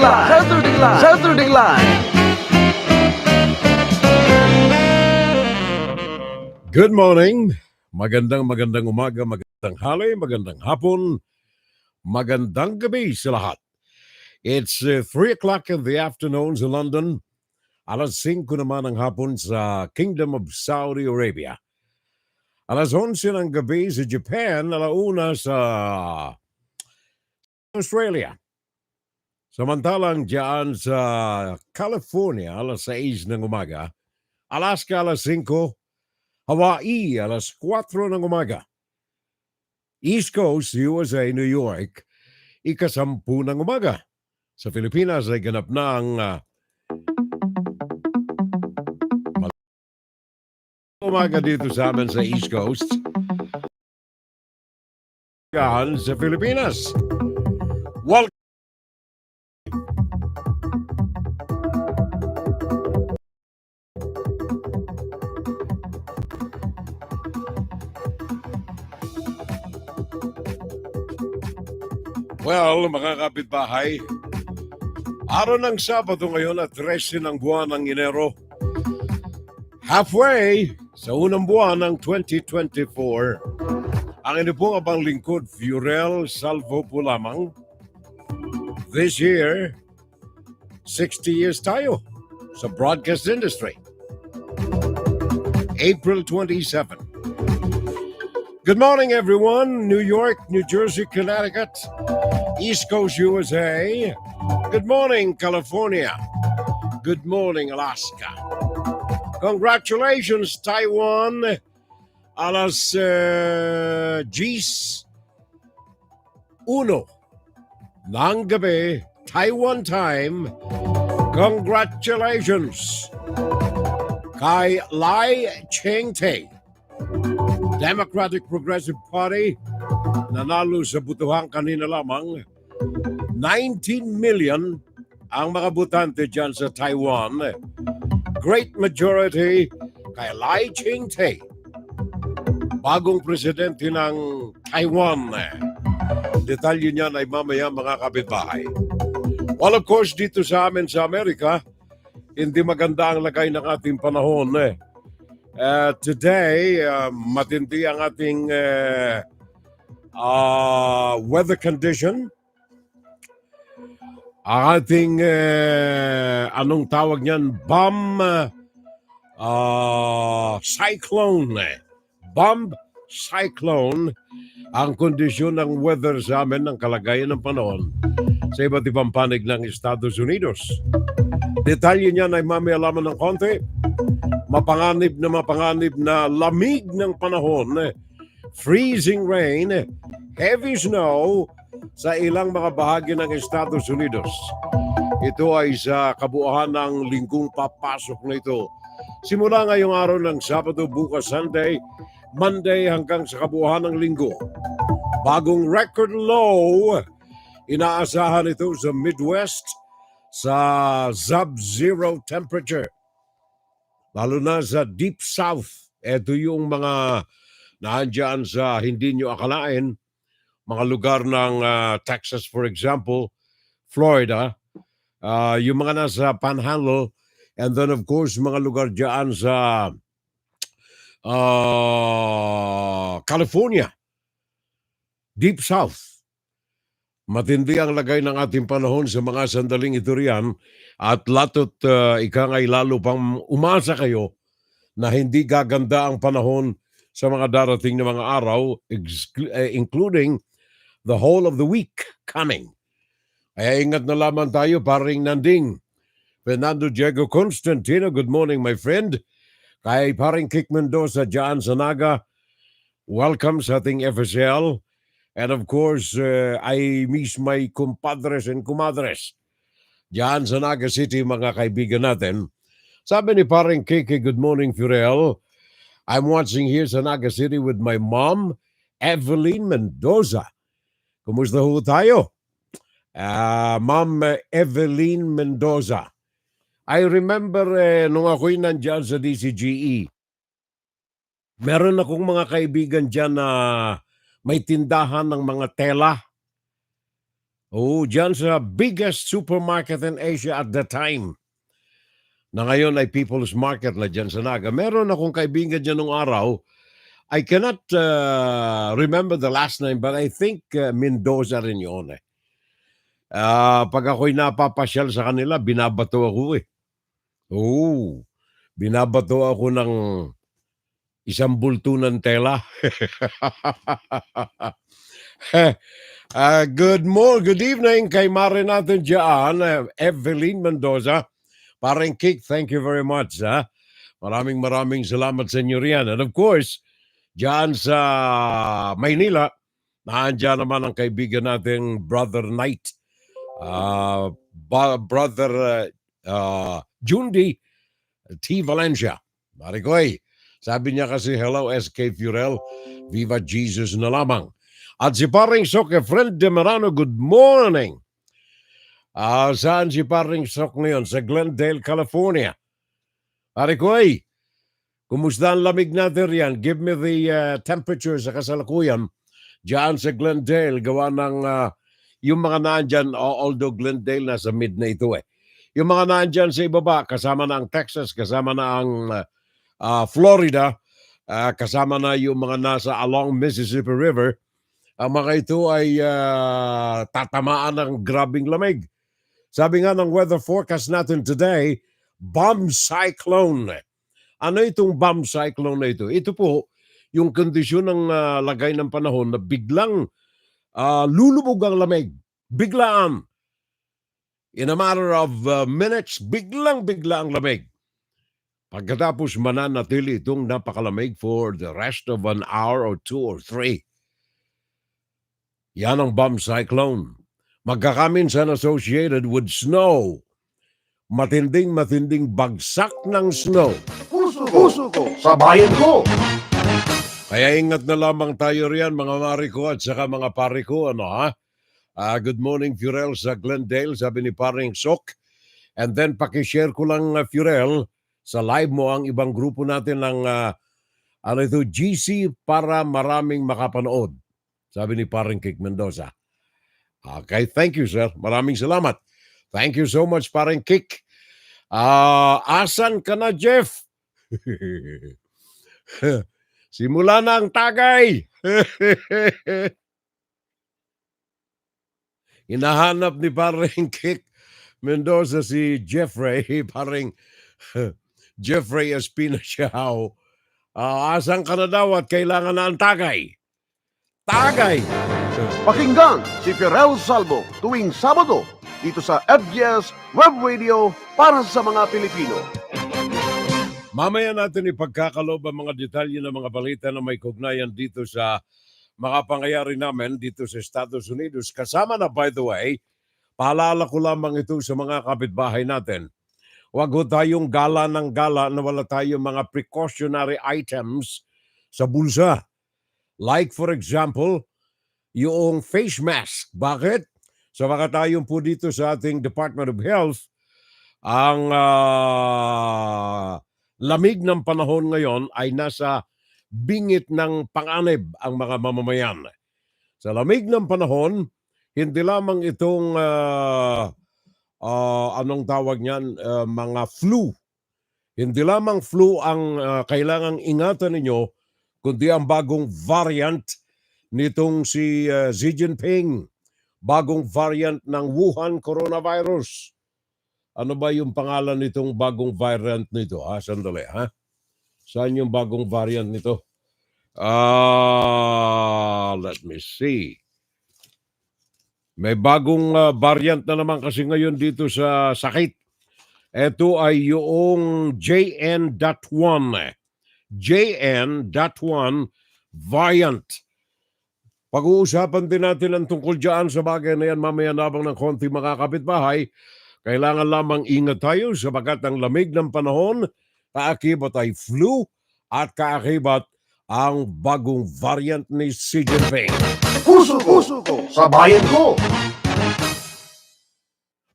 Saturday Live. Good morning. Magandang umaga, magandang hali, magandang hapon, magandang gabi sa lahat. It's 3 o'clock in the afternoon sa London. Alas 5 naman ng hapon sa Kingdom of Saudi Arabia. Alas 11 ng gabi sa Japan, alauna sa Australia. Samantalang dyan sa California, alas 6 ng umaga. Alaska, alas 5. Hawaii, alas 4 ng umaga. East Coast, USA, New York, ika-10 ng umaga. Sa Pilipinas ay ganap na ang umaga dito sa amin sa East Coast. Yan sa Pilipinas. Welcome. Well, mga kapitbahay, araw ng Sabado ngayon at 13 ng buwan ng Enero. Halfway sa unang buwan ng 2024. Ang ino pong abang lingkod, Fiorel Salvo po lamang. This year, 60 years tayo sa broadcast industry. April 27. Good morning, everyone. New York, New Jersey, Connecticut, East Coast, USA. Good morning, California. Good morning, Alaska. Congratulations, Taiwan. Alas 10:01 ng gabi, Taiwan time. Congratulations kay Lai Ching-te. Democratic Progressive Party, nanalo sa butuhang kanina lamang. 19 million ang mga botante dyan sa Taiwan. Great majority kay Lai Ching-te, bagong presidente ng Taiwan. Detalye niyan ay mamaya mga kapitbahay. Well, of course, dito sa amin sa Amerika, hindi maganda ang lagay ng ating panahon. Today, matindi ang ating weather condition. Ang ating, anong tawag niyan? Cyclone. Bomb cyclone ang kondisyon ng weather sa amin, ng kalagayan ng panahon sa iba't ibang panig ng Estados Unidos. Detalye niyan ay mamaya lamang ng konti. Mapanganib na lamig ng panahon, freezing rain, heavy snow sa ilang mga bahagi ng Estados Unidos. Ito ay sa kabuuan ng linggong papasok na ito. Simula ngayong araw ng Sabado, bukas Sunday, Monday hanggang sa kabuuan ng linggo. Bagong record low, inaasahan ito sa Midwest sa sub-zero temperature. Lalo na sa Deep South. Ito yung mga naandyan sa hindi nyo akalain. Mga lugar ng Texas, for example, Florida, yung mga nasa Panhandle, and then of course, mga lugar dyan sa California. Deep South. Matindi ang lagay ng ating panahon sa mga sandaling ito riyan. At latot ikangay lalo pang umasa kayo na hindi gaganda ang panahon sa mga darating na mga araw, including the whole of the week coming. Kaya ingat na lamang tayo, paring Nanding. Fernando Diego Constantino, good morning my friend. Kay paring Kik Mendoza dyan sa Naga, welcome sa ating FSL. And of course, I miss my compadres and comadres diyan sa Naga City, mga kaibigan natin. Sabi ni paring Kiki, good morning, Furel. I'm watching here sa Naga City with my mom, Evelyn Mendoza. Kumusta ho tayo? Ma'am Evelyn Mendoza. I remember nung ako'y nandyan sa DCGE, meron akong mga kaibigan dyan na may tindahan ng mga tela. Oo, dyan sa biggest supermarket in Asia at the time. Na ngayon ay People's Market na dyan sa Naga. Meron akong kaibigan dyan nung araw. I cannot remember the last name, but I think Mendoza rin yun eh. Pag ako'y napapasyal sa kanila, binabato ako eh. Oo, binabato ako ng isang bulto ng tela. Good evening kay Mare natin dyan, Evelyn Mendoza. Parang Kick, thank you very much. Maraming salamat sa inyo riyan. And of course, dyan sa Maynila, naandyan naman ang kaibigan nating Brother Knight. Brother Jundi T. Valencia. Marikoy, sabi niya kasi, hello SK Furel, Viva Jesus na lamang. At si Paring Sok, friend de Marano, good morning. Saan si Paring Sok ngayon? Sa Glendale, California. Marikoy, kumusta ang lamig natin riyan? Give me the temperature sa kasalukuyan. Diyan sa Glendale, gawa ng yung mga naandyan, although Glendale nasa mid na ito eh. Yung mga naandyan sa ibaba, kasama na ang Texas, kasama na ang Florida, kasama na yung mga nasa along Mississippi River, ang mga ito ay tatamaan ng grabing lamig. Sabi nga ng weather forecast natin today, bomb cyclone. Ano itong bomb cyclone na ito? Ito po, yung kondisyon ng lagay ng panahon na biglang lulubog ang lamig. Biglaan. In a matter of minutes, biglang-bigla ang lamig. Pagkatapos mananatili itong napakalamig for the rest of an hour or 2 or 3. Yan ang bomb cyclone. Magkakaminsan associated with snow. Matinding bagsak ng snow. Puso ko sa bayan ko. Kaya ingat na lamang tayo riyan, mga mari ko at saka mga pari ko. Good morning, Furel sa Glendale, sabi ni Paring Sok. And then pakishare ko lang, Furel, sa live mo ang ibang grupo natin ng GC para maraming makapanood. Sabi ni Paring Kick Mendoza. Okay, thank you, sir. Maraming salamat. Thank you so much, Paring Kick. Asan ka na, Jeff? Simula na ang tagay. Hinahanap ni Paring Kick Mendoza si Jeffrey, paring Jeffrey Espina Siao. Asan ka na daw at kailangan na ang tagay? Tagay! Pakinggan si Furel Salvo tuwing Sabado dito sa FGS Web Radio para sa mga Pilipino. Mamaya natin ipagkakalob ang mga detalye ng mga balita na may kugnayan dito sa mga pangyayari namin dito sa Estados Unidos. Kasama na, by the way, paalala ko lamang ito sa mga kapitbahay natin. Huwag ho tayong gala ng gala na wala tayong mga precautionary items sa bulsa. Like for example, yung face mask. Bakit? So baka tayong po dito sa ating Department of Health, ang lamig ng panahon ngayon ay nasa bingit ng panganib ang mga mamamayan. Sa lamig ng panahon, hindi lamang itong anong tawag niyan, mga flu. Hindi lamang flu ang kailangang ingatan ninyo, kundi ang bagong variant nitong si Xi Jinping. Bagong variant ng Wuhan coronavirus. Ano ba yung pangalan nitong bagong variant nito? Sandali, Saan yung bagong variant nito? Let me see. May bagong variant na naman kasi ngayon dito sa sakit. Ito ay yung JN.1. JN.1 variant. Pag-uusapan din natin ang tungkol dyan sa bagay na yan mamaya nabang ng konti mga kapitbahay. Kailangan lamang ingat tayo sabagat ang lamig ng panahon, kaakibat ay flu at kaakibat ang bagong variant ni Xi Jinping. Puso ko sa bayan ko.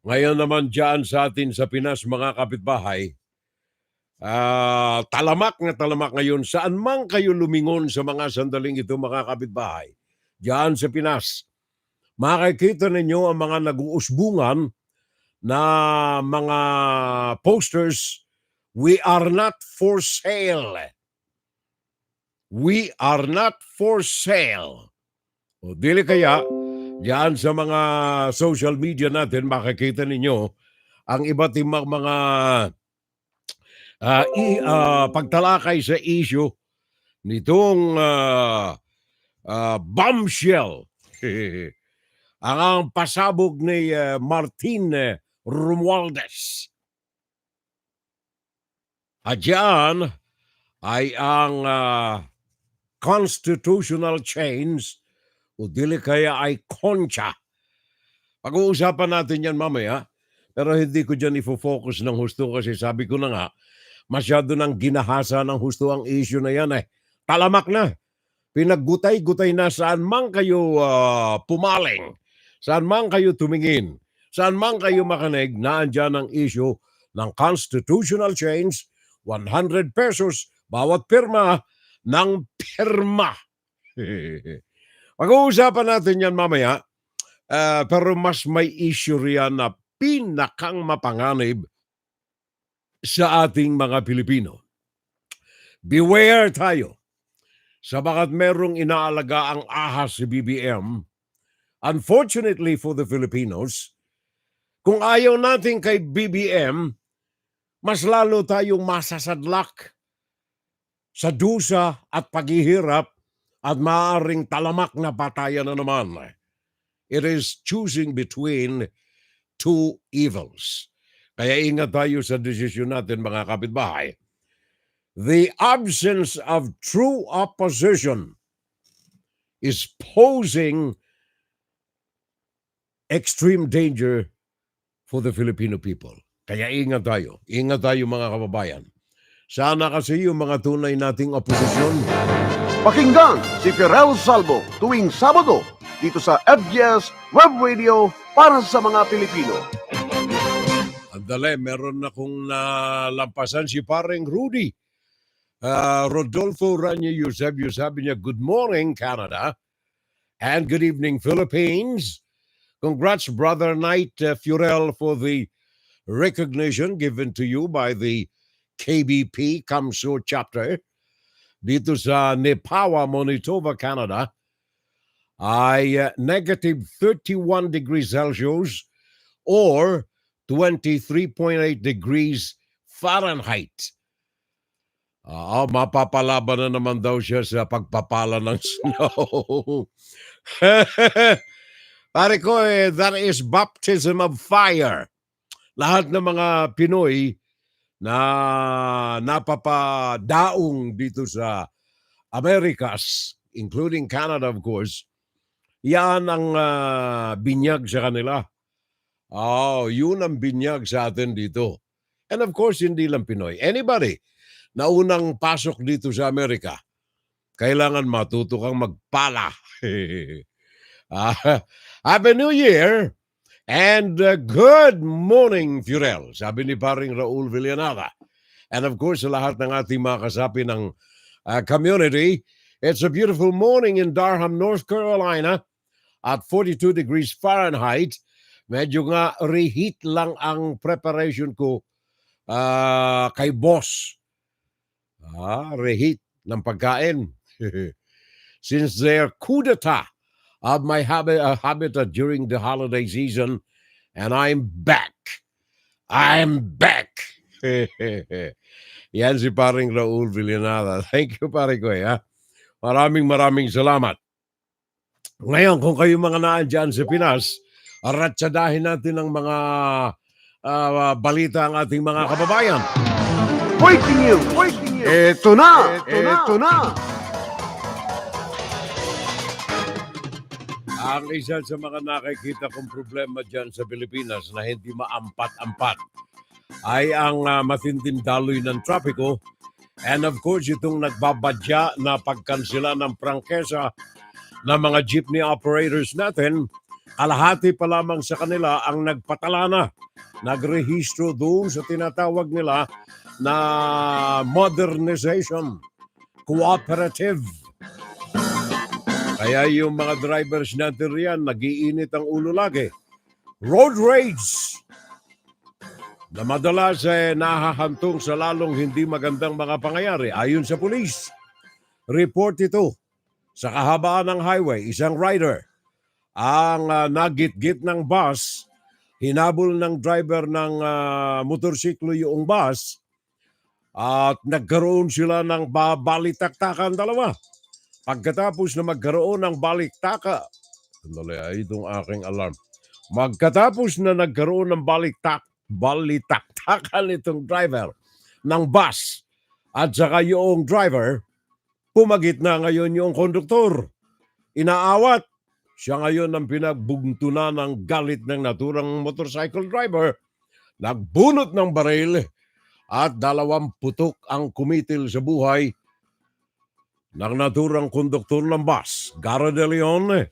Ngayon naman dyan sa atin sa Pinas mga kapitbahay, talamak na talamak ngayon saan man kayo lumingon sa mga sandaling ito mga kapitbahay. Diyan sa Pinas, makikita ninyo ang mga nag-uusbungan na mga posters, "We are not for sale." We are not for sale. O dili kaya, diyan sa mga social media natin, makikita ninyo ang iba't ibang mga pagtalakay sa issue nitong bombshell. Ang pasabog ni Martin Romualdez. At diyan ay ang constitutional change o dili kaya ay concha. Pag-uusapan natin yan mamaya, pero hindi ko dyan ifo-focus ng husto kasi sabi ko na nga, masyado nang ginahasa ng husto ang issue na yan eh. Talamak na. Pinaggutay-gutay na saan man kayo pumaling, saan man kayo tumingin, saan man kayo makinig, naandyan ang issue ng constitutional change, 100 pesos bawat pirma ng pirma. Pag-uusapan natin yan mamaya, pero mas may issue riyan na pinakang mapanganib sa ating mga Pilipino. Beware tayo. Sabagat merong inaalaga ang ahas si BBM, unfortunately for the Filipinos, kung ayaw natin kay BBM, mas lalo tayong masasadlak sa dusa at paghihirap at maaaring talamak na patayan na naman. It is choosing between two evils. Kaya ingat tayo sa desisyon natin, mga kapitbahay. The absence of true opposition is posing extreme danger for the Filipino people. Kaya ingat tayo mga kababayan. Sana kasi yung mga tunay nating oposisyon. Pakinggan si Firel Salvo tuwing Sabado dito sa FGS Web Radio para sa mga Pilipino. Andale, meron akong nalampasan si paring Rudy. Rodolfo Ranya Eusebio, sabi niya, "Good morning, Canada, and good evening, Philippines. Congrats, Brother Knight Furel, for the recognition given to you by the KBP Kamso chapter dito sa Nepawa, Manitoba, Canada, ay negative 31 degrees Celsius or 23.8 degrees Fahrenheit. Mapapalaban na naman daw siya sa pagpapala ng snow. Pare ko, that is baptism of fire. Lahat ng mga Pinoy na napapadaong dito sa Americas, including Canada of course, yan ang binyag sa kanila. Yun ang binyag sa atin dito. And of course, hindi lang Pinoy. Anybody na unang pasok dito sa Amerika, kailangan matuto kang magpala. Happy New Year and good morning, Furel, sabi ni paring Raul Villanada. And of course, sa lahat ng ating mga kasapi ng community, it's a beautiful morning in Durham, North Carolina at 42 degrees Fahrenheit. Medyo nga reheat lang ang preparation ko kay boss. Reheat ng pagkain. Since their coup d'etat of my habitat during the holiday season, and I'm back. Yan si paring Raul Villanada. Thank you, pare ko. Maraming salamat. Ngayon, kung kayo mga naandyan sa Pinas, ratsadahin natin ang mga balita ang ating mga kababayan. Breaking news! Ito na! Ang isa sa mga nakikita kong problema dyan sa Pilipinas na hindi maampat-ampat ay ang matinding daloy ng trapiko, and of course itong nagbabadya na pagkansela ng prangkesa ng mga jeepney operators natin. Kalahati pa lamang sa kanila ang nagpatala na, nagrehistro doon sa tinatawag nila na modernization cooperative. Kaya yung mga drivers natin riyan, nag-iinit ang ulo lagi. Road rage na madalas nahahantong sa lalong hindi magandang mga pangyayari. Ayon sa pulis, report ito sa kahabaan ng highway, isang rider ang nagit-git ng bus, hinabol ng driver ng motorsiklo yung bus at nagkaroon sila ng balitaktakan dalawa. Pagkatapos na magkaroon ng baliktaka, sandali itong aking alarm. Magkatapos na nagkaroon ng balitaktakan itong driver ng bus at saka yung driver, pumagit na ngayon yung konduktor. Inaawat. Siya ngayon ang pinagbuntunan ng galit ng naturang motorcycle driver. Nagbunot ng baril at 2 putok ang kumitil sa buhay ng naturang konduktor ng bus. Gara de Leon.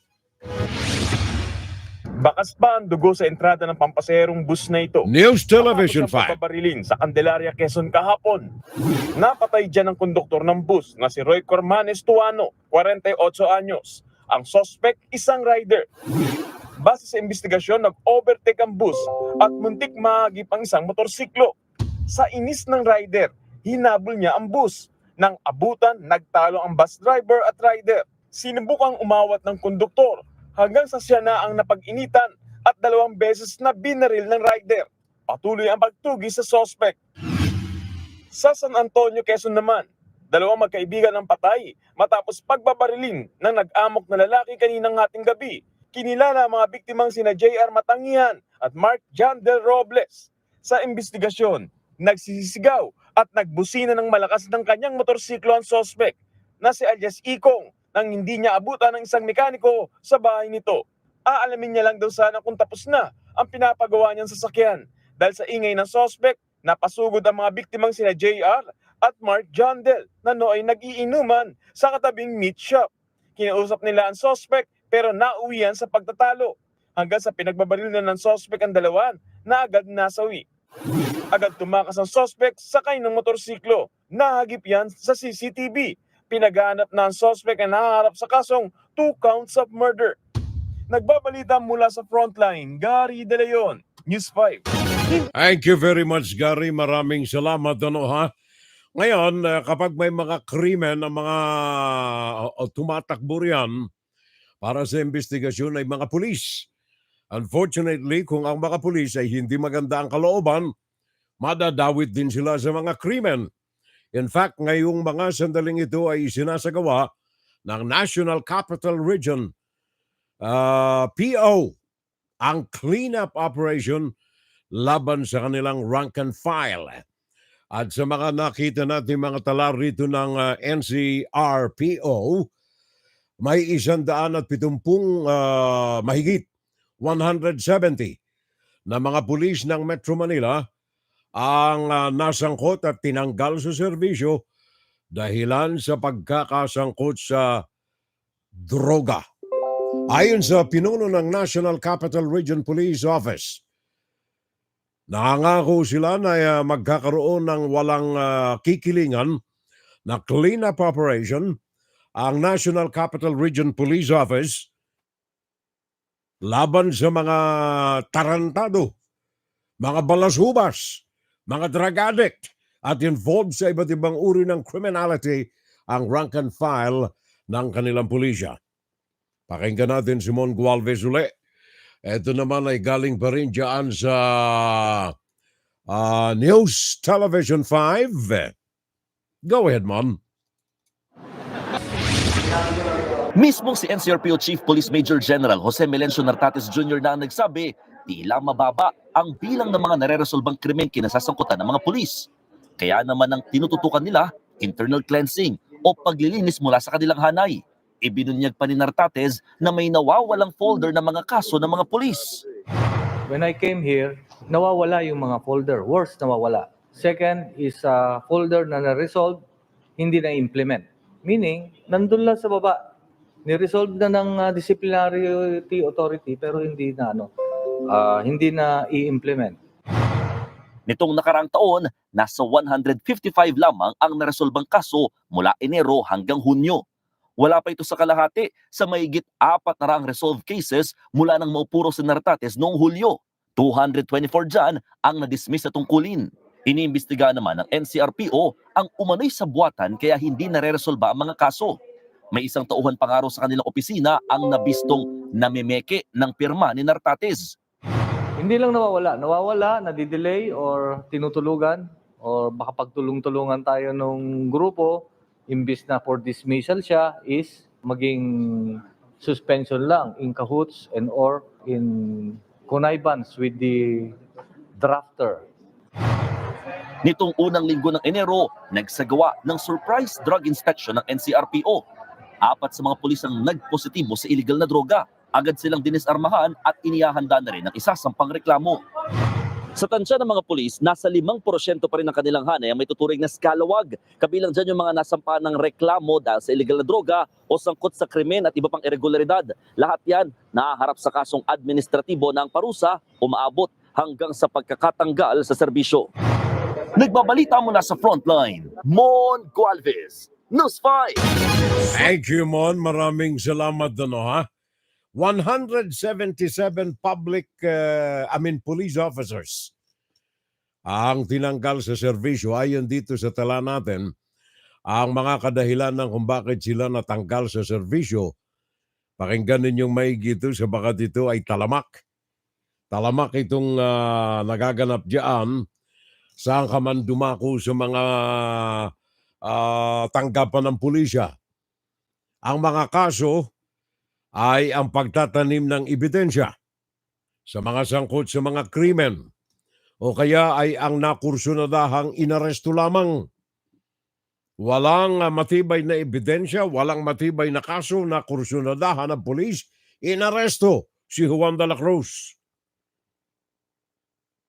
Bakas pa ang dugo sa entrada ng pampaserong bus na ito. News Television Matapos ang 5. pagbabarilin sa Candelaria, Quezon kahapon. Napatay dyan ang konduktor ng bus na si Roy Cormanes Tuano, 48 anyos. Ang suspect, isang rider. Base sa investigasyon, nag-overtake ang bus at muntik mahagip ang isang motorsiklo. Sa inis ng rider, hinabol niya ang bus. Nang abutan, nagtalo ang bus driver at rider. Sinubukang umawat ng konduktor hanggang sa siya na ang napag-initan at 2 beses na binaril ng rider. Patuloy ang pagtugi sa suspect. Sa San Antonio, Quezon naman, 2 magkaibigan ang patay matapos pagbabarilin ng nag-amok na lalaki kaninang hating gabi. Kinilala ang mga biktimang sina J.R. Matangian at Mark John Del Robles. Sa investigasyon, nagsisigaw at nagbusina ng malakas ng kanyang motorsiklo ang suspect na si alias Ikong nang hindi niya abutan ng isang mekaniko sa bahay nito. Aalamin niya lang daw sana kung tapos na ang pinapagawa niyang sasakyan. Dahil sa ingay ng suspect, napasugod ang mga biktimang sina JR at Mark John Del na nooy nag-iinuman sa katabing meat shop. Kinausap nila ang suspect pero nauwian sa pagtatalo. Hanggang sa pinagbabaril na ng suspect ang dalawa na agad nasawi. Agad tumakas ang suspect sakay ng motorsiklo. Nahagip yan sa CCTV. Pinaghanap na ang suspect na nahaharap sa kasong 2 counts of murder. Nagbabalita mula sa frontline, Gary De Leon, News 5. Thank you very much, Gary. Maraming salamat. Ha? Ngayon, kapag may mga krimen na mga tumatakbo riyan para sa investigasyon ay mga pulis. Unfortunately, kung ang mga pulis ay hindi maganda ang kalooban, madadawit din sila sa mga krimen. In fact, ngayong mga sandaling ito ay sinasagawa ng National Capital Region, PO, ang cleanup operation laban sa kanilang rank and file. At sa mga nakita natin mga tala rito ng NCRPO, may 170 mahigit 170 na mga pulis ng Metro Manila ang nasangkot at tinanggal sa serbisyo dahilan sa pagkakasangkot sa droga. Ayon sa pinuno ng National Capital Region Police Office, nangangako sila na magkakaroon ng walang kikilingan na clean-up operation ang National Capital Region Police Office laban sa mga tarantado, mga balasubas, mga drug addict at involved sa iba't ibang uri ng criminality ang rank and file ng kanilang pulisya. Pakinggan natin si Mon Gualvez uli. Ito naman ay galing pa rin dyan sa News Television 5. Go ahead, Mon. Mismong si NCRPO Chief Police Major General Jose Melencio Nartates Jr. na ang nagsabi, tila mababa ang bilang ng mga nare-resolbang krimen kinasasangkutan ng mga pulis. Kaya naman ang tinututukan nila, internal cleansing o paglilinis mula sa kanilang hanay. Ibinunyag pa ni Nartates na may nawawalang folder ng mga kaso ng mga pulis. When I came here, nawawala yung mga folder. Worse, nawawala. Second is folder na na-resolve, hindi na-implement. Meaning, nandun lang sa baba. Ni-resolve na ng disciplinary authority pero hindi na i-implement. Nitong nakaraang taon, nasa 155 lamang ang naresolbang kaso mula Enero hanggang Hunyo. Wala pa ito sa kalahati sa mahigit 400 resolved cases mula nang maupuro si Nartates noong Hulyo. 224 dyan ang na-dismiss na tungkulin. Iniimbestiga naman ng NCRPO ang umano'y sabwatan kaya hindi nare-resolba ang mga kaso. May isang tauhan pangaro sa kanilang opisina ang nabistong namimeke ng pirma ni Nartates. Hindi lang nawawala, nadidelay or tinutulugan or baka pagtulong-tulungan tayo nung grupo, imbis na for dismissal siya is maging suspension lang in cahoots and or in connivance with the drafter. Nitong unang linggo ng Enero, nagsagawa ng surprise drug inspection ng NCRPO. 4 sa mga pulis ang nagpositibo sa illegal na droga. Agad silang dinisarmahan at inihahanda na rin ang isasampang reklamo. Sa tansya ng mga pulis, nasa 5% pa rin ng kanilang hanay ang may tuturing na scalawag. Kabilang dyan yung mga nasampahan ng reklamo dahil sa illegal na droga o sangkot sa krimen at iba pang irregularidad. Lahat yan nahaharap sa kasong administratibo ng parusa o maabot hanggang sa pagkakatanggal sa serbisyo. Nagbabalita mula sa frontline, Mon Gualvez, News 5. Thank you, Mon. Maraming salamat ha. 177 police officers ang tinanggal sa serbisyo. Ayon dito sa tala natin, ang mga kadahilan ng kung bakit sila natanggal sa serbisyo, pakinggan ninyong maigi ito sabagat ito ay talamak. Talamak itong nagaganap diyan saan ka man dumako sa mga tanggapan ng pulisya. Ang mga kaso ay ang pagtatanim ng ebidensya sa mga sangkot sa mga krimen o kaya ay ang nakursunadahang inaresto lamang. Walang matibay na ebidensya, walang matibay na kaso na kursunadahan ng pulis, inaresto si Juan de la Cruz.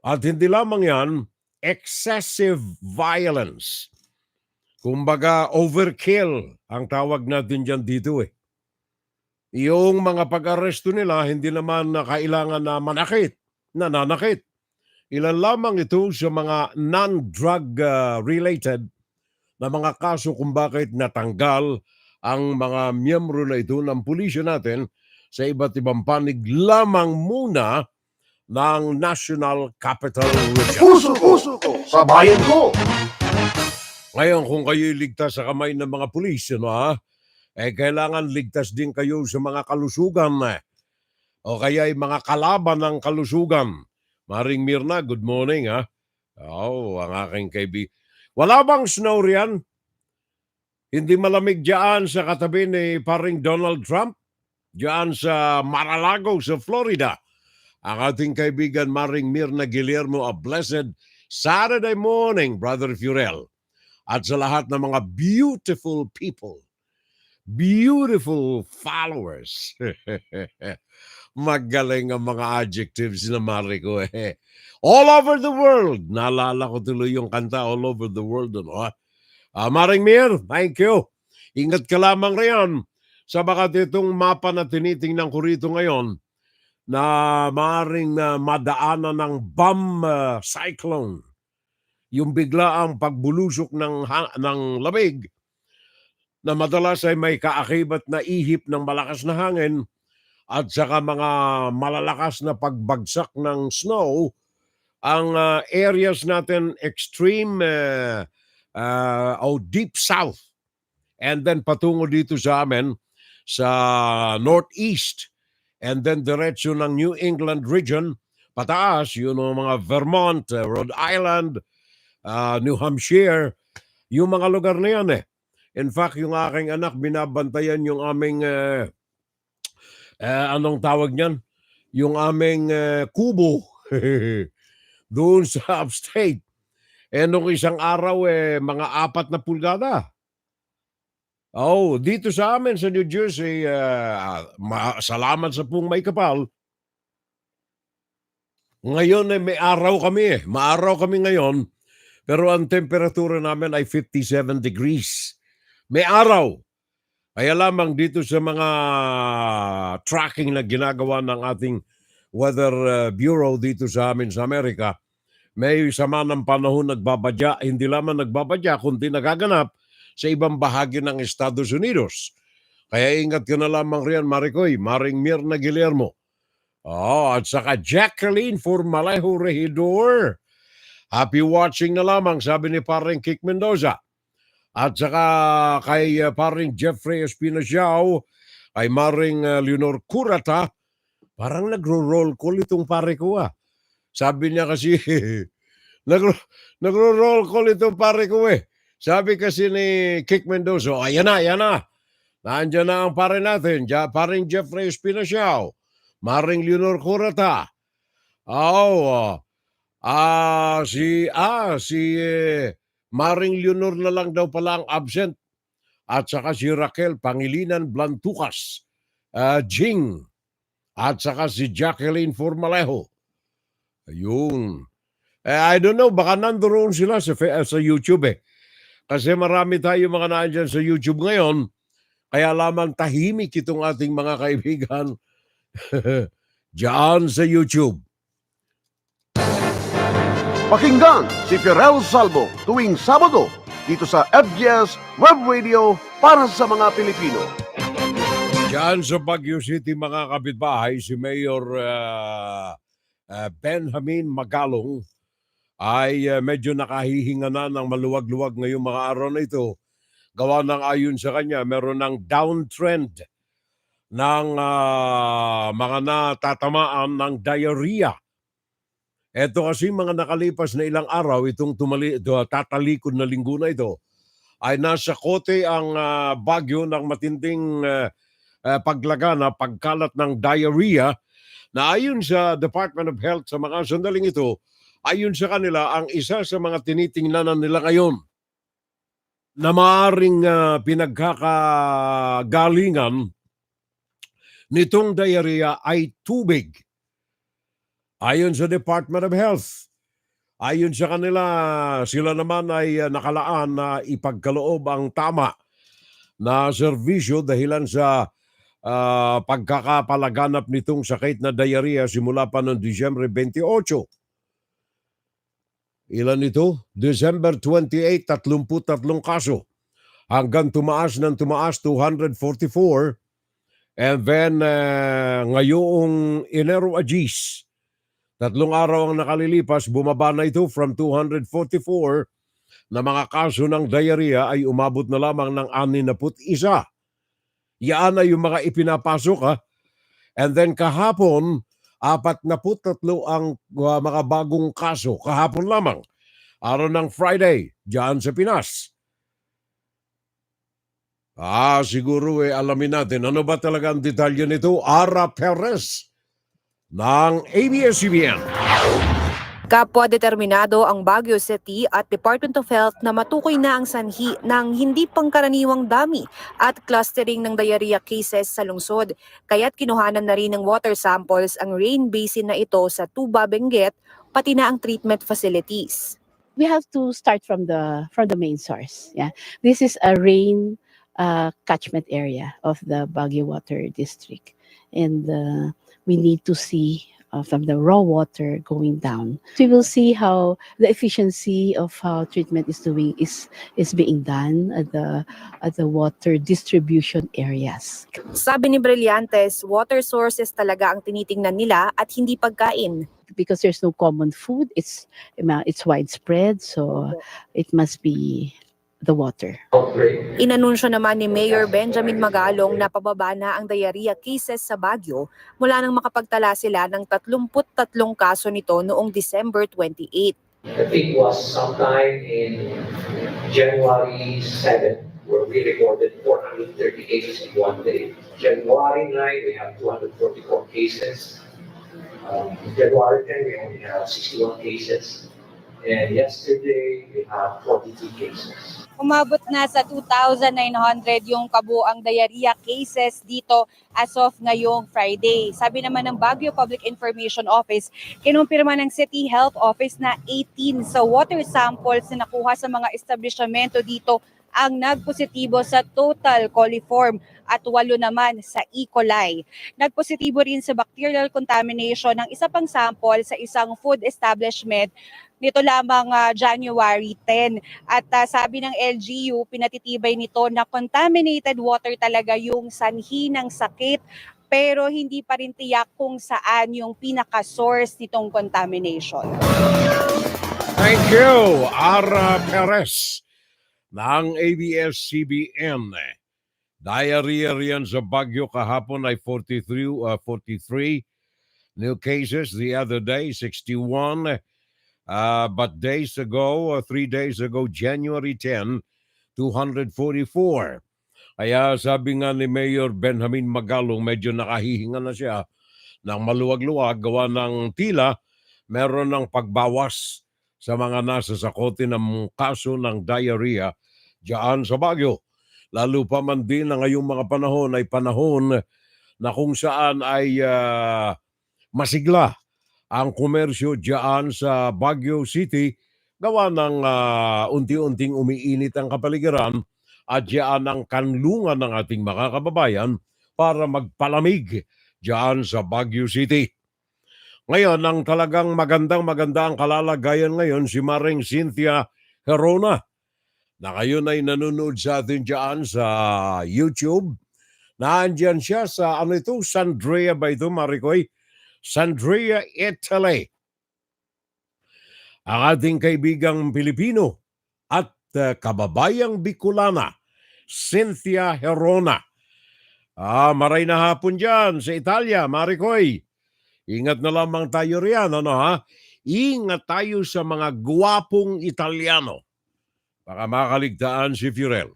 At hindi lamang yan, excessive violence. Kumbaga, overkill ang tawag natin dyan dito . Yung mga pag-aresto nila, hindi naman kailangan na nananakit. Ilan lamang ito sa mga non-drug related na mga kaso kung bakit natanggal ang mga miyembro na ito ng pulisya natin sa iba't ibang panig lamang muna ng National Capital Region. Puso ko sa bayan ko. Ngayon, kung kayo ligtas sa kamay ng mga pulis, kailangan ligtas din kayo sa mga kalusugan o kaya ay mga kalaban ng kalusugan. Maring Mirna, good morning ang aking kaibigan. Wala bang snow riyan? Hindi malamig dyan sa katabi ni paring Donald Trump? Dyan sa Mar-a-Lago sa Florida. Ang ating kaibigan Maring Mirna Guillermo, a blessed Saturday morning, Brother Furel. At sa lahat ng mga beautiful people, beautiful followers. Magaling ang mga adjectives na Mari ko All over the world. Naalala ko tuloy yung kanta, all over the world. Maring Mir, thank you. Ingat ka lamang riyan. Sabagat itong mapa na tinitingnan ko rito ngayon na maring madaanan ng bomb cyclone. Yung biglaang pagbulusok ng lamig na madalas ay may kaakibat na ihip ng malakas na hangin at saka mga malalakas na pagbagsak ng snow, ang areas natin extreme deep south and then patungo dito sa amin sa northeast and then diretso ng New England region, pataas, yun ang mga Vermont, Rhode Island, New Hampshire, yung mga lugar na yan In fact, yung aking anak, binabantayan yung aming, anong tawag niyan? Yung aming kubo doon sa upstate. Nung isang araw, mga 4 na pulgada. Dito sa amin sa New Jersey, salamat sa pong may kapal. Ngayon may araw kami Maaraw kami ngayon, pero ang temperatura namin ay 57 degrees. May araw. Kaya lamang dito sa mga tracking na ginagawa ng ating Weather Bureau dito sa amin sa Amerika, may sama ng panahon nagbabadya, hindi lamang nagbabadya, kundi nagaganap sa ibang bahagi ng Estados Unidos. Kaya ingat ka na lamang riyan, Maricoy, Maring Mirna Guillermo. At saka Jacqueline Formalejo Regidor. Happy watching na lamang, sabi ni paring Kik Mendoza. At saka kay paring Jeffrey Espinasiao, kay Maring Leonor Curata, parang nagro-roll call itong pare ko Sabi niya kasi, nagro-roll call itong pare ko Sabi kasi ni Kik Mendoza, ayan na. Nandiyan na ang pare natin, paring Jeffrey Espinasiao, Maring Leonor Curata. Si Maring Leonor na lang daw pala ang absent. At saka si Raquel Pangilinan Blantucas, Jing, at saka si Jacqueline Formalejo. Ayun. I don't know, baka nandoon sila sa YouTube Kasi marami tayo mga nandyan sa YouTube ngayon, kaya lamang tahimik itong ating mga kaibigan diyan sa YouTube. Pakinggan si Firel Salvo tuwing Sabado dito sa FBS Web Radio para sa mga Pilipino. Diyan sa Baguio City, mga kapitbahay, si Mayor Benjamin Magalong ay medyo nakahihinga na ng maluwag-luwag ngayong mga araw na ito. Gawa ng ayon sa kanya, meron ng downtrend ng mga natatamaan ng diarrhea. Ito kasi mga nakalipas na ilang araw, itong tatalikod na linggo na ito, ay nasa kote ang Baguio ng matinding paglagana, pagkalat ng diarrhea, na ayon sa Department of Health sa mga sandaling ito, ayon sa kanila, ang isa sa mga tinitingnan nila ngayon na maaaring pinagkakagalingan nitong diarrhea ay tubig. Ayon sa Department of Health, ayon sa kanila, sila naman ay nakalaan na ipagkaloob ang tama na serbisyo dahilan sa pagkakapalaganap nitong sakit na diarrhea simula pa noong Disyembre 28. Ilan ito? December 28, 33 kaso. Hanggang tumaas 244. And then ngayong Enero Agis, 3 araw ang nakalilipas, bumaba na ito from 244 na mga kaso ng diarrhea ay umabot na lamang ng 61. Yan ay yung mga ipinapasok And then kahapon, 43 ang mga bagong kaso. Kahapon lamang, araw ng Friday, diyan sa Pinas. Siguro alamin natin, ano ba talaga ang detalye nito? Ara Perez ng ABS-CBN. Kapwa determinado ang Baguio City at Department of Health na matukoy na ang sanhi ng hindi pangkaraniwang dami at clustering ng diarrhea cases sa lungsod. Kaya't kinuhanan na rin ng water samples ang rain basin na ito sa Tuba, Benguet, pati na ang treatment facilities. We have to start from the main source. Yeah, this is a rain catchment area of the Baguio Water District, and we need to see from the raw water going down. We will see how the efficiency of how treatment is being done at the water distribution areas. Sabi ni Brillantes, water sources talaga ang tinitingnan nila at hindi pagkain. Because there's no common food, it's widespread, so it must be the water. Inanunsyo naman ni Mayor Benjamin Magalong na pababa na ang diarrhea cases sa Baguio mula nang makapagtala sila ng 33 kaso nito noong December 28. The peak was sometime in January 7, where we recorded 430 cases in one day. January 9, we have 244 cases. January 10, we only have 61 cases. And yesterday, we have 42 cases. Umabot na sa 2,900 yung kabuang diarrhea cases dito as of ngayong Friday. Sabi naman ng Baguio Public Information Office, kinumpirma ng City Health Office na 18 sa water samples na nakuha sa mga establishmento dito ang nagpositibo sa total coliform at 8 naman sa E. coli. Nagpositibo rin sa bacterial contamination ng isa pang sample sa isang food establishment nito lamang January 10. At sabi ng LGU, pinatitibay nito na contaminated water talaga yung sanhi ng sakit, pero hindi pa rin tiyak kung saan yung pinaka-source nitong contamination. Thank you, Ara Perez ng ABS-CBN. Diarrhea riyan sa Baguio kahapon ay 43 new cases. The other day, 61. But 3 days ago, January 10, 244. Kaya sabi nga ni Mayor Benjamin Magalong, medyo nakahihinga na siya ng maluwag-luwag gawa ng tila meron ng pagbawas sa mga nasa sakote ng kaso ng diarrhea diyan sa Baguio. Lalo pa man din na ngayong mga panahon ay panahon na kung saan ay masigla ang komersyo diyan sa Baguio City gawa ng unti-unting umiinit ang kapaligiran at diyan ang kanlungan ng ating mga kababayan para magpalamig diyan sa Baguio City. Ngayon, ang talagang maganda ang kalalagayan ngayon si Maring Cynthia Herona na ngayon ay nanonood sa atin dyan sa YouTube. Naandyan siya sa, Sandria ba ito, Maricoy? Sandria, Italy. Ang ating kaibigang Pilipino at kababayang Bicolana, Cynthia Herona. Maray na hapon dyan sa Italia, Maricoy. Ingat na lamang tayo riyan, Ingat tayo sa mga gwapong Italiano. Baka makaligtaan si Fiorel.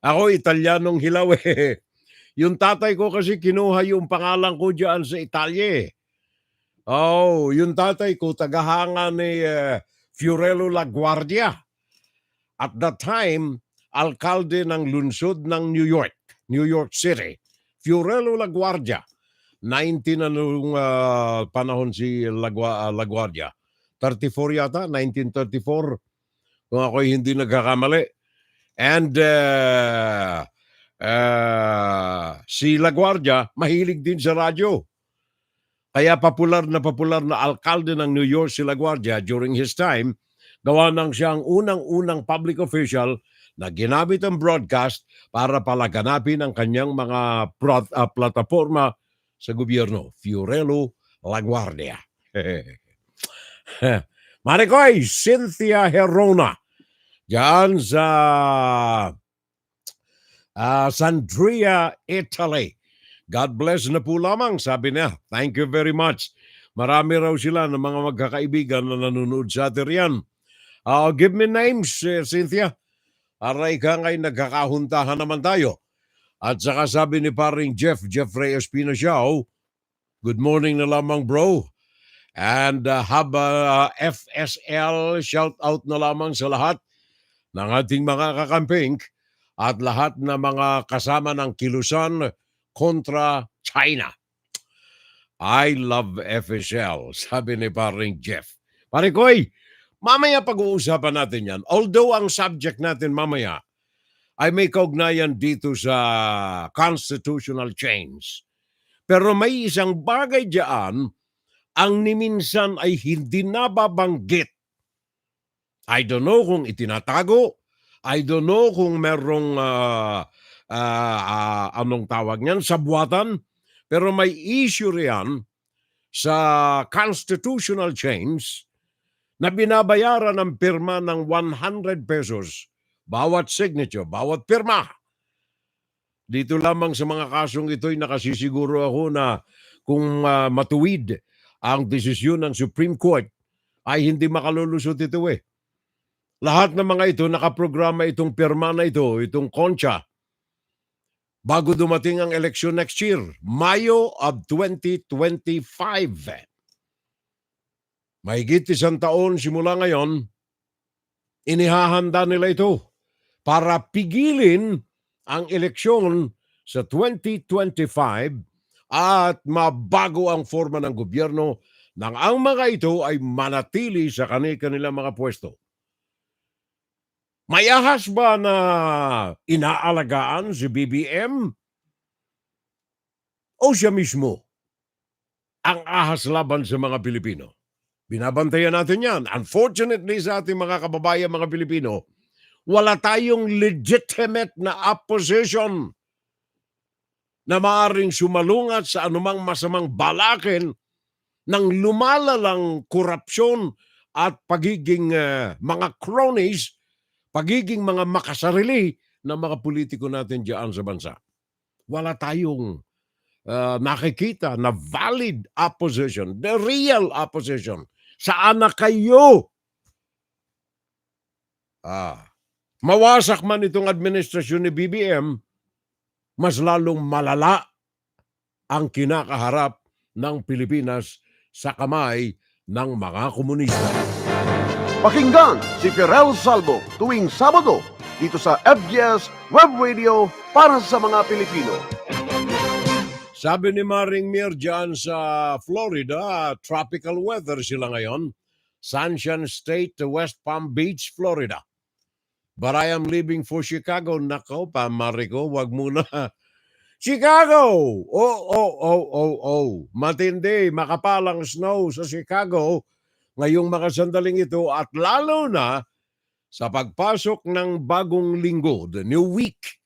Ako, Italianong hilaw eh. Yung tatay ko kasi kinuha yung pangalan ko dyan sa Italia. Yung tatay ko, tagahanga ni Fiorello LaGuardia. At that time, alkalde ng lungsod ng New York City. Fiorello LaGuardia. 19 anong panahon si LaGuardia. 34 yata, 1934. Kung ako'y hindi nagkakamali. And si LaGuardia, mahilig din sa radyo. Kaya popular na alkalde ng New York si LaGuardia during his time, gawa nang siyang unang-unang public official na ginamit ang broadcast para palaganapin ang kanyang mga plataforma sa gobyerno. Fiorello LaGuardia. Maricoy, Cynthia Herona. Diyan sa Sandria, Italy. God bless na po lamang, sabi niya. Thank you very much. Marami raw sila ng mga magkakaibigan na nanonood sa atin riyan. Give me names, Cynthia. Aray ka ngay nagkakahuntahan naman tayo. At saka sabi ni paring Jeffrey Espino Siao, good morning na lamang bro. And FSL, shout out na lamang sa lahat ng ating mga kakamping at lahat na mga kasama ng kilusan kontra China. I love FSL, sabi ni paring Jeff. Pare Koy, mamaya pag-uusapan natin yan. Although ang subject natin mamaya ay may kaugnayan dito sa constitutional change. Pero may isang bagay diyan ang niminsan ay hindi nababanggit. I don't know kung itinatago. I don't know kung merong anong tawag niyan, sabwatan. Pero may issue riyan sa constitutional change na binabayaran ng pirma ng 100 pesos bawat signature, bawat pirma. Dito lamang sa mga kasong ito'y nakasisiguro ako na kung matuwid ang desisyon ng Supreme Court ay hindi makalulusot ito eh. Lahat ng mga ito, nakaprograma itong pirma na ito, itong kontsya, bago dumating ang eleksyon next year, Mayo of 2025. Mahigit 1 taon simula ngayon, inihahanda nila ito para pigilin ang eleksyon sa 2025 at mabago ang forma ng gobyerno nang ang mga ito ay manatili sa kanilang mga pwesto. May ahas ba na inaalagaan si BBM? O siya mismo ang ahas laban sa mga Pilipino? Binabantayan natin yan. Unfortunately sa ating mga kababayan, mga Pilipino, wala tayong legitimate na opposition na maaaring sumalungat sa anumang masamang balakin ng lumalalang korupsyon at pagiging mga cronies, pagiging mga makasarili ng mga politiko natin diyan sa bansa. Wala tayong nakikita na valid opposition, the real opposition. Saan na kayo? Mawasak man itong administrasyon ni BBM, mas lalong malala ang kinakaharap ng Pilipinas sa kamay ng mga komunista. Pakinggan si Firel Salvo tuwing Sabado dito sa FBS Web Radio para sa mga Pilipino. Sabi ni Maring Mir dyan sa Florida, tropical weather sila ngayon. Sunshine State, West Palm Beach, Florida. But I am leaving for Chicago. Nako, Mariko, wag muna. Chicago! Oh. Matindi, makapalang snow sa Chicago ngayong mga sandaling ito at lalo na sa pagpasok ng bagong linggo, the new week.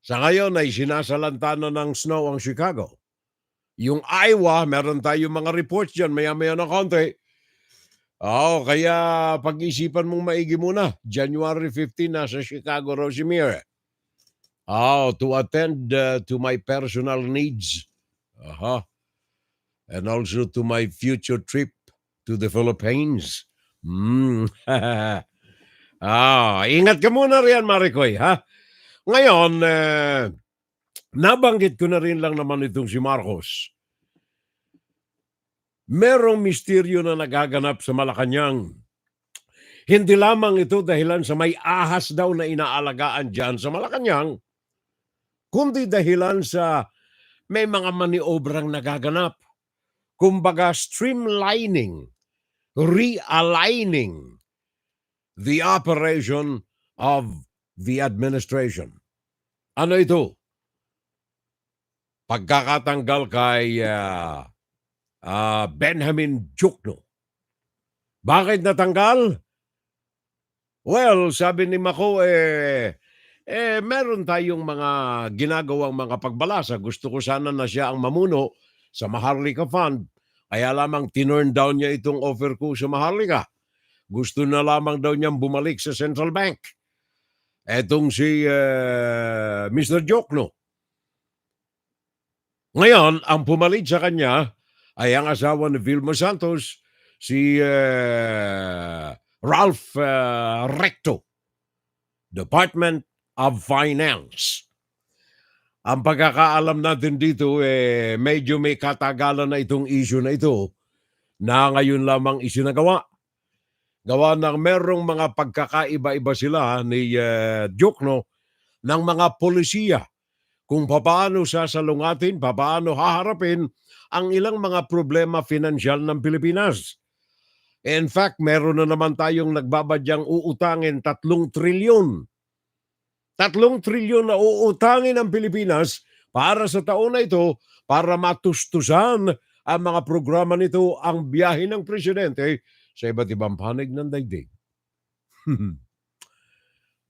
Sa ngayon ay sinasalanta na ng snow ang Chicago. Yung Iowa, meron tayong mga reports dyan, maya-maya na konti. Kaya pag-isipan mong maigi muna. January 15 na sa Chicago, Rosemere. To attend to my personal needs. And also to my future trip to the Philippines. Ingat ka muna riyan, Maricoy, ha? Ngayon, nabanggit ko na rin lang naman itong si Marcos. Merong misteryo na nagaganap sa Malacanang. Hindi lamang ito dahilan sa may ahas daw na inaalagaan dyan sa Malacanang, kundi dahilan sa may mga maniobrang nagaganap. Kumbaga streamlining, realigning the operation of the administration. Ano ito? Pagkakatanggal kay Benjamin Jukno. Bakit natanggal? Well, sabi ni Mako, meron tayong mga ginagawang mga pagbalasa. Gusto ko sana na siya ang mamuno sa Maharlika Fund. Kaya lamang tinurn down niya itong offer ko sa Maharlika. Gusto na lamang daw niyang bumalik sa Central Bank. Etong si Mr. Jokno. Ngayon, ang pumalit sa kanya ay ang asawa ni Vilma Santos, si Ralph Recto, Department of Finance. Ang pagkakaalam natin dito, medyo may katagalan na itong issue na ito na ngayon lamang isinagawa. Gawa ng merong mga pagkakaiba-iba sila ni Jokno ng mga polisiya kung paano sasalungatin, paano haharapin ang ilang mga problema pinansyal ng Pilipinas. In fact, meron na naman tayong nagbabadyang uutangin 3 trilyon. 3 trilyon na uutangin ng Pilipinas para sa taon na ito para matustusan ang mga programa nito, ang biyahe ng presidente sa iba't ibang panig ng daigdig.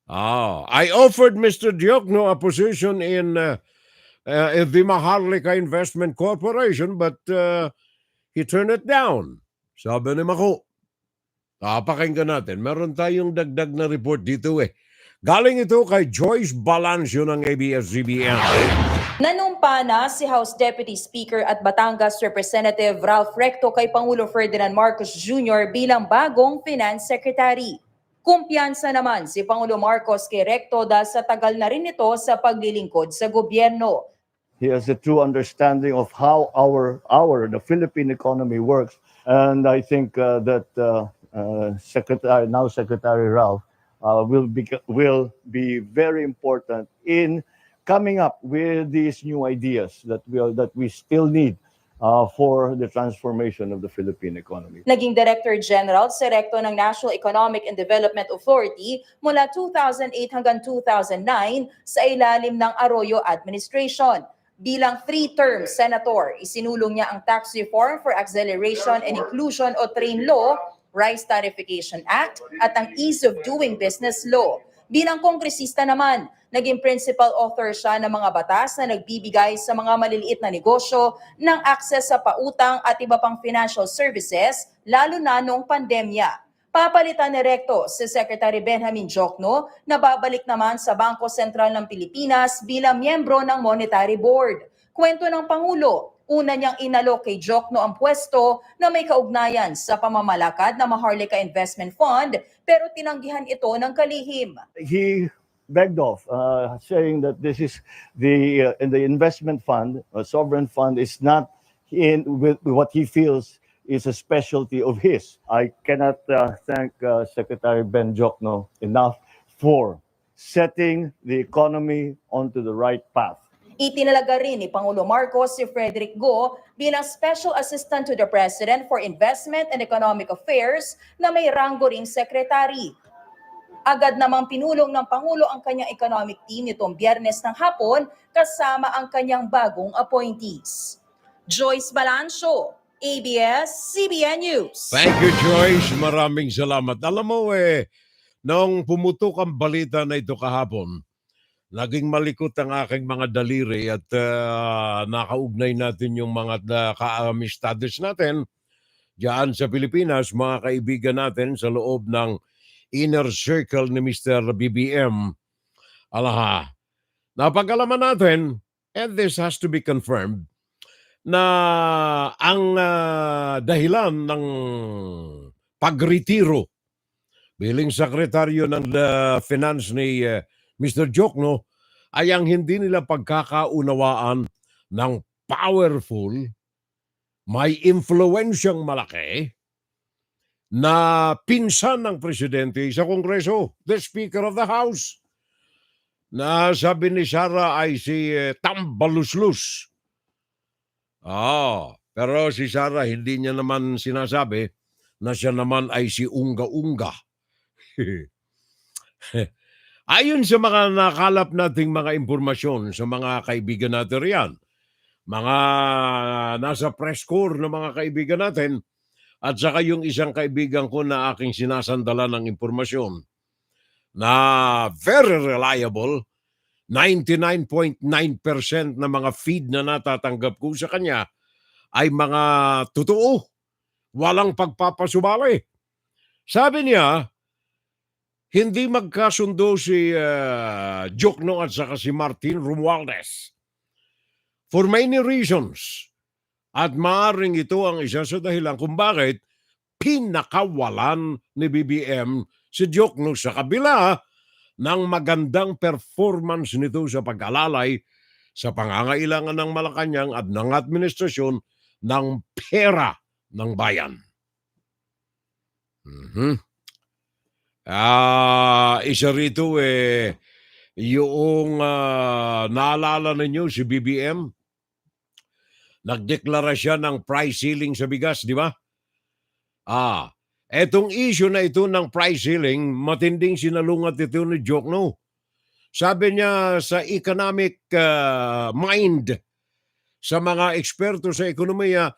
I offered Mr. Jokno a position in the Maharlika Investment Corporation but he turned it down. Sabi ni Mako. Pakinggan natin. Meron tayong dagdag na report dito Galing ito kay Joyce Balancio ng ABS-CBN. Nanumpa na si House Deputy Speaker at Batangas Representative Ralph Recto kay Pangulo Ferdinand Marcos Jr. bilang bagong Finance Secretary. Kumpiyansa naman si Pangulo Marcos kay Recto dahil sa tagal na rin ito sa paglilingkod sa gobyerno. He has a true understanding of how the Philippine economy works, and I think that Secretary Ralph will be very important in coming up with these new ideas that we still need for the transformation of the Philippine economy. Naging Director General si Recto ng National Economic and Development Authority mula 2008 hanggang 2009 sa ilalim ng Arroyo Administration. Bilang 3-term senator, isinulong niya ang Tax Reform for Acceleration and Inclusion o TRAIN Law, Rice Tarification Act at ang Ease of Doing Business Law. Bilang kongresista naman, naging principal author siya ng mga batas na nagbibigay sa mga maliliit na negosyo ng access sa pautang at iba pang financial services, lalo na noong pandemya. Papalitan ni Recto si Secretary Benjamin Jokno na babalik naman sa Bangko Sentral ng Pilipinas bilang miyembro ng Monetary Board. Kwento ng Pangulo, una niyang inalok kay Jokno ang pwesto na may kaugnayan sa pamamalakad ng Maharlika Investment Fund pero tinanggihan ito ng kalihim. He begged off, saying that this is the investment fund, a sovereign fund, is not in with what he feels is a specialty of his. I cannot thank Secretary Ben Jokno enough for setting the economy onto the right path. Itinalaga rin ni Pangulo Marcos si Frederick Go bilang Special Assistant to the President for Investment and Economic Affairs na may ranggo ring sekretary. Agad namang pinulong ng Pangulo ang kanyang economic team nitong Biyernes ng hapon kasama ang kanyang bagong appointees. Joyce Balancio, ABS-CBN News. Thank you, Joyce. Maraming salamat. Alam mo nung pumutok ang balita na ito kahapon, naging malikot ang aking mga daliri at nakaugnay natin yung mga ka-amistades natin diyan sa Pilipinas, mga kaibigan natin sa loob ng inner circle ni Mr. BBM. Alaha, napag-alaman natin, and this has to be confirmed, na ang dahilan ng pagretiro bilang sekretaryo ng finance ni Mr. Jokno ay ang hindi nila pagkakaunawaan ng powerful, may influensyang malaki na pinsan ng presidente sa Kongreso, the Speaker of the House, na sabi ni Sara ay si Tambaloslos. Pero si Sara hindi niya naman sinasabi na siya naman ay si Unga-Unga. Ayon sa mga nakalap nating mga impormasyon sa mga kaibigan natin riyan, mga nasa press corps na mga kaibigan natin, at saka yung isang kaibigan ko na aking sinasandala ng impormasyon na very reliable, 99.9% na mga feed na natatanggap ko sa kanya ay mga totoo, walang pagpapasubali. Sabi niya, hindi magkasundo si Jokno at saka si Martin Romualdez for many reasons. At maaring ito ang isa sa dahilan kung bakit pinakawalan ni BBM si Jokno sa kabila ng magandang performance nito sa pag-alalay sa pangangailangan ng Malacanang at ng administrasyon ng pera ng bayan. Isa rito yung naalala ninyo si BBM, nagdeklara siya ng price ceiling sa bigas, di ba? Etong issue na ito ng price ceiling, matinding sinalungat ito ni Jokno. Sabi niya sa economic mind sa mga eksperto sa ekonomiya,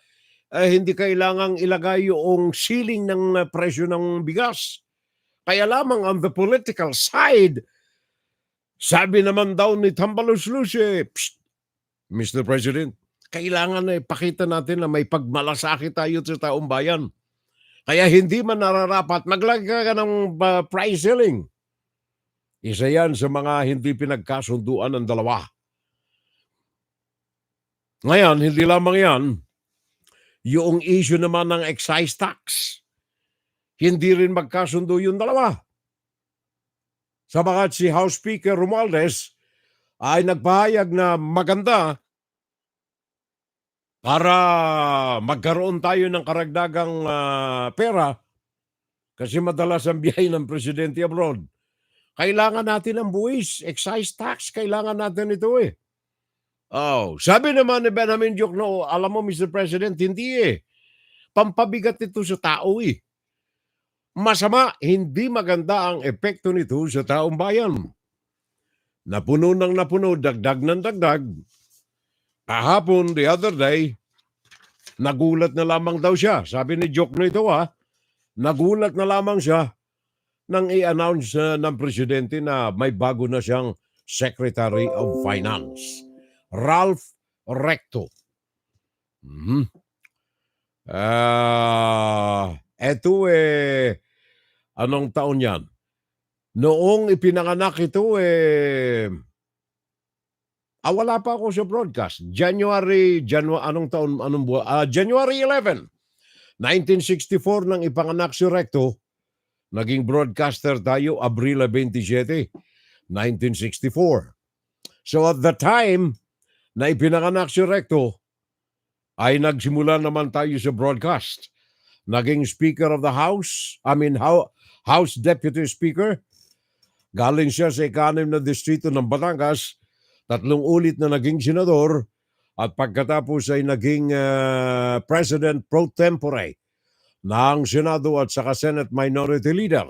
hindi kailangang ilagay yung ceiling ng presyo ng bigas. Kaya lamang on the political side, sabi naman daw ni Tambaloslos, Mr. President, kailangan ipakita natin na may pagmalasakit tayo sa taong bayan. Kaya hindi man nararapat, maglagay ka ng price ceiling. Isa yan sa mga hindi pinagkasunduan ng dalawa. Ngayon, hindi lamang yan, yung issue naman ng excise tax, hindi rin magkasundo yung dalawa. Sabagat si House Speaker Romualdez ay nagpahayag na maganda para magkaroon tayo ng karagdagang pera kasi madalas ang biyahe ng presidente abroad. Kailangan natin ng buwis, excise tax, kailangan natin ito sabi naman ni Benjamin Jokno, alam mo Mr. President, hindi pampabigat ito sa tao Masama, hindi maganda ang epekto nito sa taong bayan. Napuno ng napuno, dagdag ng dagdag. Kahapon, the other day, nagulat na lamang daw siya. Sabi ni Joke nito nagulat na lamang siya nang i-announce ng presidente na may bago na siyang Secretary of Finance, Ralph Recto. Eto anong taon yan? Noong ipinanganak ito wala pa ako sa broadcast. January anong taon, January 11, 1964 nang ipanganak si Recto. Naging broadcaster tayo Abril 27, 1964. So at the time na ipinanganak si Recto, ay nagsimula naman tayo sa broadcast. Naging Speaker of the House, House Deputy Speaker. Galing siya sa ika-6 na distrito ng Batangas, 3 ulit na naging senador, at pagkatapos ay naging President pro tempore ng Senado at saka Senate Minority Leader.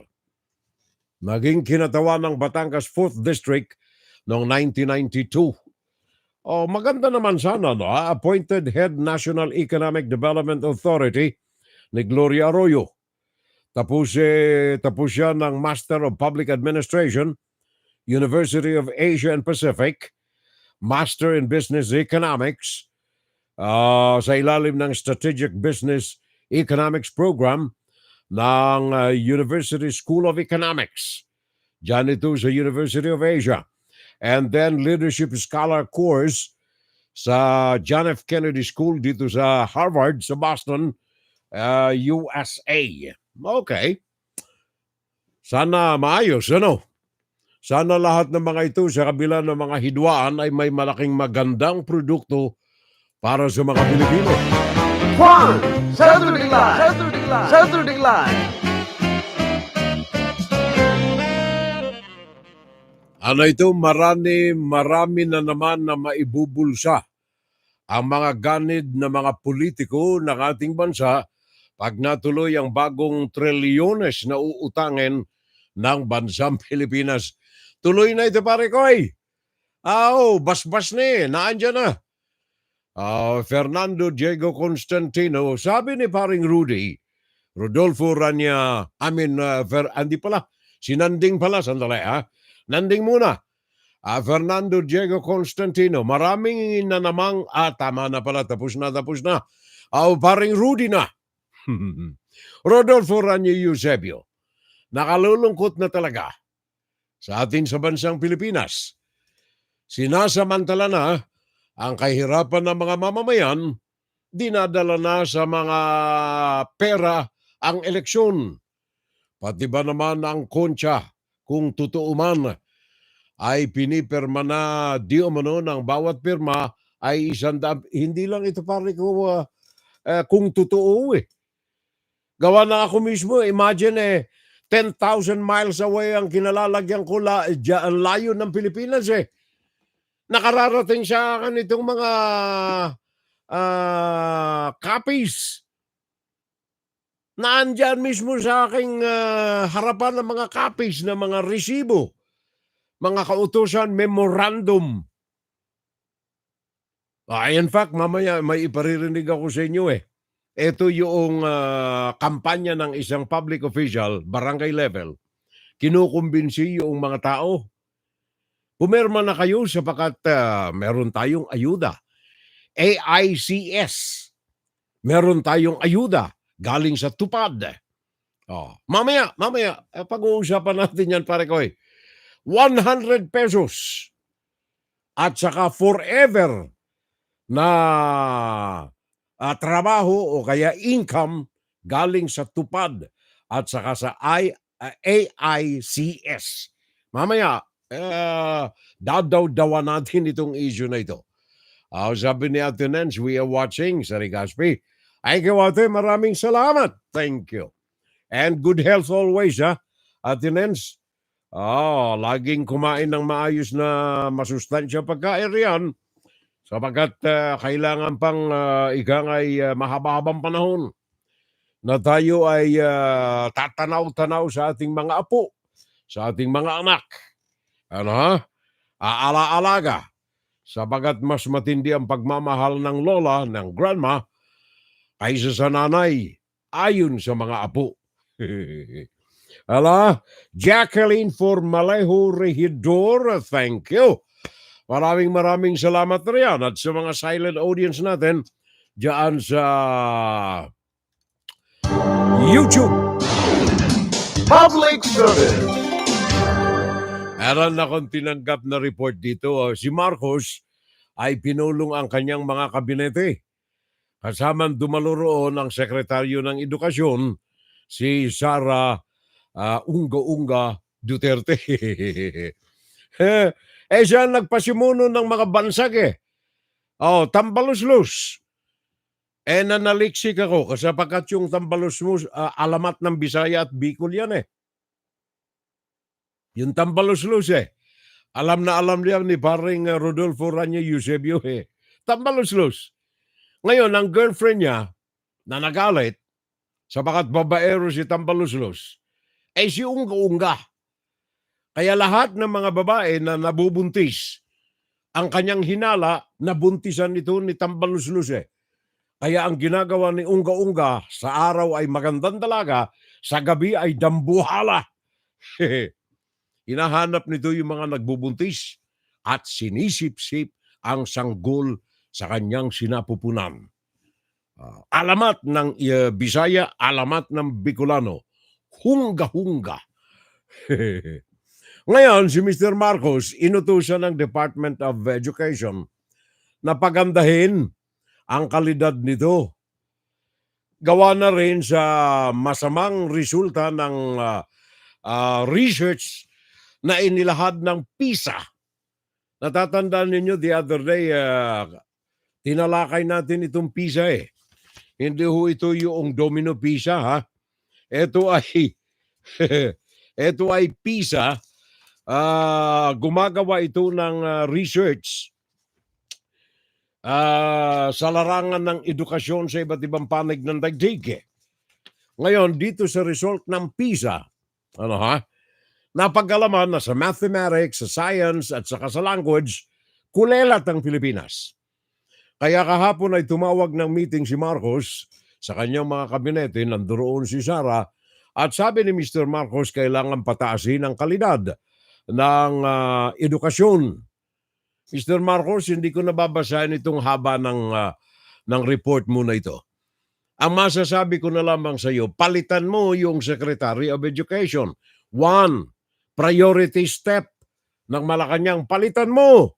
Naging kinatawan ng Batangas 4th District noong 1992. Maganda naman sana, appointed Head National Economic Development Authority ni Gloria Arroyo. Tapos siya ng Master of Public Administration, University of Asia and Pacific, Master in Business Economics, sa ilalim ng Strategic Business Economics Program ng University School of Economics. Diyan ito sa University of Asia. And then Leadership Scholar Course sa John F. Kennedy School dito sa Harvard, sa Boston, USA. Okay. Sana maayos, Sana lahat ng mga ito sa kabila ng mga hidwaan ay may malaking magandang produkto para sa mga Pilipino. Juan, Saturday Live! Saturday Live! Ito, marami na naman na maibubulsa ang mga ganid na mga politiko ng ating bansa pag natuloy ang bagong trilyones na uutangin ng bansang Pilipinas. Tuloy na ito, pare koy. Basbas na naandyan na. Fernando Diego Constantino, sabi ni paring Rodolfo Rania, sinanding pala, sandali Nanding muna. Fernando Diego Constantino, maraming na namang, tama na pala, tapos na. Paring Rudy na. Rodolfo Rania Eusebio, nakalulungkot na talaga sa atin sa bansang Pilipinas. Sinasamantala na ang kahirapan ng mga mamamayan, dinadala na sa mga pera ang eleksyon. Pati ba naman ang kontsya, kung totoo man, ay pinipirma na di umano ng bawat pirma ay 100. Hindi lang ito pare ko kung totoo Gawa na ako mismo, imagine 10,000 miles away ang kinalalagyan ko layo ng Pilipinas Nakararating sa akin itong mga copies. Naandyan mismo sa aking harapan ng mga copies ng mga resibo, mga kautusan, memorandum. In fact, mamaya may iparirinig ako sa inyo Ito yung kampanya ng isang public official, barangay level. Kinukumbinsi yung mga tao. Pumirma na kayo sapagat meron tayong ayuda. AICS. Meron tayong ayuda galing sa tupad. Mamaya, pag-uusapan natin yan, pare koy. 100 pesos. At saka forever na trabaho o kaya income galing sa tupad at saka sa AICS. Mamaya, dadaw-dawan natin itong issue na ito. Sabi ni Ate Nens, we are watching, Sari Gaspi. Ay, Ate, maraming salamat. Thank you. And good health always, Ate Nens. Laging kumain ng maayos na masustansya pagkain riyan. Sapagat kailangan pang mahaba-habang panahon na tayo ay tatanaw-tanaw sa ating mga apo, sa ating mga anak. Aala-alaga Sabagat mas matindi ang pagmamahal ng lola, ng grandma, kaysa sa nanay, ayon sa mga apo. Ala, Jacqueline for Malejo Regidor, thank you. Maraming salamat riyan at sa mga silent audience natin diyan sa YouTube. Public service. Meron akong tinanggap na report dito. Si Marcos ay pinulong ang kanyang mga kabinete. Kasamang dumalo roon ang Sekretaryo ng Edukasyon, si Sara Unga-Unga Duterte. Siya nagpasimuno ng mga bansag Tambaloslos. Nanaliksik ako sapagkat yung Tambaloslos, alamat ng Bisaya at Bicol yan Yung Tambaloslos alam na alam niya ni paring Rodolfo Rania Eusebio Tambaloslos. Ngayon, ang girlfriend niya na nagalit sapagkat babaero si Tambaloslos si Unga-Unga. Kaya lahat ng mga babae na nabubuntis, ang kanyang hinala, nabuntisan ito ni Tambaloslos Kaya ang ginagawa ni Unga-Unga, sa araw ay magandang dalaga, sa gabi ay dambuhala. Hinahanap nito yung mga nagbubuntis at sinisip-sip ang sanggol sa kanyang sinapupunan. Alamat ng Bisaya, alamat ng Bicolano, Hunga-Hunga. Ngayon, si Mr. Marcos, inutusan ng Department of Education na pagandahin ang kalidad nito. Gawa na rin sa masamang resulta ng research na inilahad ng PISA. Natatandaan ninyo, the other day, tinalakay natin itong PISA Hindi ho ito yung domino PISA Ito ay ito ay PISA. Gumagawa ito ng research sa larangan ng edukasyon sa iba't ibang panig ng daigdig. Ngayon, dito sa result ng PISA, napag-alaman na sa mathematics, sa science, at saka sa language, kulelat ang Pilipinas. Kaya kahapon ay tumawag ng meeting si Marcos sa kanyang mga kabinete, nandoon si Sara, at sabi ni Mr. Marcos, kailangan pataasin ang kalidad ng edukasyon. Mr. Marcos, hindi ko nababasahin itong haba ng report mo na ito. Ang masasabi ko na lamang sa iyo, palitan mo yung Secretary of Education. 1, priority step ng Malacanang, palitan mo.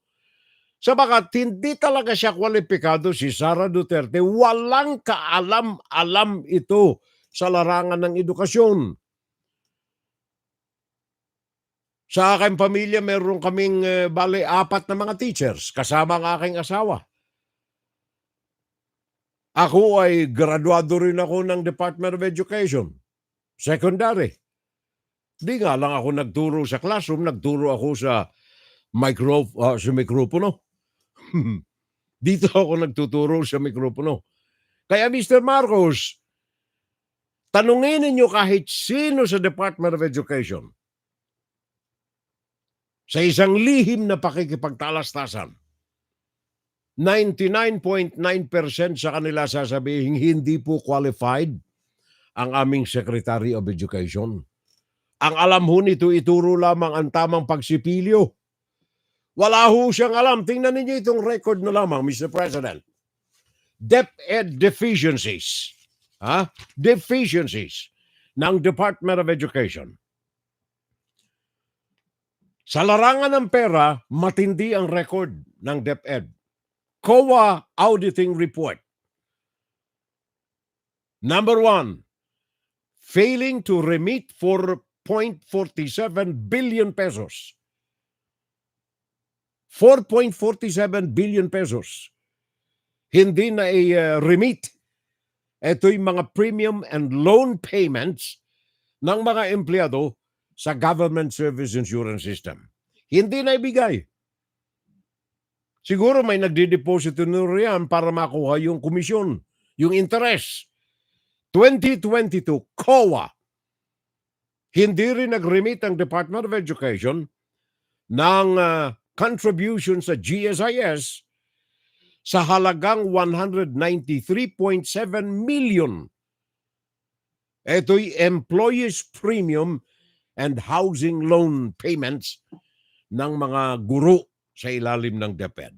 Sabagat hindi talaga siya kwalipikado si Sara Duterte. Walang kaalam-alam ito sa larangan ng edukasyon. Sa aking pamilya, meron kaming 4 na mga teachers, kasama ang aking asawa. Ako ay graduado rin ako ng Department of Education. Secondary. Di nga lang ako nagturo sa classroom, nagturo ako sa mikropono. Dito ako nagtuturo sa mikropono. Kaya Mr. Marcos, tanungin ninyo kahit sino sa Department of Education sa isang lihim na pakikipagtalastasan, 99.9% sa kanila sasabihin hindi po qualified ang aming Secretary of Education. Ang alam ho nito, ituro lamang ang tamang pagsipilyo. Wala ho siyang alam. Tingnan ninyo itong record na lamang, Mr. President. DepEd deficiencies. Deficiencies ng Department of Education. Sa larangan ng pera, matindi ang record ng DepEd. COA Auditing Report. Number 1, failing to remit 4.47 billion pesos. 4.47 billion pesos. Hindi na i-remit. Ito'y mga premium and loan payments ng mga empleyado sa Government Service Insurance System. Hindi na ibigay. Siguro may nagdideposito na riyan para makuha yung komisyon, yung interest. 2022, COA. Hindi rin nag-remit ang Department of Education ng contribution sa GSIS sa halagang 193.7 million. Ito'y employees premium and housing loan payments ng mga guro sa ilalim ng DepEd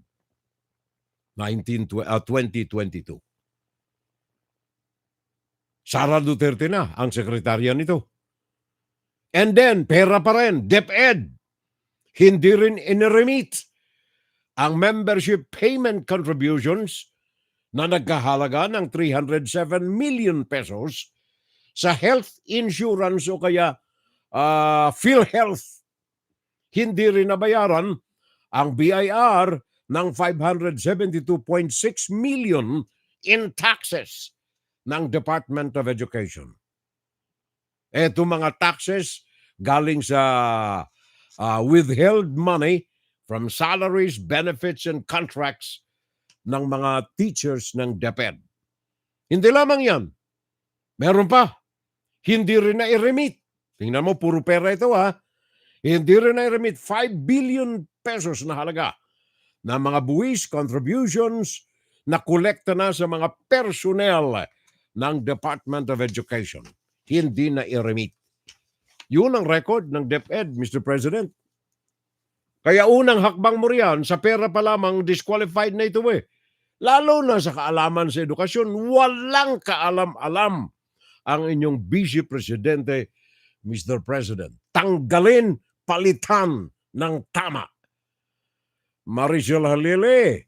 2022. Sara Duterte na ang sekretarya nito. And then, pera pa rin, DepEd. Hindi rin iniremit ang membership payment contributions na nagkahalaga ng 307 million pesos sa health insurance o kaya PhilHealth. Hindi rin nabayaran ang BIR ng 572.6 million in taxes ng Department of Education. Eto mga taxes galing sa withheld money from salaries, benefits, and contracts ng mga teachers ng DepEd. Hindi lamang yan. Meron pa. Hindi rin na-remit. Tingnan mo, puro pera ito ha. Hindi rin na-remit 5 billion pesos na halaga na mga buwis, contributions na kolekta na sa mga personnel ng Department of Education. Hindi na i-remit. Yun ang record ng DepEd, Mr. President. Kaya unang hakbang mo riyan, sa pera pa lamang disqualified na ito eh. Lalo na sa kaalaman sa edukasyon, walang kaalam-alam ang inyong Vice Presidente, Mr. President. Tanggalin, palitan ng tama. Maricel Halili,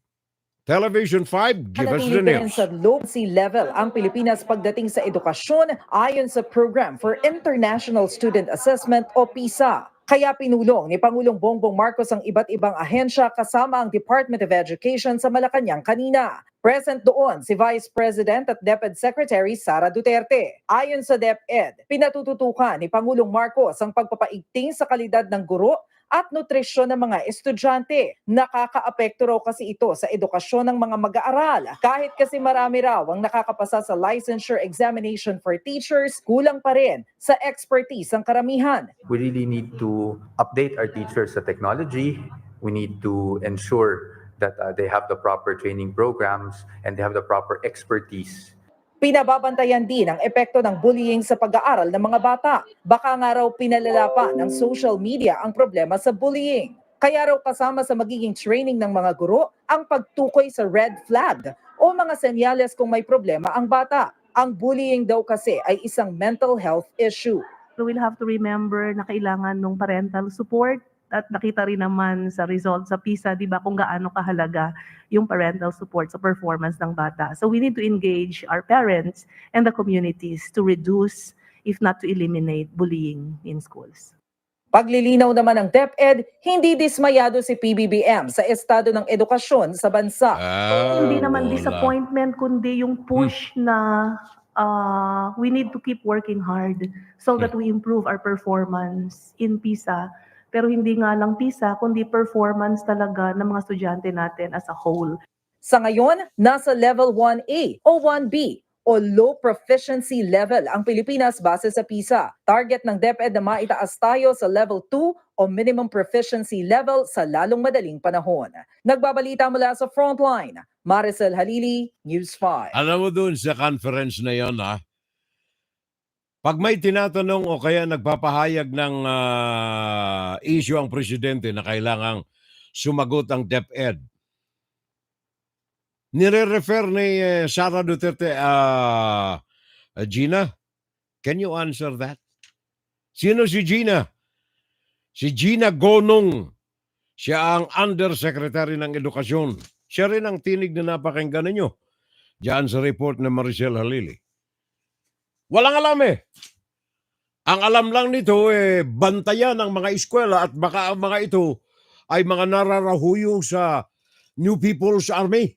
Television 5, give us the Nanatili din news. sa low sea level ang Pilipinas pagdating sa edukasyon ayon sa Program for International Student Assessment o PISA. Kaya pinulong ni Pangulong Bongbong Marcos ang iba't ibang ahensya kasama ang Department of Education sa Malacanang kanina. Present doon si Vice President at DepEd Secretary Sara Duterte. Ayon sa DepEd, pinatututukan ni Pangulong Marcos ang pagpapaigting sa kalidad ng guro at nutrisyon ng mga estudyante. Nakakaapekto raw kasi ito sa edukasyon ng mga mag-aaral. Kahit kasi marami raw ang nakakapasa sa licensure examination for teachers, kulang pa rin sa expertise ang karamihan. We really need to update our teachers sa technology. We need to ensure that they have the proper training programs and they have the proper expertise. Pinababantayan din ang epekto ng bullying sa pag-aaral ng mga bata. Baka nga raw pinalala pa ng social media ang problema sa bullying. Kaya raw kasama sa magiging training ng mga guro ang pagtukoy sa red flag o mga senyales kung may problema ang bata. Ang bullying daw kasi ay isang mental health issue. So we'll have to remember na kailangan ng parental support at nakita rin naman sa results sa PISA, di ba, kung gaano kahalaga yung parental support sa performance ng bata. So we need to engage our parents and the communities to reduce, if not to eliminate, bullying in schools. Paglilinaw naman ng DepEd, hindi dismayado si PBBM sa estado ng edukasyon sa bansa. Hindi naman disappointment, kundi yung push na we need to keep working hard so that we improve our performance in PISA. Pero hindi nga lang PISA, kundi performance talaga ng mga estudyante natin as a whole. Sa ngayon, nasa level 1A o 1B o low proficiency level ang Pilipinas base sa PISA. Target ng DepEd na maitaas tayo sa level 2 o minimum proficiency level sa lalong madaling panahon. Nagbabalita mula sa Frontline, Maricel Halili, News 5. Alam mo doon sa conference na yon pag may tinatanong o kaya nagpapahayag ng issue ang presidente na kailangang sumagot ang DepEd, nire-refer ni Sara Duterte, Gina, can you answer that? Sino si Gina? Si Gina Gonong. Siya ang Undersecretary ng Edukasyon. Siya rin ang tinig na napakinggan ninyo diyan sa report ng Maricel Halili. Walang alam eh. Ang alam lang nito bantayan ng mga eskwela at baka ang mga ito ay mga nararahuyo sa New People's Army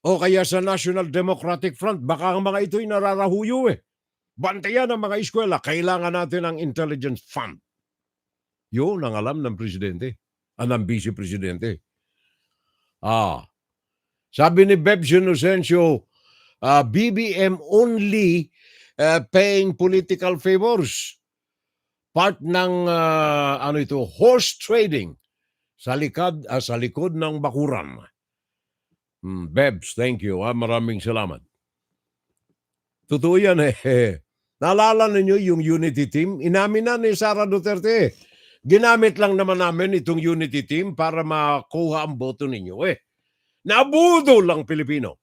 o kaya sa National Democratic Front. Baka ang mga ito ay nararahuyo Bantayan ng mga eskwela. Kailangan natin ang intelligence fund. Yun ang alam ng presidente, ng vice presidente. Sabi ni Bebs Inocencio, BBM only paying political favors. Part ng horse trading sa likod ng bakuran. Bbm'S, thank you. Maraming salamat. Totoo yan eh. Naalala ninyo yung Unity Team? Inamin na ni Sara Duterte. Ginamit lang naman namin itong Unity Team para makuha ang boto ninyo eh. Nabudo lang Pilipino.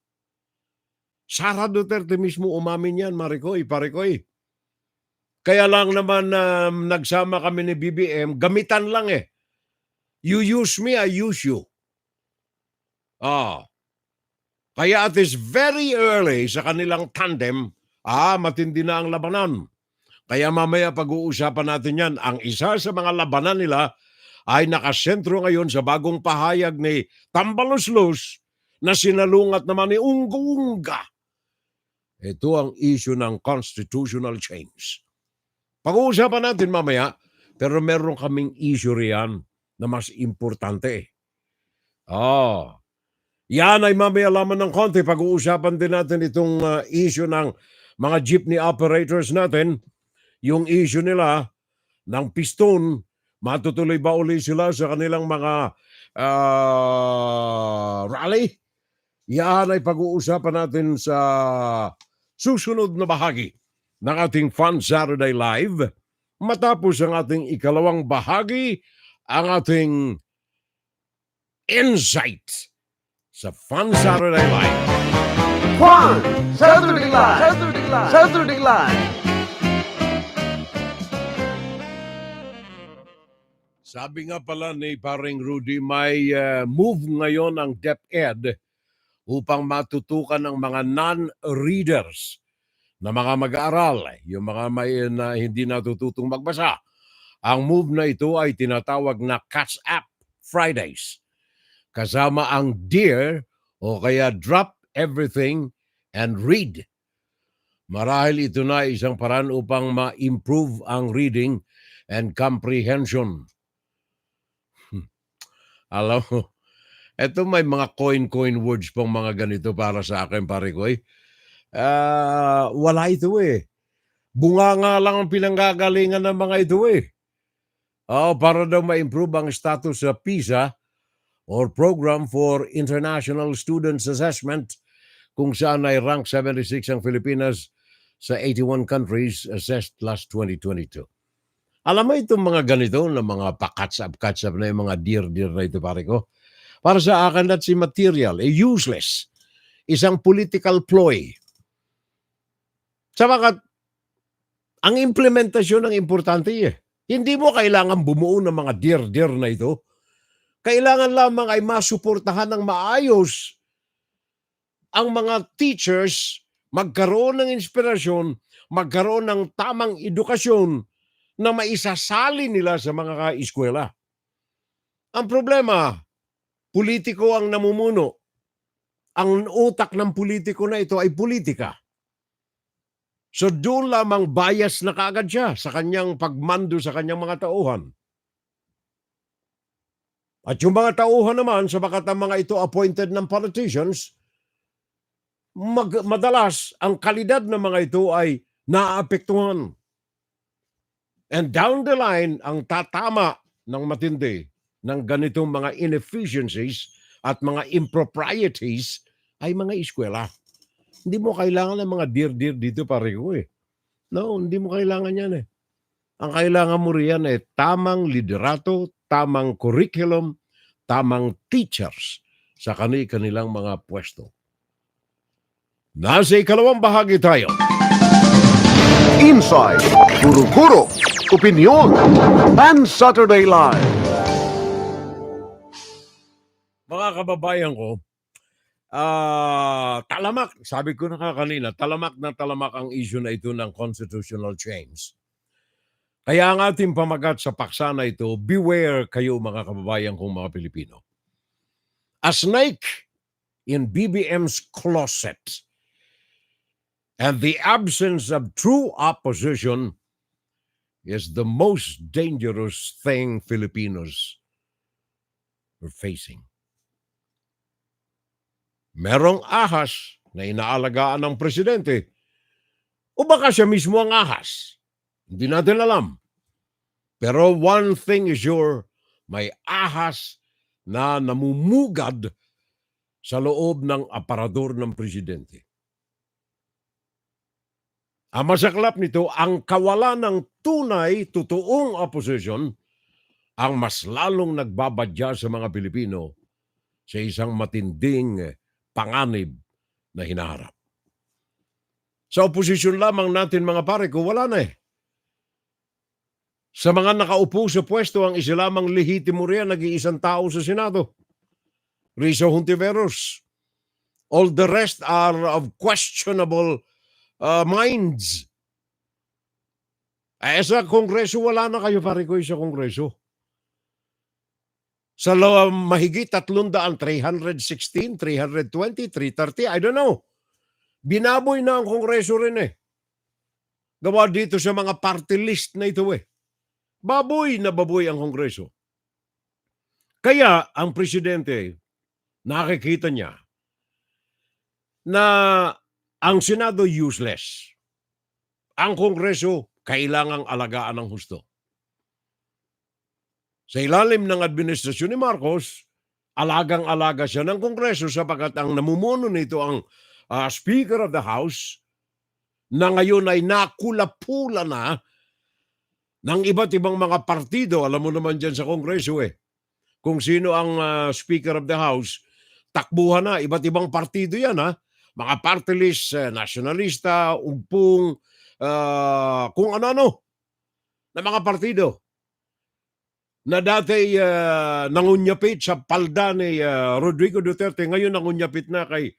Sara Duterte mismo umamin yan, Marikoy, Parikoy. Kaya lang naman nagsama kami ni BBM, gamitan lang eh. You use me, I use you. Kaya at is very early sa kanilang tandem, matindi na ang labanan. Kaya mamaya pag-uusapan natin yan. Ang isa sa mga labanan nila ay nakasentro ngayon sa bagong pahayag ni Tambaloslos na sinalungat naman ni Unga-Unga. Ito ang issue ng constitutional change. Pag-uusapan natin mamaya, pero meron kaming issue riyan na mas importante. Yan ay mamaya laman ng konti. Pag-uusapan din natin itong issue ng mga jeepney operators natin. Yung issue nila ng piston, matutuloy ba uli sila sa kanilang mga rally? Yan ay pag-uusapan natin sa susunod na bahagi ng ating Fun Saturday Live. Matapos ang ating ikalawang bahagi, ang ating insight sa Fun Saturday Live. Fun Saturday Live! Saturday Live! Saturday Live! Sabi nga pala ni paring Rudy, may move ngayon ang DepEd upang matutukan ng mga non-readers na mga mag-aaral, yung mga na hindi natututong magbasa. Ang move na ito ay tinatawag na Catch Up Fridays. Kasama ang DEAR o kaya Drop Everything and Read. Marahil ito na isang paraan upang ma-improve ang reading and comprehension. Alam mo, eto may mga coin words pong mga ganito para sa akin, Parikoy. Wala ito eh. Bunga nga lang ang pinanggagalingan ng mga ito eh. Para daw ma-improve ang status sa PISA or Program for International Students Assessment, kung saan ay rank 76 ang Filipinas sa 81 countries assessed last 2022. Alam mo itong mga ganito na mga pa-catch-up na yung mga dear na ito, pare ko. Para sa akin, that's immaterial, useless. Isang political ploy. Sabagat, ang implementasyon ang importante eh. Hindi mo kailangan bumuo ng mga dear na ito. Kailangan lamang ay masuportahan ng maayos ang mga teachers, magkaroon ng inspirasyon, magkaroon ng tamang edukasyon na maisasali nila sa mga eskwela. Ang problema, politiko ang namumuno. Ang utak ng politiko na ito ay politika. So doon lamang bias na kaagad siya sa kanyang pagmando sa kanyang mga tauhan. At yung mga tauhan naman, sabagat ang mga ito appointed ng politicians, madalas ang kalidad ng mga ito ay naapektuhan. And down the line, ang tatama ng matindi ng ganitong mga inefficiencies at mga improprieties ay mga eskwela. Hindi mo kailangan ng mga dear dito, pareho eh. No, hindi mo kailangan yan eh. Ang kailangan mo riyan ay tamang liderato, tamang curriculum, tamang teachers sa kanilang mga pwesto. Nasa ikalawang bahagi tayo. Inside, Guro-Guro, Opinion, Fun Saturday Live. Mga kababayan ko, talamak, sabi ko na kanina, talamak ang issue na ito ng constitutional change. Kaya ang ating pamagat sa paksa na ito, beware kayo mga kababayan kong mga Pilipino. A snake in Bbm'S closet and the absence of true opposition is the most dangerous thing Filipinos are facing. Merong ahas na inaalagaan ng presidente o baka siya mismo ang ahas. Hindi natin alam. Pero one thing is sure, may ahas na namumugad sa loob ng aparador ng presidente. Ang masaklap nito, ang kawalan ng tunay, totoong opposition ang mas lalong nagbabadya sa mga Pilipino sa isang matinding panganib na hinaharap. Sa oposisyon lamang natin mga pare ko, wala na eh. Sa mga nakaupo sa pwesto, ang isa lamang lehitimo riyan, nag-iisang tao sa Senado. Rizzo Hontiveros. All the rest are of questionable minds. Sa Kongreso, wala na kayo pare ko sa Kongreso. Sa mahigit 300, 316, 320, 330, I don't know. Binaboy na ang Kongreso rin eh. Gawa dito sa mga party list na ito eh. Baboy na baboy ang Kongreso. Kaya ang presidente, nakikita niya na ang Senado useless. Ang Kongreso kailangang alagaan ng husto. Sa ilalim ng administrasyon ni Marcos, alagang-alaga siya ng Kongreso sapagkat ang namumuno nito ang Speaker of the House na ngayon ay nakulapula na ng iba't ibang mga partido. Alam mo naman dyan sa Kongreso eh. Kung sino ang Speaker of the House, takbuhan na. Iba't ibang partido yan ha. Mga party list, nationalista, umpong, kung ano-ano na mga partido na dati nangunyapit sa palda ni Rodrigo Duterte, ngayon nangunyapit na kay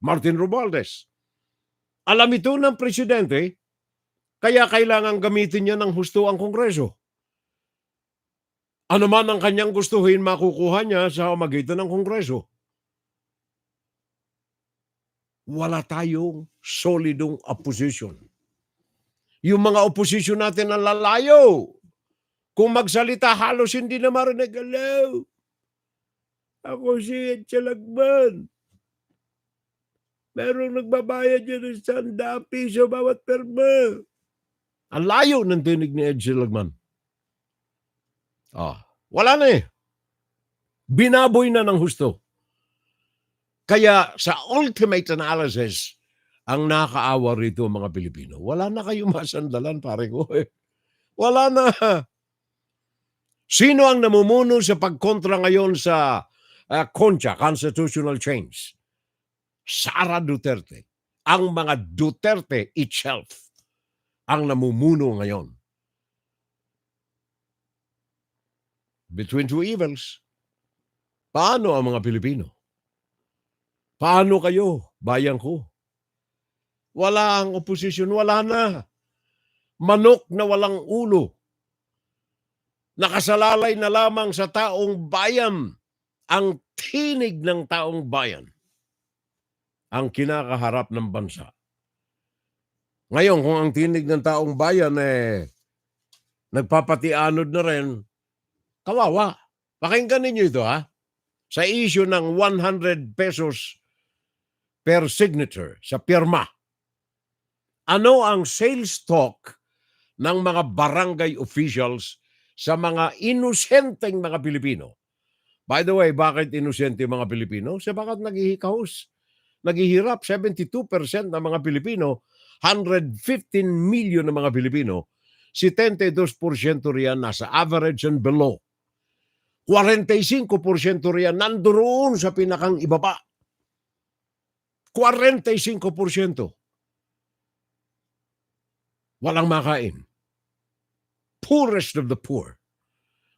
Martin Romualdez. Alam ito ng presidente, kaya kailangan gamitin niya ng husto ang Kongreso. Ano man ang kanyang gustuhin, makukuha niya sa magitan ng Kongreso. Wala tayong solidong opposition. Yung mga opposition natin ang lalayo. Kung magsalita, halos hindi na marinig. Hello, ako si Chalagman. Merong nagbabayad yun ng 100 piso bawat perma. Ang layo ng tinig ni Ed Chalagman. Wala na eh. Binaboy na ng husto. Kaya sa ultimate analysis, ang nakaawa rito mga Pilipino, wala na kayong masandalan pare ko eh. Wala na. Sino ang namumuno sa pagkontra ngayon sa constitutional change? Sara Duterte. Ang mga Duterte itself ang namumuno ngayon. Between two evils, paano ang mga Pilipino? Paano kayo, bayan ko? Wala ang oposisyon, wala na. Manok na walang ulo. Nakasalalay na lamang sa taong bayan. Ang tinig ng taong bayan ang kinakaharap ng bansa. Ngayon, kung ang tinig ng taong bayan nagpapatianod na rin, kawawa. Pakinggan ninyo ito ha. Sa issue ng 100 pesos per signature sa pirma. Ano ang sales talk ng mga barangay officials sa mga inosenteng mga Pilipino? By the way, bakit inosente mga Pilipino? Sabagat naghihikahos. Naghihirap 72% ng mga Pilipino, 115 million ng mga Pilipino, 72% riyan nasa average and below. 45% riyan nandoon sa pinakang ibaba. 45%. Walang makain. Poorest of the poor.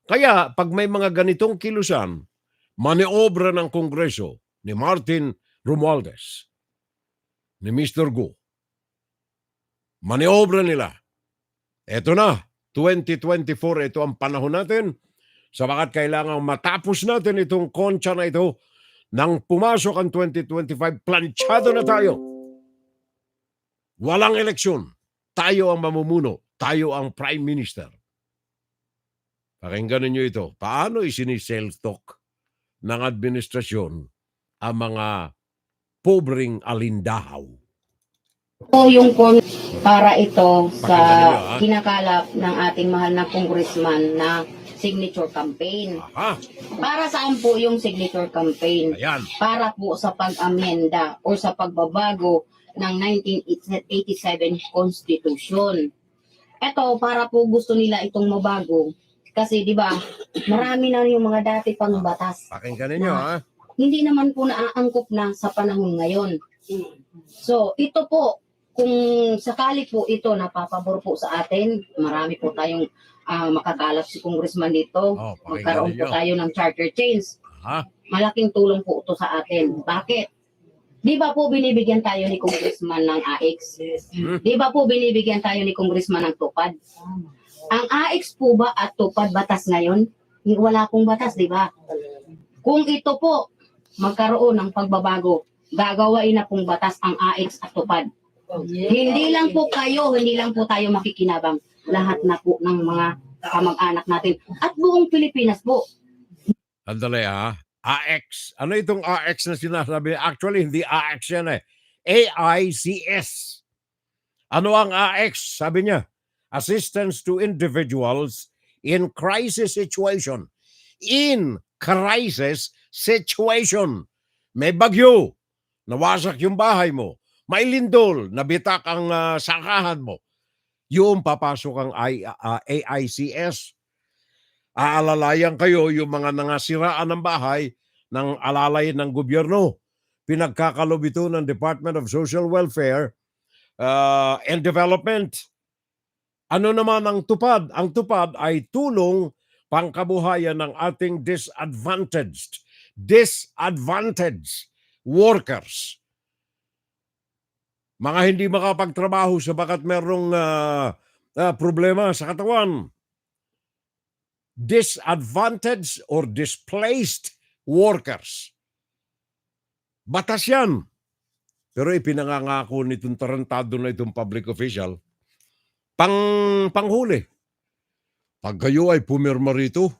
Kaya pag may mga ganitong kilusan, maniobra ng Kongreso ni Martin Romualdez, ni Mr. Go, maniobra nila. Eto na, 2024, ito ang panahon natin. Sabagat kailangan matapos natin itong kontsya na ito nang pumasok ang 2025, planchado na tayo. Walang eleksyon. Tayo ang mamumuno. Tayo ang Prime Minister. Pakinggan ninyo ito. Paano isinisales talk ng administrasyon ang mga pobreng alindahaw? Ito yung para ito sa kinakalap ng ating mahal na congressman na signature campaign. Aha. Para saan po yung signature campaign? Ayan. Para po sa pag-amenda o sa pagbabago ng 1987 Constitution. Ito, para po gusto nila itong mabago. Kasi di ba, marami na yung mga dati pang batas. Pakinggan ninyo, ha? Hindi naman po naaangkop na sa panahon ngayon. So, ito po, kung sakali po ito napapabor po sa atin, marami po tayong makakalap si Congressman dito. Magkaroon po tayo ng charter change. Malaking tulong po ito sa atin. Bakit? Di ba po binibigyan tayo ni Congressman ng AX? Di ba po binibigyan tayo ni Congressman ng tupad? Ang AX po ba at tupad batas ngayon? Wala pong batas, di ba? Kung ito po magkaroon ng pagbabago, gagawain na pong batas ang AX at tupad. Hindi lang po kayo, hindi lang po tayo makikinabang. Lahat na po ng mga kamag-anak natin at buong Pilipinas po. Andali, ha? AX. Ano itong AX na sinasabi? Actually, hindi AX yan eh. AICS. Ano ang AX? Sabi niya, Assistance to Individuals in Crisis Situation. In crisis situation. May bagyo. Nawasak yung bahay mo. May lindol. Nabitak ang sakahan mo. Yung papasok ang AICS. Aalalayan kayo yung mga nangasiraan ng bahay ng alalay ng gobyerno. Pinagkakalob ito ng Department of Social Welfare and Development. Ano naman ang tupad? Ang tupad ay tulong pangkabuhayan ng ating disadvantaged workers. Mga hindi makapagtrabaho sabagat merong problema sa katawan. Disadvantaged or displaced workers. Batas yan. Pero ipinangangako nitong tarantado na itong public official, panghuli. Pag kayo ay pumirma rito,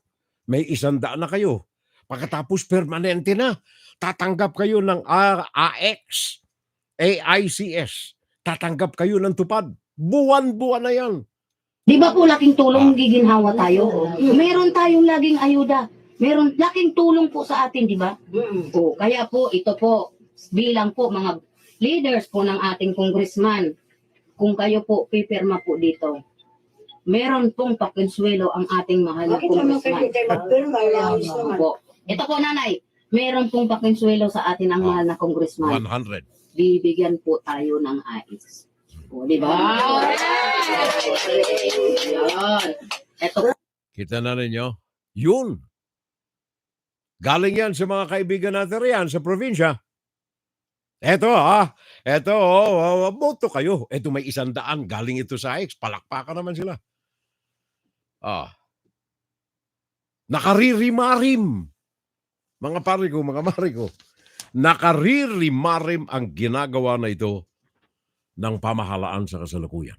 may 100 na kayo. Pagkatapos permanente na, tatanggap kayo ng AX, AICS. Tatanggap kayo ng tupad. Buwan-buwan na yan. Di ba po laking tulong giginhawa tayo? Meron tayong laging ayuda. Meron laking tulong po sa atin, di ba? O, kaya po, ito po, bilang po mga leaders po ng ating congressman, kung kayo po pipirma po dito, meron pong pakonsuelo ang ating mahal na congressman. Po. Ito po, nanay, meron pong pakonsuelo sa atin ang mahal na congressman. 100. Bibigyan po tayo ng AIS. O, di ba? Yan. Ito. Kita na ninyo? Yun. Galing yan sa mga kaibigan natin riyan sa probinsya. Eto boto kayo. Eto may 100. Galing ito sa AX. Palakpakan naman sila. Nakaririmarim. Mga pari ko, mga mari ko. Nakaririmarim ang ginagawa na ito ng pamahalaan sa kasalukuyan.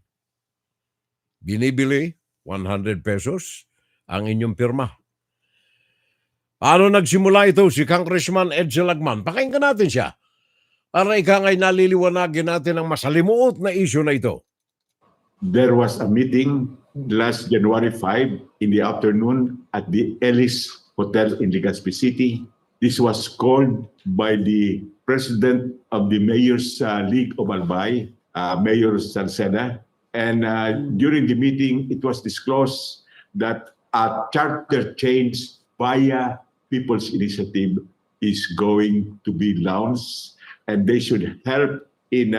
Binibili 100 pesos ang inyong pirma. Paano nagsimula ito? Si Congressman Edsel Lagman. Pakinggan natin siya. Para ikangay naliliwanagin natin ang masalimuot na issue na ito. There was a meeting last January 5 in the afternoon at the Ellis Hotel in Legazpi City. This was called by the president of the Mayor's League of Albay, Mayor Salceda. And during the meeting, it was disclosed that a charter change via People's Initiative is going to be launched, and they should help in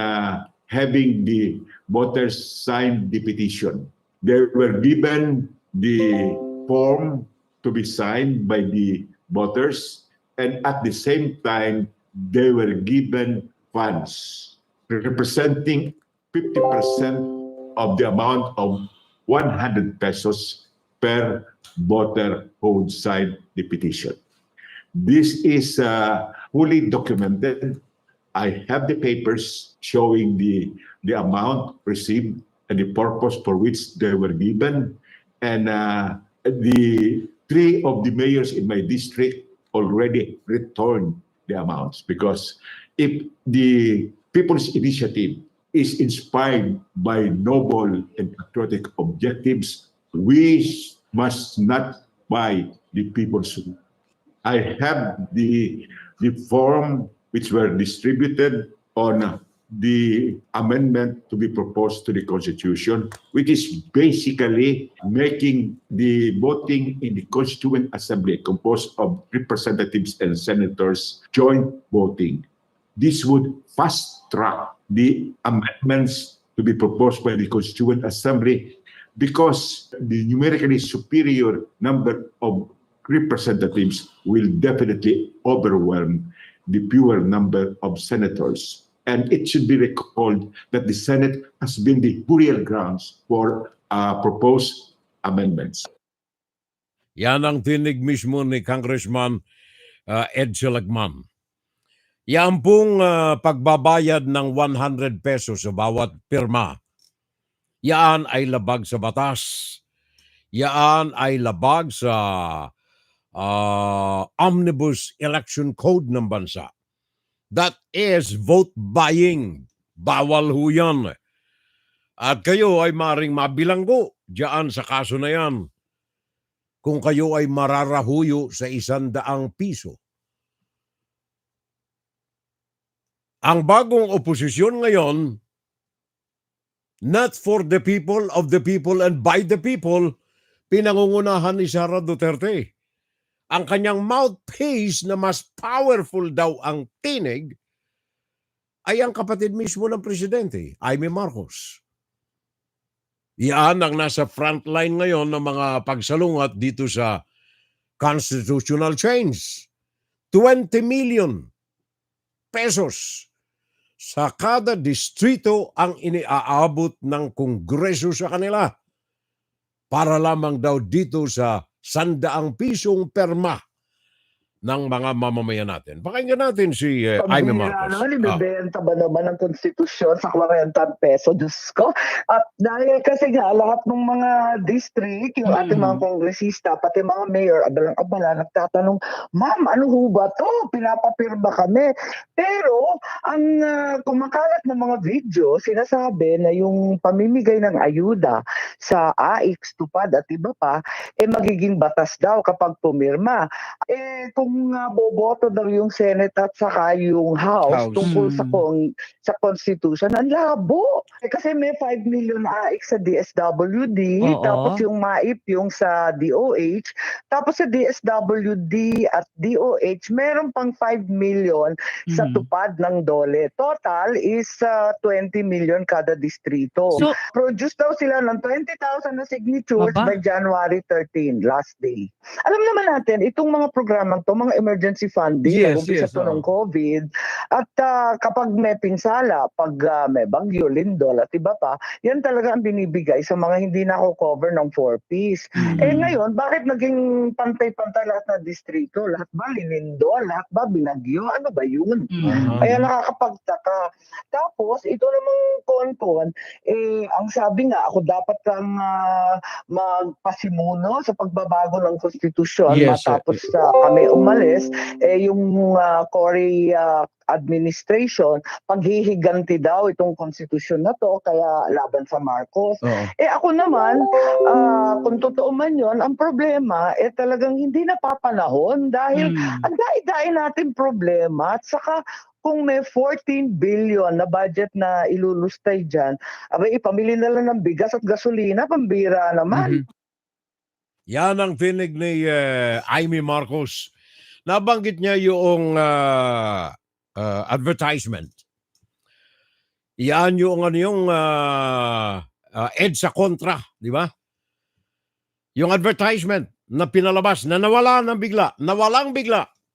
having the voters sign the petition. They were given the form to be signed by the voters, and at the same time, they were given funds representing 50% of the amount of 100 pesos per voter who would sign the petition. This is fully documented. I have the papers showing the amount received and the purpose for which they were given. And the 3 of the mayors in my district already returned the amounts, because if the People's Initiative is inspired by noble and patriotic objectives, we must not by the people's. I have the form which were distributed on the amendment to be proposed to the Constitution, which is basically making the voting in the Constituent Assembly composed of representatives and senators joint voting. This would fast-track the amendments to be proposed by the Constituent Assembly because the numerically superior number of representatives will definitely overwhelm the pure number of senators. And it should be recalled that the Senate has been the burial grounds for proposed amendments. Yan ang tinig mismo ni Congressman Ed Salagman. Yan pong pagbabayad ng 100 pesos sa bawat pirma. Yan ay labag sa batas. Yan ay labag sa Omnibus Election Code ng bansa. That is vote buying. Bawal ho yan. At kayo ay maring mabilanggo diyan sa kaso na yan. Kung kayo ay mararahuyo sa 100 piso. Ang bagong oposisyon ngayon, not for the people, of the people, and by the people, pinangungunahan ni Sara Duterte. Ang kanyang mouthpiece na mas powerful daw ang tinig ay ang kapatid mismo ng presidente, Jaime Marcos. Yan ang nasa frontline ngayon ng mga pagsalungat dito sa constitutional change. 20 million pesos sa kada distrito ang iniaabot ng Kongreso sa kanila para lamang daw dito sa 100 pisong perma ng mga mamamayan natin. Pakinggan natin si Jaime Marcos. Ibebenta ba naman ang konstitusyon sa 40 peso? Diyos ko. At dahil kasi nga, lahat ng mga district, yung ating mga kongresista, pati mga mayor, abalang-abala, nagtatanong, ma'am, ano ho ba to? Pinapapirma kami. Pero, ang kumakalat ng mga video, sinasabi na yung pamimigay ng ayuda sa AIX, tupad at iba pa, magiging batas daw kapag pumirma. Kung boboto daw yung Senate at saka yung House tungkol sa Constitution, ang labo. Kasi may 5 million AIC sa DSWD, tapos yung MAIP yung sa DOH, tapos sa DSWD at DOH, meron pang 5 million sa tupad ng DOLE. Total is 20 million kada distrito. So, produce daw sila ng 20,000 na signatures by January 13, last day. Alam naman natin, itong mga programang to, mga emergency funding, nag-umpisa to ng COVID, at kapag may pinsala, pag may bagyo, lindol, at iba pa, yan talaga ang binibigay sa mga hindi nako-cover ng 4Ps. Ngayon, bakit naging pantay-pantay lahat na distrito? Lahat ba linindol? Lahat ba binagyo? Ano ba yun? Kaya nakakapagtaka. Tapos, ito namang kon-kon, ang sabi nga, ako dapat kang magpasimuno sa pagbabago ng konstitusyon matapos kami umalis, yung Cory administration, paghihiganti daw itong konstitusyon na to, kaya laban sa Marcos. Ako naman, kung totoo man yun, ang problema, talagang hindi napapanahon dahil ang dai-dai natin problema at saka kung may 14 billion na budget na ilulustay dyan, ipamili na lang ng bigas at gasolina, pambira naman. Yan ang tinig ni Jaime Marcos. Nabanggit niya yung advertisement. Yan yung EDSA kontra, di ba? Yung advertisement na pinalabas na nawalang bigla.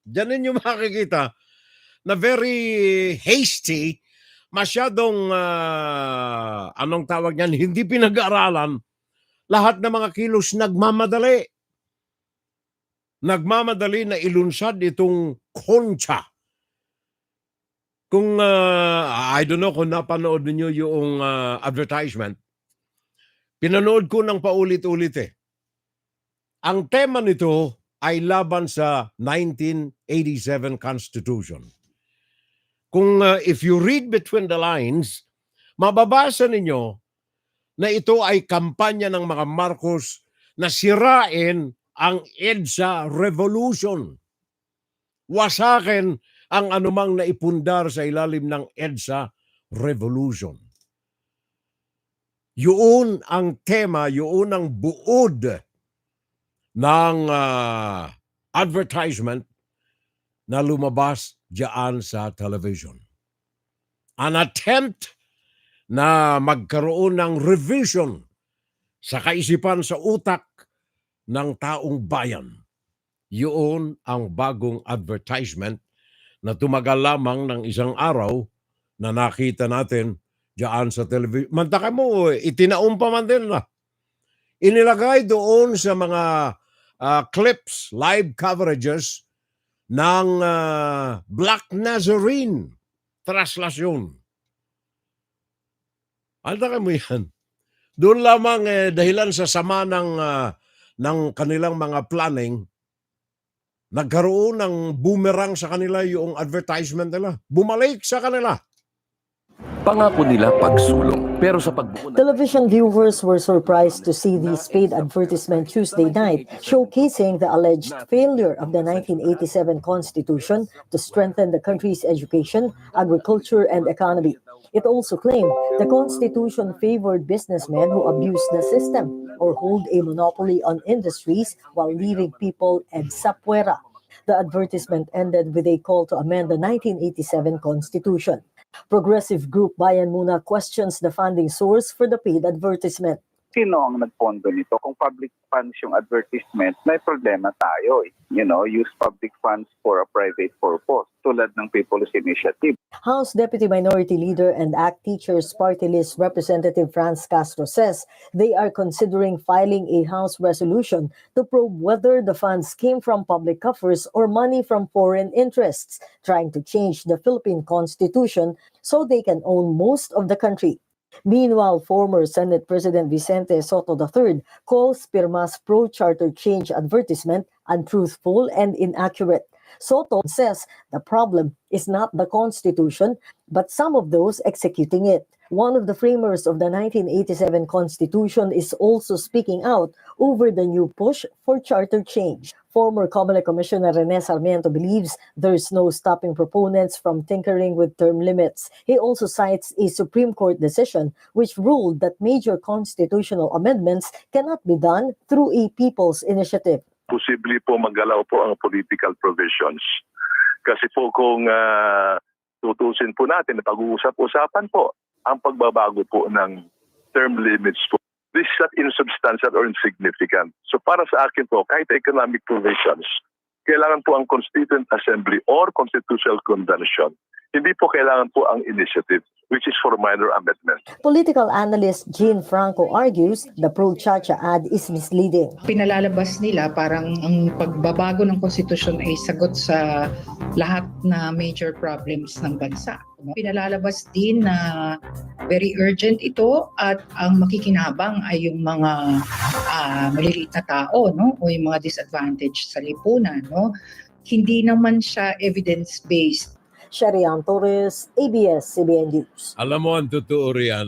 Diyan ninyo makikita na very hasty, masyadong anong tawag niyan, hindi pinag-aaralan. Lahat ng mga kilos nagmamadali na ilunsad itong koncha. Kung, I don't know kung napanood niyo yung advertisement, pinanood ko ng paulit-ulit eh. Ang tema nito ay laban sa 1987 Constitution. Kung if you read between the lines, mababasa ninyo na ito ay kampanya ng mga Marcos na sirain ang EDSA Revolution. Wasakin ang anumang naipundar sa ilalim ng EDSA Revolution. Yun ang tema, yun ang buod ng advertisement na lumabas diyan sa television. An attempt na magkaroon ng revision sa kaisipan, sa utak ng taong bayan. Yun ang bagong advertisement na tumagal lamang ng isang araw na nakita natin diyan sa television. Mantaka mo, itinaon pa man din na. Inilagay doon sa mga clips, live coverages ng Black Nazarene translasyon. Mantaka mo yan. Doon lamang dahilan sa sama ng kanilang mga planning, nagkaroon ng boomerang sa kanila yung advertisement nila. Bumalik sa kanila. Pangako nila pagsulong, pero sa pagbuo ng Television viewers were surprised to see this paid advertisement Tuesday night showcasing the alleged failure of the 1987 Constitution to strengthen the country's education, agriculture, and economy. It also claimed the Constitution favored businessmen who abused the system or hold a monopoly on industries while leaving people EDSA fuera. The advertisement ended with a call to amend the 1987 Constitution. Progressive group Bayan Muna questions the funding source for the paid advertisement. Sino ang nagpondo nito? Kung public funds yung advertisement, may problema tayo. Use public funds for a private purpose, tulad ng People's Initiative. House Deputy Minority Leader and ACT Teachers Party List Representative Franz Castro says they are considering filing a House resolution to probe whether the funds came from public coffers or money from foreign interests, trying to change the Philippine Constitution so they can own most of the country. Meanwhile, former Senate President Vicente Soto III calls Pirma's pro-charter change advertisement untruthful and inaccurate. Soto says the problem is not the Constitution, but some of those executing it. One of the framers of the 1987 Constitution is also speaking out over the new push for charter change. Former Comelec Commissioner Rene Sarmiento believes there's no stopping proponents from tinkering with term limits. He also cites a Supreme Court decision which ruled that major constitutional amendments cannot be done through a people's initiative. Posible po maggalaw po ang political provisions. Kasi po kung tutusin po natin, pag-uusap-usapan po ang pagbabago po ng term limits po. This is not insubstantial or insignificant. So para sa akin po, kahit economic provisions, kailangan po ang Constituent Assembly or Constitutional Convention. Hindi po kailangan po ang initiative, which is for minor amendment. Political analyst Jean Franco argues the pro-chacha ad is misleading. Pinalalabas nila parang ang pagbabago ng konstitusyon ay sagot sa lahat na major problems ng bansa. Pinalalabas din na very urgent ito at ang makikinabang ay yung mga maliliit na tao, no? O yung mga disadvantaged sa lipunan. No? Hindi naman siya evidence-based. Sharian Torres, ABS-CBN News. Alam mo, ang totoo riyan,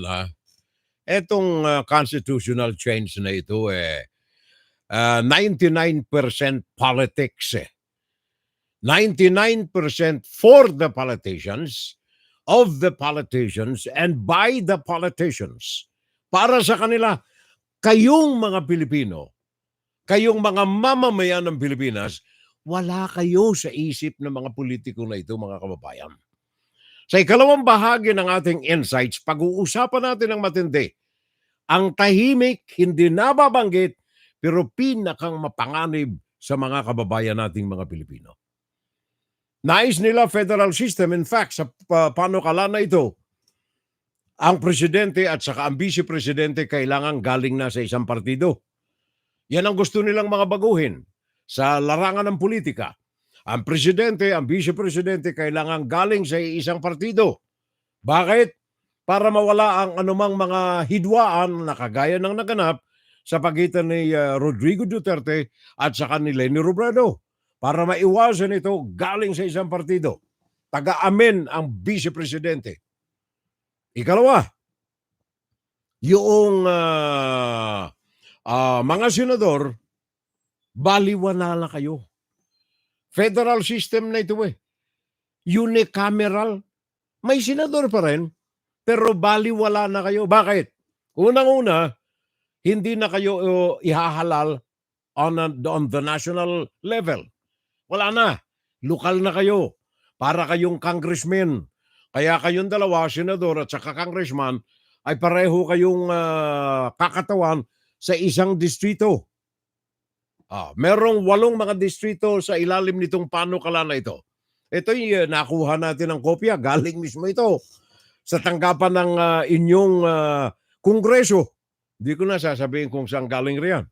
etong constitutional change na ito, 99% politics. 99% for the politicians, of the politicians, and by the politicians. Para sa kanila, kayong mga Pilipino, kayong mga mamamayan ng Pilipinas, wala kayo sa isip ng mga politiko na ito, mga kababayan. Sa ikalawang bahagi ng ating insights, pag-uusapan natin ng matindi. Ang tahimik, hindi nababanggit, pero pinakang mapanganib sa mga kababayan nating mga Pilipino. Nais nila federal system. In fact, sa panukala na ito, ang presidente at saka ang vice-presidente kailangan galing na sa isang partido. Yan ang gusto nilang mga baguhin sa larangan ng politika. Ang presidente, ang vice-presidente kailangan galing sa isang partido. Bakit? Para mawala ang anumang mga hidwaan na kagaya ng naganap sa pagitan ni Rodrigo Duterte at saka ni Leni Robredo. Para maiwasan ito galing sa isang partido. Taga-amin ang vice-presidente. Ikalawa, yung mga senador Baliwala na kayo. Federal system na ito eh. Unicameral. May senador pa rin, pero baliwala na kayo. Bakit? Unang-una, hindi na kayo ihahalal on the national level. Wala na. Lokal na kayo. Para kayong congressman. Kaya kayong dalawa, senador at saka congressman, ay pareho kayong kakatawan sa isang distrito. Merong 8 mga distrito sa ilalim nitong panukala na ito. Ito'y nakuha natin ng kopya. Galing mismo ito sa tanggapan ng inyong kongreso. Hindi ko na sasabihin kung saan galing riyan.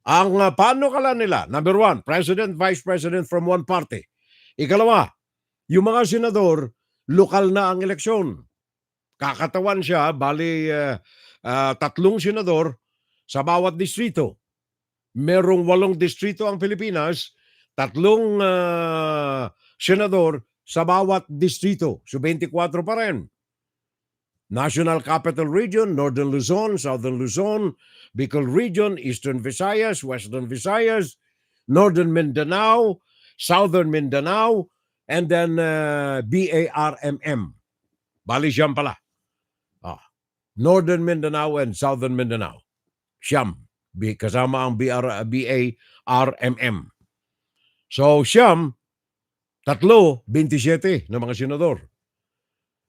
Ang panukala nila, number 1, President, Vice President from one party. Ikalawa, yung mga senador, lokal na ang eleksyon. Kakatawan siya, bali 3 senador sa bawat distrito. Merong 8 distrito ang Pilipinas, 3 senador sa bawat distrito. So 24 pa rin. National Capital Region, Northern Luzon, Southern Luzon, Bicol Region, Eastern Visayas, Western Visayas, Northern Mindanao, Southern Mindanao, and then BARMM. Bali siyam pala. Northern Mindanao and Southern Mindanao. Siyam. Kasama ang BARMM. So siyam, 27 na mga senador.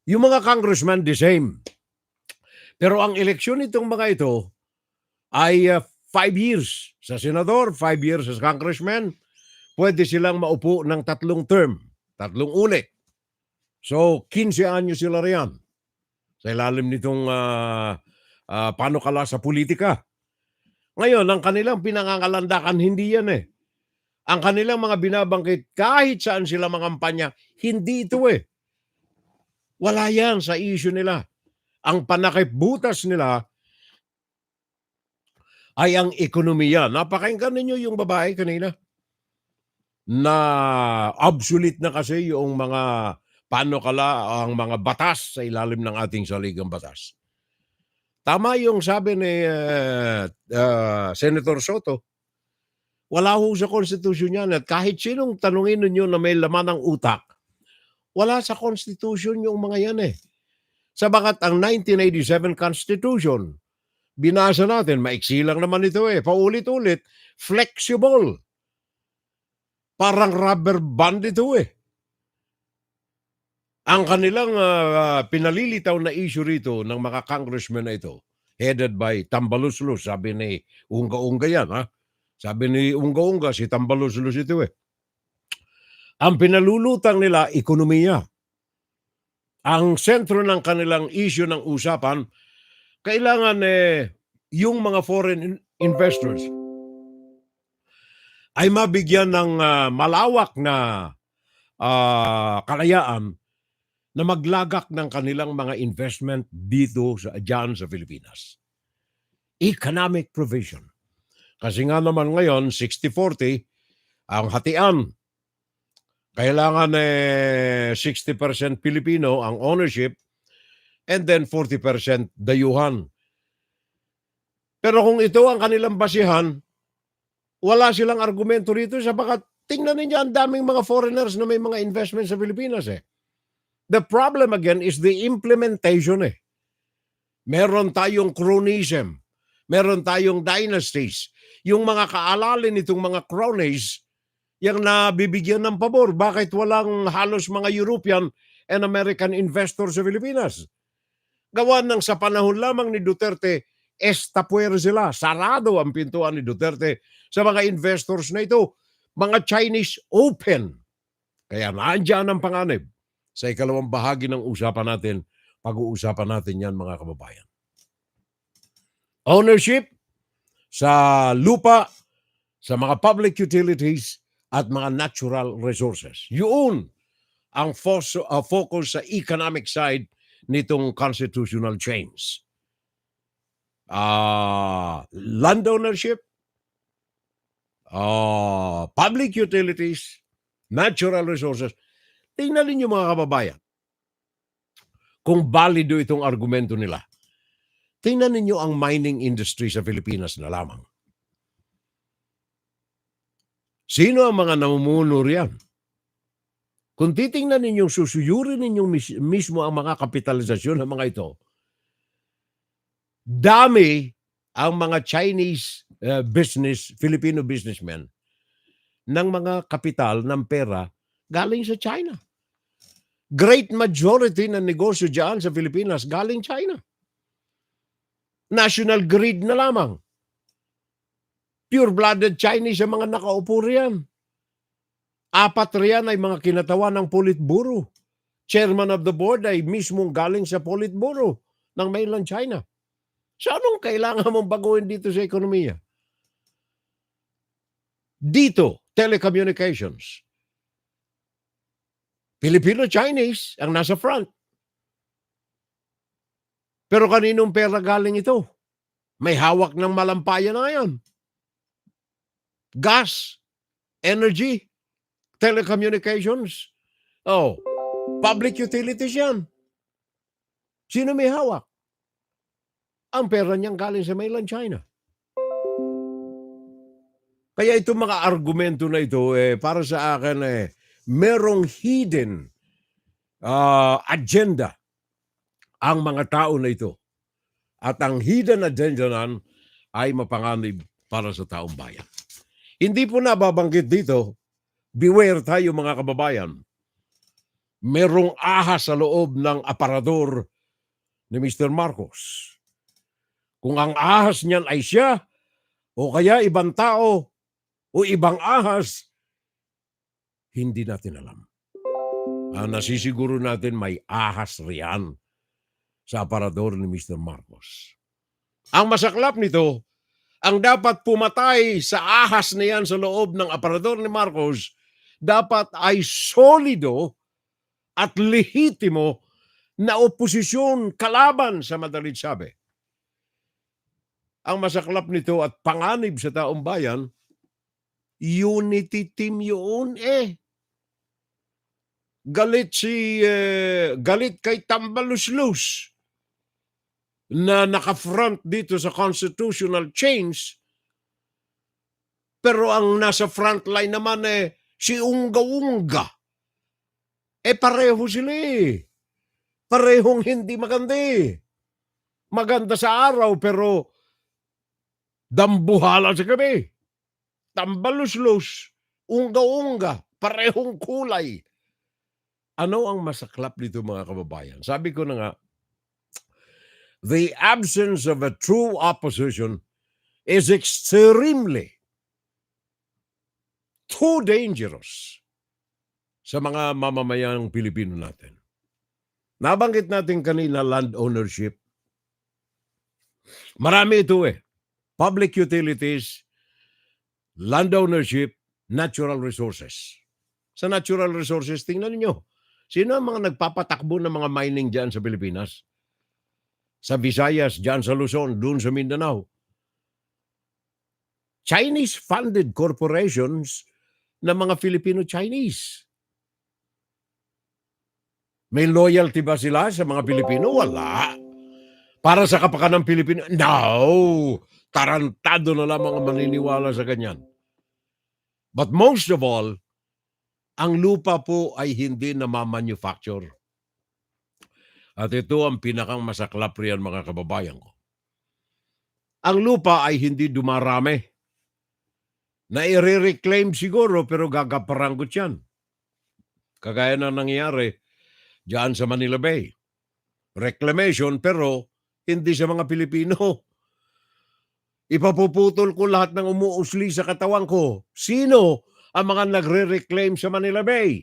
Yung mga congressman, the same. Pero ang eleksyon itong mga ito ay 5 years sa senador, 5 years as congressman. Pwede silang maupo ng 3 term, 3 ulit. So 15 anyos sila riyan sa ilalim nitong panukala sa politika. Ngayon, ang kanilang pinangangalandakan, hindi yan eh. Ang kanilang mga binabangkit, kahit saan sila mangampanya, hindi ito eh. Wala yan sa issue nila. Ang panakipbutas nila ay ang ekonomiya. Napakinggan ninyo yung babae kanina na obsolete na kasi yung mga panukala, ang mga batas sa ilalim ng ating saligang batas. Tama yung sabi ni Senator Soto. Wala ho sa konstitusyon yan. At kahit sinong tanungin ninyo na may laman ng utak, wala sa konstitusyon yung mga yan eh. Sabagat ang 1987 Constitution, binasa natin, maiksi lang naman ito eh. Paulit-ulit, flexible. Parang rubber band ito eh. Ang kanilang pinalilitaw na issue rito ng mga congressmen na ito, headed by Tambaloslos, sabi ni Unga-Unga yan, ha? Sabi ni Unga-Unga, si Tambaloslos ito eh. Ang pinalulutang nila, ekonomiya. Ang sentro ng kanilang issue ng usapan, kailangan yung mga foreign investors ay mabigyan ng malawak na kalayaan na maglagak ng kanilang mga investment dito dyan sa Pilipinas. Economic provision. Kasi nga naman ngayon, 60-40 ang hatian. Kailangan 60% Pilipino ang ownership and then 40% dayuhan. Pero kung ito ang kanilang basihan, wala silang argumento rito sapagat tingnan ninyo ang daming mga foreigners na may mga investment sa Pilipinas eh. The problem again is the implementation eh. Meron tayong cronyism. Meron tayong dynasties. Yung mga kaalalin nitong mga cronies, yung nabibigyan ng pabor. Bakit walang halos mga European and American investors sa Pilipinas? Gawa ng sa panahon lamang ni Duterte, estapuer sila. Sarado ang pintuan ni Duterte sa mga investors na ito. Mga Chinese open. Kaya naandyan ang panganib. Sa ikalawang bahagi ng usapan natin, pag-uusapan natin yan mga kababayan. Ownership sa lupa, sa mga public utilities, at mga natural resources. Yun ang focus sa economic side nitong constitutional change. Land ownership, public utilities, natural resources. Tingnan ninyo mga kababayan kung valido itong argumento nila. Tingnan ninyo ang mining industry sa Pilipinas na lamang. Sino ang mga namumuno riyan? Kung titingnan ninyong susuyurin ninyong mismo ang mga kapitalisasyon ng mga ito, dami ang mga Chinese Filipino businessmen ng mga kapital ng pera galing sa China. Great majority ng negosyo dyan sa Pilipinas galing China. National grid na lamang. Pure-blooded Chinese ang mga nakaupo riyan. 4 riyan ay mga kinatawan ng Politburo. Chairman of the board ay mismong galing sa Politburo ng mainland China. So anong kailangan mong baguhin dito sa ekonomiya? Dito, telecommunications. Filipino-Chinese ang nasa front. Pero kaninong pera galing ito? May hawak ng malampayan na ngayon. Gas, energy, telecommunications. Oh, public utilities yan. Sino may hawak? Ang pera niyang galing sa mainland China. Kaya itong mga argumento na ito, para sa akin, merong hidden agenda ang mga tao na ito. At ang hidden agenda nan ay mapanganib para sa taong bayan. Hindi po nababanggit dito, beware tayo mga kababayan. Merong ahas sa loob ng aparador ni Mr. Marcos. Kung ang ahas niyan ay siya, o kaya ibang tao, o ibang ahas, hindi natin alam. Nasisiguro natin may ahas riyan sa aparador ni Mr. Marcos. Ang masaklap nito, ang dapat pumatay sa ahas na yan sa loob ng aparador ni Marcos, dapat ay solido at lehitimo na oposisyon kalaban sa madalit sabi. Ang masaklap nito at panganib sa taong bayan, unity team yun Galit kay Tambaloslos na naka-front dito sa constitutional change, pero ang nasa front line naman si Unga-Unga. Pareho sila Parehong hindi maganda Maganda sa araw pero dambuhala sa gabi. Tambaloslos, Unga-Unga, parehong kulay. Ano ang masaklap dito mga kababayan? Sabi ko na nga, the absence of a true opposition is extremely too dangerous sa mga mamamayang Pilipino natin. Nabanggit natin kanina land ownership. Marami ito Public utilities, land ownership, natural resources. Sa natural resources, tingnan niyo. Sino ang mga nagpapatakbo ng mga mining dyan sa Pilipinas? Sa Visayas, dyan sa Luzon, dun sa Mindanao. Chinese-funded corporations na mga Filipino-Chinese. May loyalty ba sila sa mga Pilipino? Wala. Para sa kapakanan ng Pilipino? No! Tarantado na lamang ang maniniwala sa ganyan. But most of all, ang lupa po ay hindi namamanufacture. At ito ang pinakang masaklap riyan mga kababayan ko. Ang lupa ay hindi dumarami. Na i-reclaim siguro pero gagaparanggot yan. Kagaya na nangyari diyan sa Manila Bay. Reclamation pero hindi sa mga Pilipino. Ipapuputol ko lahat ng umuusli sa katawan ko. Sino ang mga nagre-reclaim sa Manila Bay?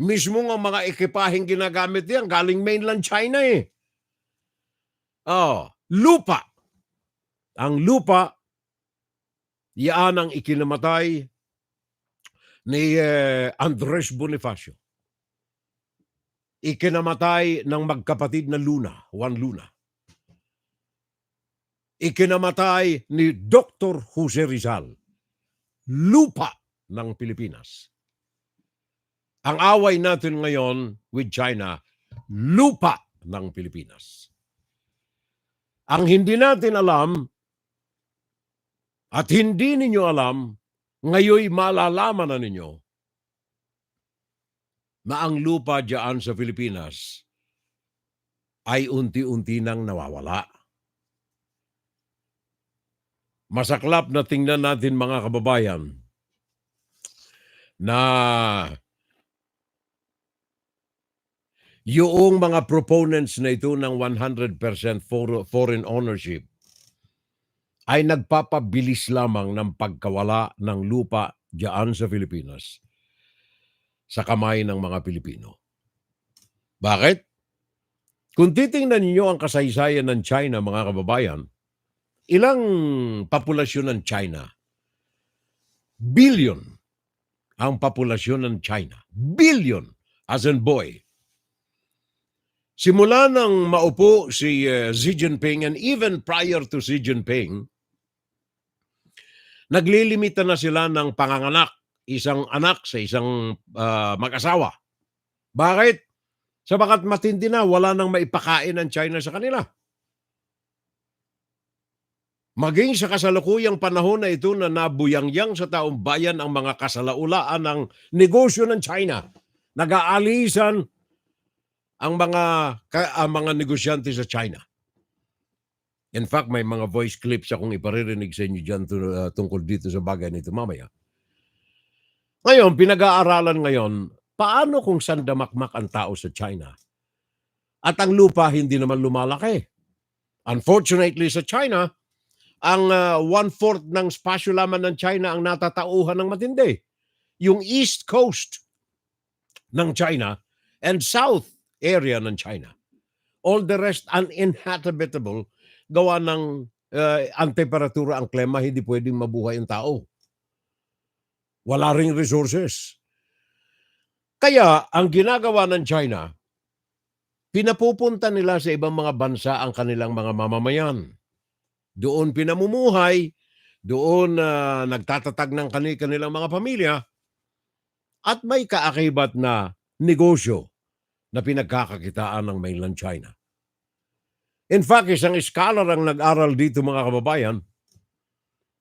Mismo ang mga ekipaheng ginagamit yan, galing mainland China lupa. Ang lupa, yan ang ikinamatay ni Andres Bonifacio. Ikinamatay ng magkapatid na Juan Luna. Ikinamatay ni Dr. Jose Rizal. Lupa ng Pilipinas. Ang away natin ngayon with China, lupa ng Pilipinas. Ang hindi natin alam At hindi ninyo alam, ngayon malalaman na ninyo na ang lupa diyan sa Pilipinas ay unti-unti nang nawawala. Masaklap na tingnan natin mga kababayan na yung mga proponents na ito ng 100% foreign ownership ay nagpapabilis lamang ng pagkawala ng lupa diyan sa Pilipinas sa kamay ng mga Pilipino. Bakit? Kung titingnan niyo ang kasaysayan ng China, mga kababayan, ilang populasyon ng China? Billion ang populasyon ng China. Billion, as in boy. Simula nang maupo si Xi Jinping, and even prior to Xi Jinping, naglilimita na sila ng panganganak, isang anak sa isang mag-asawa. Bakit? Sabagat matindi na, wala nang maipakain ang China sa kanila. Maging sa kasalukuyang panahon na ito na nabuyangyang sa taong bayan ang mga kasalaulaan ng negosyo ng China. Nag-aalisan ang mga negosyante sa China. In fact, may mga voice clips akong iparirinig sa inyo dyan tungkol dito sa bagay nito mamaya. Ngayon, pinag-aaralan ngayon, paano kung sandamakmak ang tao sa China? At ang lupa hindi naman lumalaki. Unfortunately sa China, ang 1/4 ng spasyo lamang ng China ang natatauhan ng matindi. Yung East Coast ng China and South area ng China. All the rest uninhabitable, gawa ng ang temperatura, ang klima, hindi pwedeng mabuhay ang tao. Wala ring resources. Kaya ang ginagawa ng China, pinapupunta nila sa ibang mga bansa ang kanilang mga mamamayan. Doon pinamumuhay, doon nagtatatag ng kanilang mga pamilya, at may kaakibat na negosyo na pinagkakakitaan ng mainland China. In fact, isang scholar ang nag-aral dito, mga kababayan,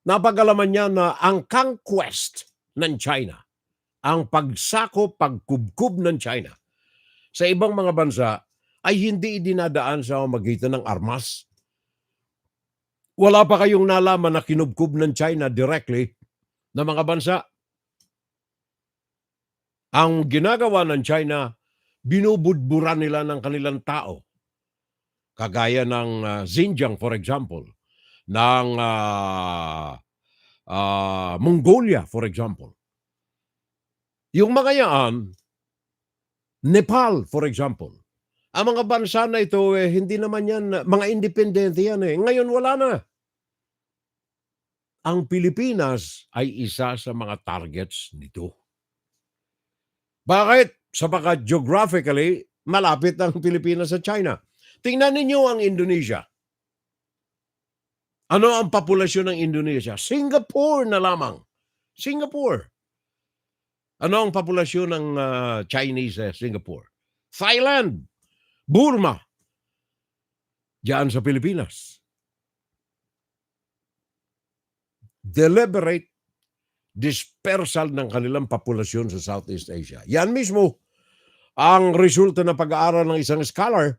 napag-alaman niya na ang conquest ng China, ang pagsako, pagkubkub ng China sa ibang mga bansa ay hindi dinadaan sa magitan ng armas. Wala pa kayong nalaman na kinubkub ng China directly na mga bansa. Ang ginagawa ng China, binubudburan nila ng kanilang tao. Kagaya ng Xinjiang, for example, ng Mongolia, for example. Yung mga yan, Nepal, for example. Ang mga bansa na ito, hindi naman yan, mga independente yan . Ngayon, wala na. Ang Pilipinas ay isa sa mga targets nito. Bakit? Sapagat geographically, malapit ang Pilipinas sa China. Tingnan ninyo ang Indonesia. Ano ang populasyon ng Indonesia? Singapore na lamang. Singapore. Ano ang populasyon ng Chinese Singapore? Thailand. Burma. Diyan sa Pilipinas. Deliberate dispersal ng kanilang populasyon sa Southeast Asia. Yan mismo ang resulta ng pag-aaral ng isang scholar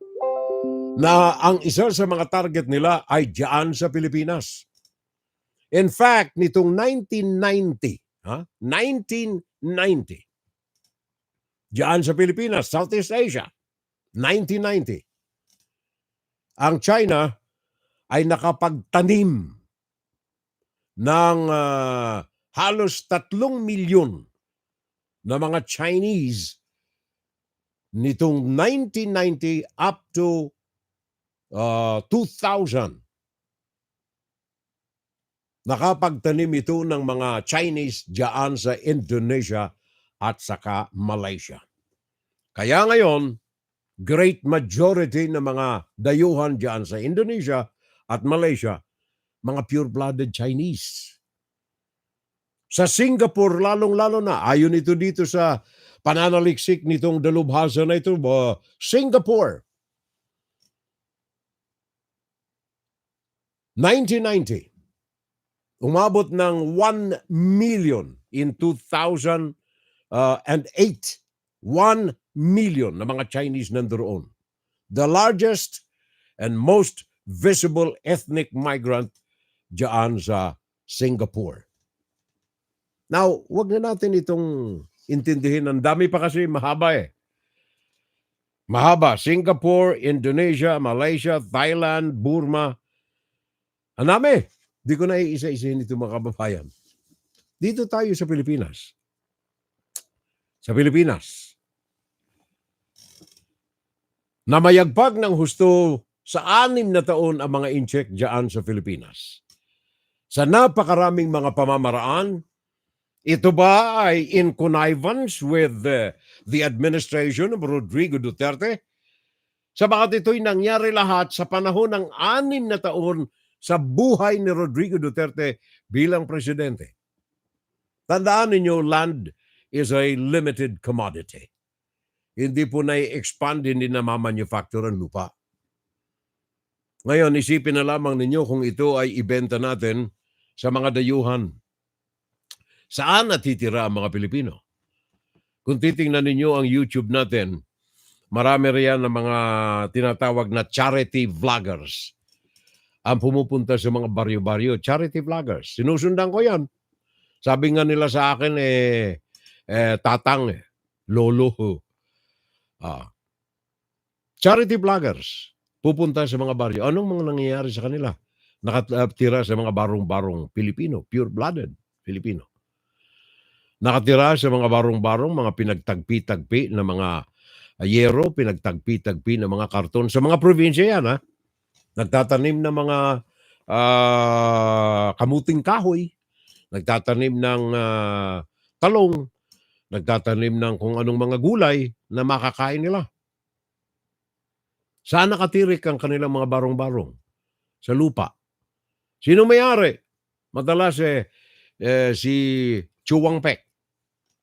na ang isa sa mga target nila ay diyan sa Pilipinas. In fact, nitong 1990, 1990, diyan sa Pilipinas, Southeast Asia, 1990, ang China ay nakapagtanim ng halos 3 milyon na mga Chinese nitong 1990 up to 2000. Nakapagtanim ito ng mga Chinese diyan sa Indonesia at saka Malaysia. Kaya ngayon, great majority ng mga dayuhan diyan sa Indonesia at Malaysia, mga pure-blooded Chinese. Sa Singapore, lalong-lalo na, ayon ito dito sa pananaliksik nitong dalubhasa na ito, Singapore, 1990, Umabot ng 1 million in 2008. 1 million na mga Chinese nandoon. The largest and most visible ethnic migrant diyan sa Singapore. Now, wag na natin itong intindihin. Ang dami pa kasi, mahaba eh. Mahaba. Singapore, Indonesia, Malaysia, Thailand, Burma. Ang dami. Di ko na iisa-isahin ito mga kababayan. Dito tayo sa Pilipinas. Sa Pilipinas. Namayagpag ng husto sa 6 na taon ang mga incheck diyan sa Pilipinas. Sa napakaraming mga pamamaraan, ito ba ay in connivance with the administration of Rodrigo Duterte? Sabagat ito'y nangyari lahat sa panahon ng 6 na taon sa buhay ni Rodrigo Duterte bilang presidente. Tandaan ninyo, land is a limited commodity. Hindi po na-expand, hindi na mamanufacture ang lupa. Ngayon, isipin na lamang ninyo kung ito ay ibenta natin sa mga dayuhan. Saan natitira ang mga Pilipino? Kung titingnan ninyo ang YouTube natin, marami riyan ng mga tinatawag na charity vloggers. Ang pumupunta sa mga baryo-baryo, charity vloggers. Sinusundan ko yan. Sabi nga nila sa akin, tatang, lolo. Charity vloggers. Pupunta sa mga baryo. Anong mga nangyayari sa kanila? Nakatira sa mga barong-barong Pilipino, pure-blooded Filipino. Nakatira sa mga barong-barong, mga pinagtagpi-tagpi na mga yero, pinagtagpi-tagpi na mga karton. Sa mga probinsya yan, ha? Nagtatanim na mga kamuting kahoy, nagtatanim ng talong, nagtatanim ng kung anong mga gulay na makakain nila. Saan nakatirik ang kanilang mga barong-barong? Sa lupa. Sino may-ari? Madalas si Chuwang Pek.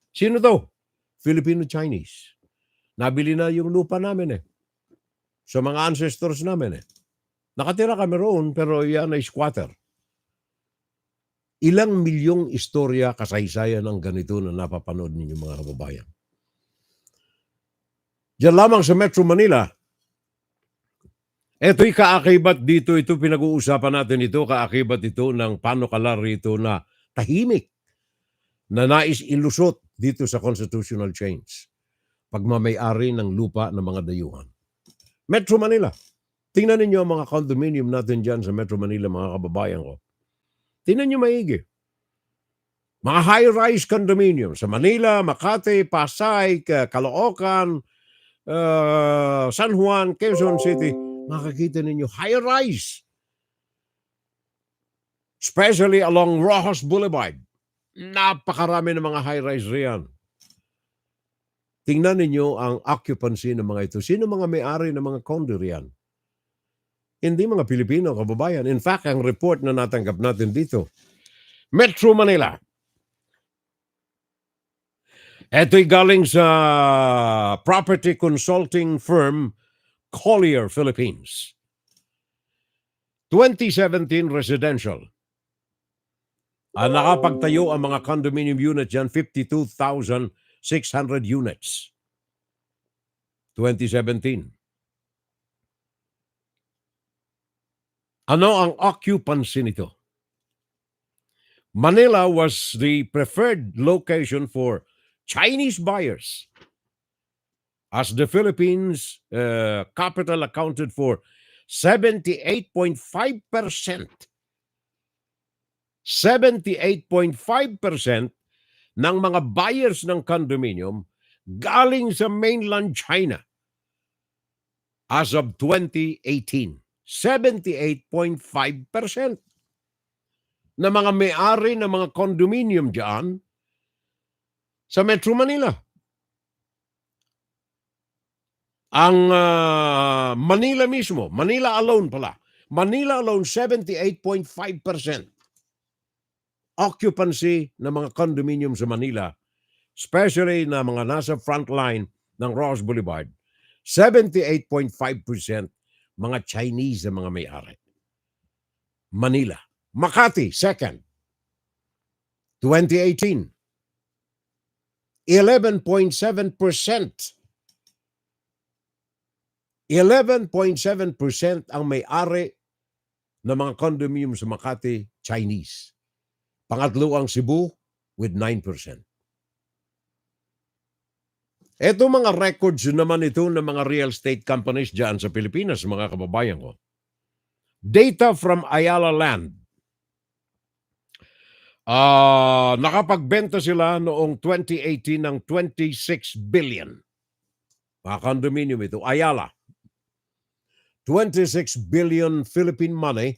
Sino to? Filipino-Chinese. Nabili na yung lupa namin sa mga ancestors namin Nakatira kami roon pero yan ay squatter. Ilang milyong istorya kasaysayan ng ganito na napapanood ninyo mga kababayan. Diyan lamang sa Metro Manila, ito'y kaakibat dito, ito pinag-uusapan natin ito, kaakibat ito ng panukalar rito na tahimik na nais ilusot dito sa constitutional change. Pagmamayari ng lupa ng mga dayuhan. Metro Manila. Tingnan ninyo ang mga condominium natin dyan sa Metro Manila, mga kababayan ko. Tingnan nyo maigi. Mga high-rise condominium sa Manila, Makati, Pasay, Caloocan, San Juan, Quezon City. Makikita ninyo, high-rise. Especially along Rojas Boulevard. Napakarami ng mga high-rise riyan. Tingnan ninyo ang occupancy ng mga ito. Sino mga may-ari ng mga condo riyan? Hindi mga Pilipino, kababayan. In fact, ang report na natanggap natin dito, Metro Manila. Ito'y galing sa property consulting firm Collier, Philippines. 2017 residential. Nakapagtayo ang mga condominium units dyan, 52,600 units. 2017. Ano ang occupancy nito? Manila was the preferred location for Chinese buyers as the Philippines capital accounted for 78.5%. 78.5% ng mga buyers ng condominium galing sa mainland China as of 2018. 78.5% na mga may-ari ng mga condominium dyan sa Metro Manila. Ang Manila mismo, Manila alone pala, Manila alone 78.5% occupancy ng mga condominium sa Manila, especially na mga nasa front line ng Ross Boulevard, 78.5% mga Chinese na mga may-ari. Manila. Makati, second. 2018, 11.7%. 11.7% ang may-ari ng mga condominium sa Makati, Chinese. Pangatlo ang Cebu with 9%. Ito mga records naman ito ng mga real estate companies dyan sa Pilipinas, mga kababayan ko. Data from Ayala Land. Nakapagbenta sila noong 2018 ng 26 billion. Mga condominium ito. Ayala. 26 billion Philippine money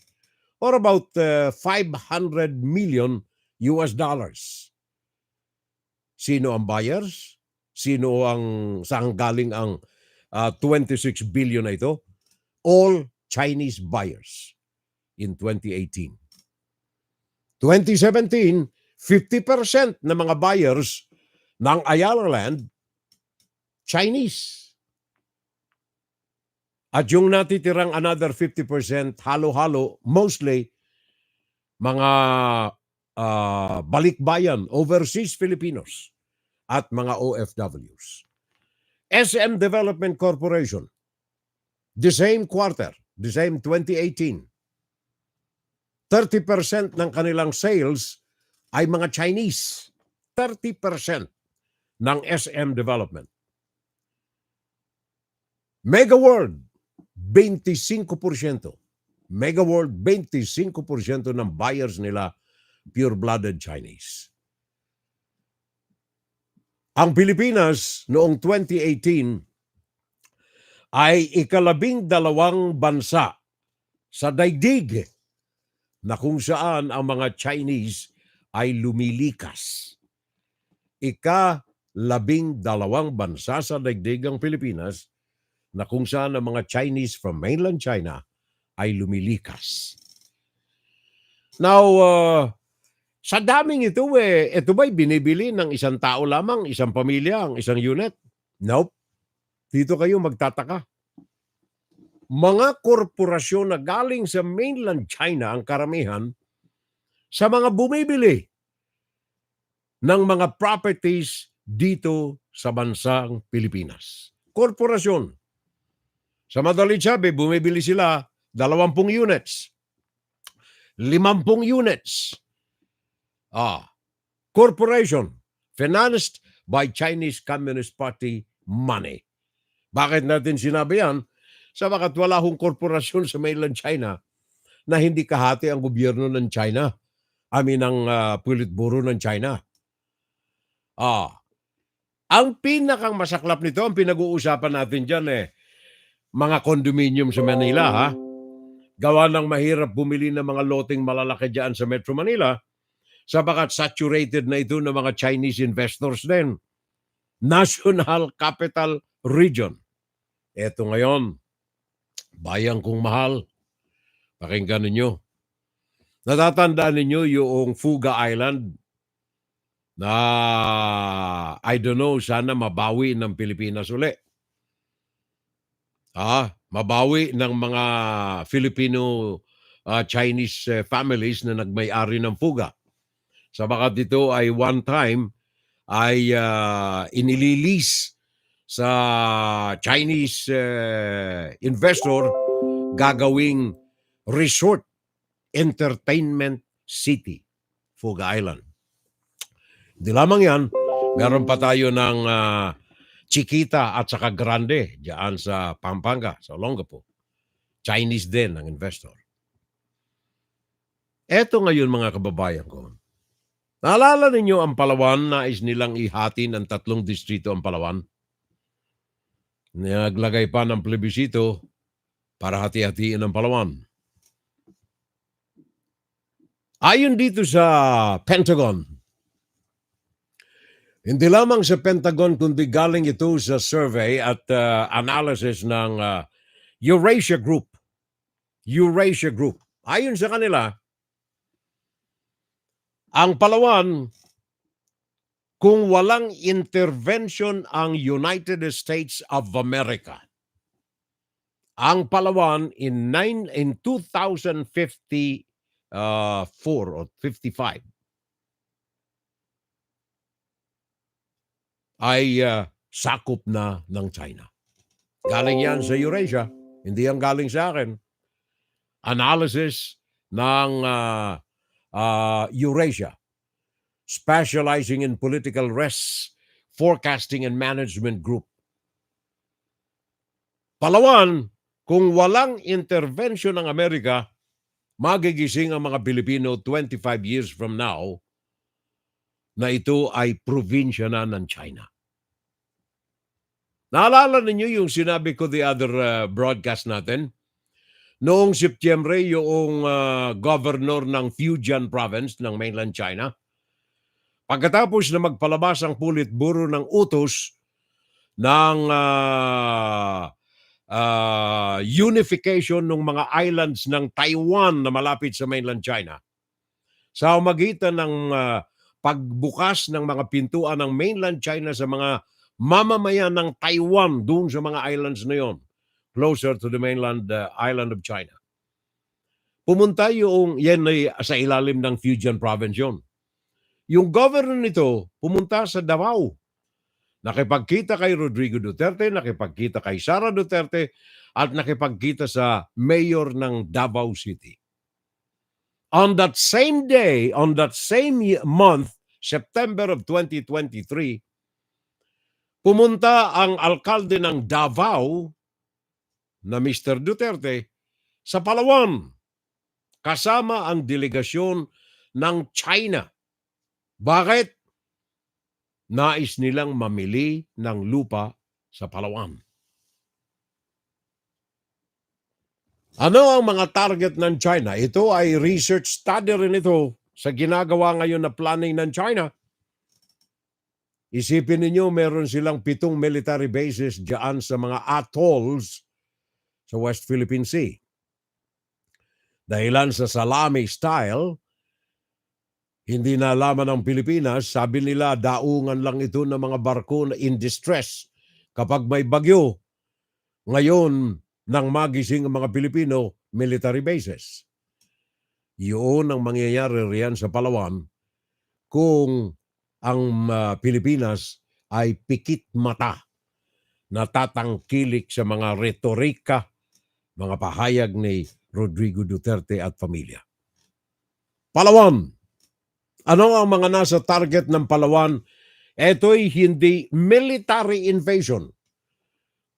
or about 500 million US dollars. Sino ang buyers? Sino ang saan galing ang 26 billion na ito? All Chinese buyers in 2018. 2017, 50% ng mga buyers ng Ayala Land, Chinese. At yung natitirang another 50%, halo-halo, mostly mga balikbayan, overseas Filipinos at mga OFWs. SM Development Corporation, the same quarter, the same 2018, 30% ng kanilang sales ay mga Chinese. 30% ng SM Development. Mega World, 25%. Mega World, 25% ng buyers nila pure-blooded Chinese. Ang Pilipinas noong 2018 ay ika-12 bansa sa daigdig na kung saan ang mga Chinese ay lumilikas. Ika-12 bansa sa daigdig ang Pilipinas na kung saan ang mga Chinese from mainland China ay lumilikas. Now, sa daming ito ito ba'y binibili ng isang tao lamang, isang pamilya, ang isang unit? Nope. Dito kayo magtataka. Mga korporasyon na galing sa mainland China ang karamihan sa mga bumibili ng mga properties dito sa bansang Pilipinas. Korporasyon. Sa madaling sabi, bumibili sila 20 units, 50 units. Corporation financed by Chinese Communist Party money. Bakit natin sinabi yan? Sabagat wala hong korporasyon sa mainland China na hindi kahati ang gobyerno ng China. Ang Politburo ng China. Ang pinakang masaklap nito, ang pinag-uusapan natin dyan mga condominium sa Manila, ha? Gawa ng mahirap bumili ng mga loteng malalaki dyan sa Metro Manila, sabagat saturated na ito ng mga Chinese investors din. National Capital Region. Eto ngayon, bayang kong mahal, pakinggan ninyo. Natatandaan ninyo yung Fuga Island na I don't know, sana mabawi ng Pilipinas uli. Mabawi ng mga Filipino Chinese families na nagmay-ari ng Fuga. Sabagat ito ay one time ay inililis sa Chinese investor gagawing resort entertainment city, Fuga Island. Di lamang yan, meron pa tayo ng Chiquita at saka Grande diyan sa Pampanga, sa Olongapo. Chinese din ang investor. Eto ngayon mga kababayan ko. Naalala ninyo ang Palawan, nais nilang ihati ng 3 distrito ang Palawan? Naglagay pa ng plebisito para hati-hatiin ang Palawan. Ayon dito sa Pentagon, hindi lamang sa Pentagon kundi galing ito sa survey at analysis ng Eurasia Group. Eurasia Group. Ayon sa kanila, ang Palawan, kung walang intervention ang United States of America, ang Palawan in 2054 or 55, ay sakop na ng China. Galing yan sa Eurasia, hindi yan galing sa akin. Analysis ng Eurasia, specializing in political risks, forecasting and management group. Palawan, kung walang intervention ng Amerika, magigising ang mga Pilipino 25 years from now na ito ay probinsya na ng China. Naalala ninyo yung sinabi ko the other broadcast natin? Noong Setyembre, yung governor ng Fujian province ng mainland China, pagkatapos na magpalabas ang Politburo ng utos ng unification ng mga islands ng Taiwan na malapit sa mainland China, sa magitan ng pagbukas ng mga pintuan ng mainland China sa mga mamamayan ng Taiwan doon sa mga islands na yon, closer to the mainland island of China. Pumunta yung, yan ay sa ilalim ng Fujian province yun. Yung governor nito, pumunta sa Davao. Nakipagkita kay Rodrigo Duterte, nakipagkita kay Sara Duterte, at nakipagkita sa mayor ng Davao City. On that same day, on that same month, September of 2023, pumunta ang alkalde ng Davao na Mr. Duterte sa Palawan kasama ang delegasyon ng China. Bakit? Nais nilang mamili ng lupa sa Palawan. Ano ang mga target ng China? Ito ay research study rin ito sa ginagawa ngayon na planning ng China. Isipin ninyo, meron silang 7 military bases diyan sa mga atolls sa West Philippine Sea. Dahilan sa salami style, hindi nalaman ng Pilipinas, sabi nila daungan lang ito ng mga barko na in distress kapag may bagyo. Ngayon, nang magising ang mga Pilipino, military bases. Yun ang mangyayari riyan sa Palawan kung ang Pilipinas ay pikit mata na tatangkilik sa mga retorika, mga pahayag ni Rodrigo Duterte at pamilya. Palawan. Ano ang mga nasa target ng Palawan? Ito'y hindi military invasion,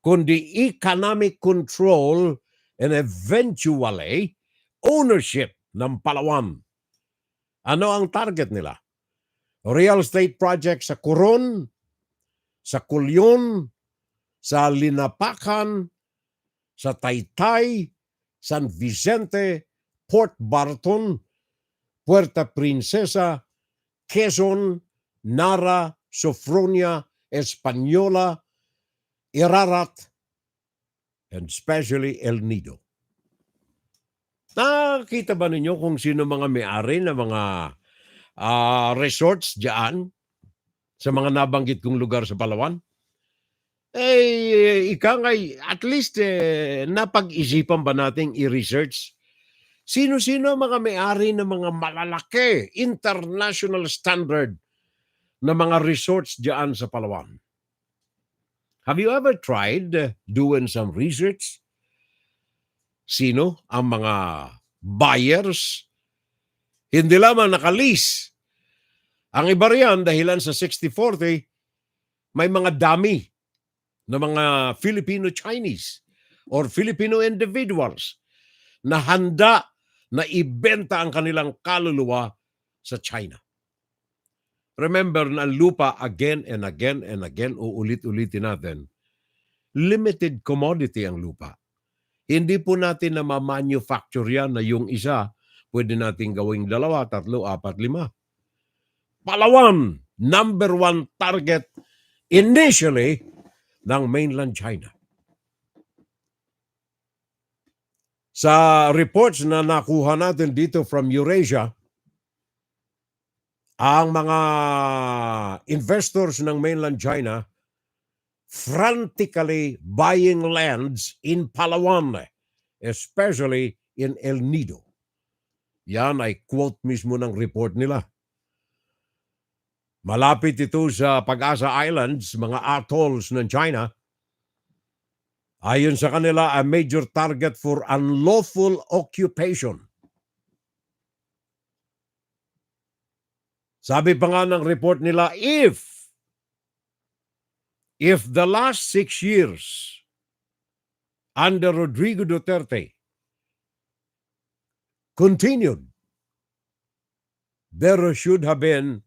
kundi economic control and eventually ownership ng Palawan. Ano ang target nila? Real estate project sa Coron, sa Culyon, sa Linapacan, sa Taytay, San Vicente, Port Barton, Puerta Princesa, Quezon, Nara, Sofronia, Española, Irarat, and especially El Nido. Nakita ba ninyo kung sino mga may-ari na mga resorts diyan sa mga nabanggit kong lugar sa Palawan? At least napag-isipan ba nating i-research sino-sino mga may-ari ng mga malalaki, international standard na mga resorts diyan sa Palawan? Have you ever tried doing some research? Sino ang mga buyers? Hindi lamang nakalis. Ang iba riyan, dahilan sa 60-40, may mga dami na mga Filipino-Chinese or Filipino individuals na handa na ibenta ang kanilang kaluluwa sa China. Remember na lupa, again and again and again, uulit-ulitin natin, limited commodity ang lupa. Hindi po natin na ma-manufacture yan na yung isa, pwede natin gawing 2, 3, 4, 5. Palawan, number 1 target initially ng mainland China. Sa reports na nakuha natin dito from Eurasia, ang mga investors ng mainland China frantically buying lands in Palawan, especially in El Nido. Yan ay quote mismo ng report nila. Malapit ito sa Pag-asa Islands, mga atolls ng China. Ayon sa kanila, a major target for unlawful occupation. Sabi pa nga ng report nila, if the last 6 years under Rodrigo Duterte continued, there should have been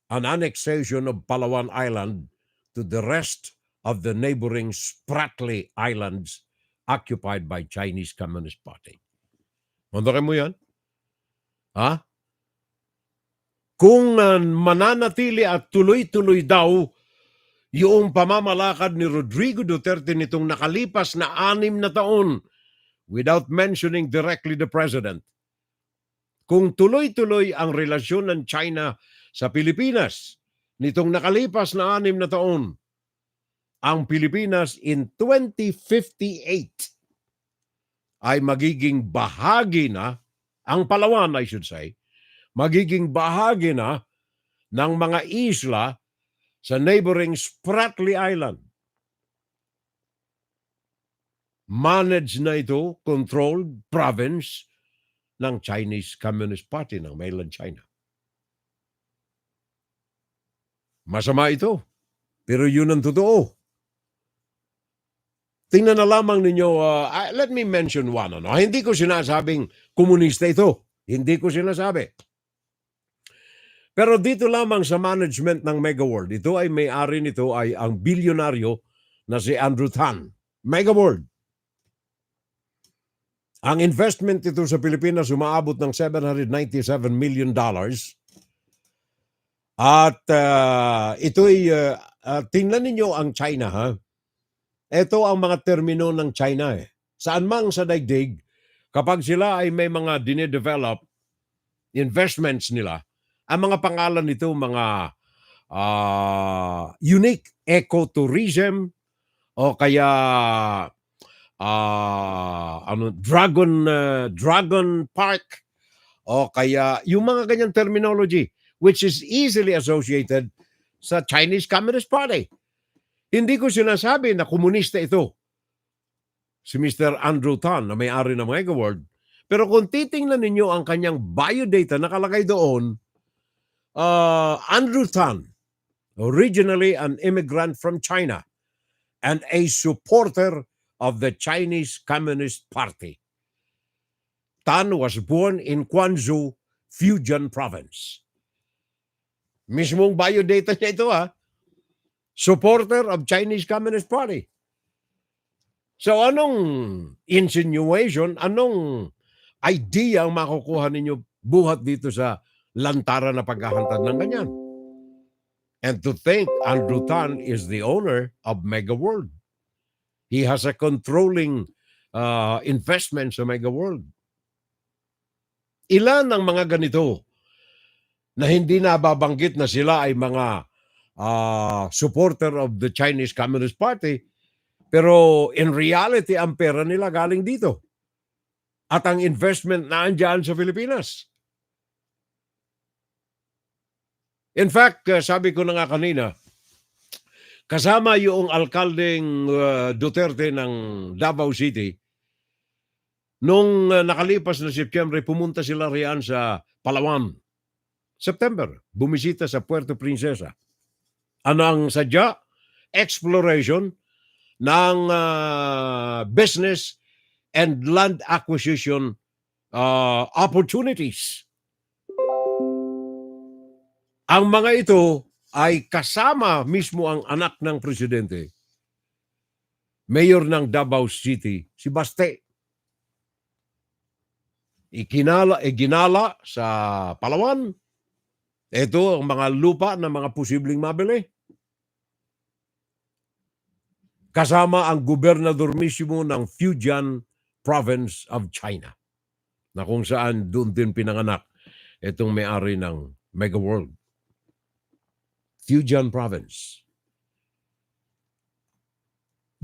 an annexation of Palawan Island to the rest of the neighboring Spratly Islands occupied by Chinese Communist Party. Mandakin mo yan? Ha? Kung mananatili at tuloy-tuloy daw yung pamamalakad ni Rodrigo Duterte nitong nakalipas na 6 na taon without mentioning directly the president, kung tuloy-tuloy ang relasyon ng China sa Pilipinas nitong nakalipas na 6 na taon, ang Pilipinas in 2058 ay magiging bahagi na, ang Palawan I should say, magiging bahagi na ng mga isla sa neighboring Spratly Island. Managed na ito, controlled province ng Chinese Communist Party ng mainland China. Masama ito, pero yun ang totoo. Tingnan na lamang ninyo, let me mention one. Hindi ko sinasabing komunista ito. Hindi ko sinasabi. Pero dito lamang sa management ng Megaworld, ito ay may-ari nito ay ang bilyonaryo na si Andrew Tan. Megaworld. Ang investment ito sa Pilipinas umaabot ng $797 million. At ito'y, tingnan ninyo ang China, ha? Ito ang mga termino ng China. Saan mang sa daigdig, kapag sila ay may mga dinedevelop investments nila, ang mga pangalan nito, mga unique ecotourism, o kaya Dragon Park, o kaya yung mga ganyang terminology, which is easily associated sa Chinese Communist Party. Hindi ko sinasabi na komunista ito, si Mr. Andrew Tan, na may-ari ng Megaworld. Pero kung titingnan ninyo ang kanyang biodata, nakalagay doon, Andrew Tan, originally an immigrant from China and a supporter of the Chinese Communist Party. Tan was born in Quanzhou, Fujian Province. Mismong biodata niya ito, ha? Supporter of Chinese Communist Party. So anong insinuation, anong idea ang makukuha ninyo buhat dito sa lantaran na paghahantad ng ganyan? And to think Andrew Tan is the owner of Megaworld. He has a controlling investment sa Megaworld. Ilan ang mga ganito na hindi nababanggit na sila ay mga supporter of the Chinese Communist Party, pero in reality, ang pera nila galing dito. At ang investment na andyan sa Pilipinas. In fact, sabi ko na nga kanina, kasama yung alkaldeng Duterte ng Davao City, nung nakalipas na September, pumunta sila riyan sa Palawan. September, bumisita sa Puerto Princesa. Ano ang sadya? Exploration ng business and land acquisition opportunities. Ang mga ito ay kasama mismo ang anak ng presidente, mayor ng Davao City, si Baste. Iginala sa Palawan. Ito ang mga lupa na mga posibleng mabili. Kasama ang gobernador mismo ng Fujian Province of China, na kung saan doon din pinanganak itong may-ari ng Megaworld. Fujian Province.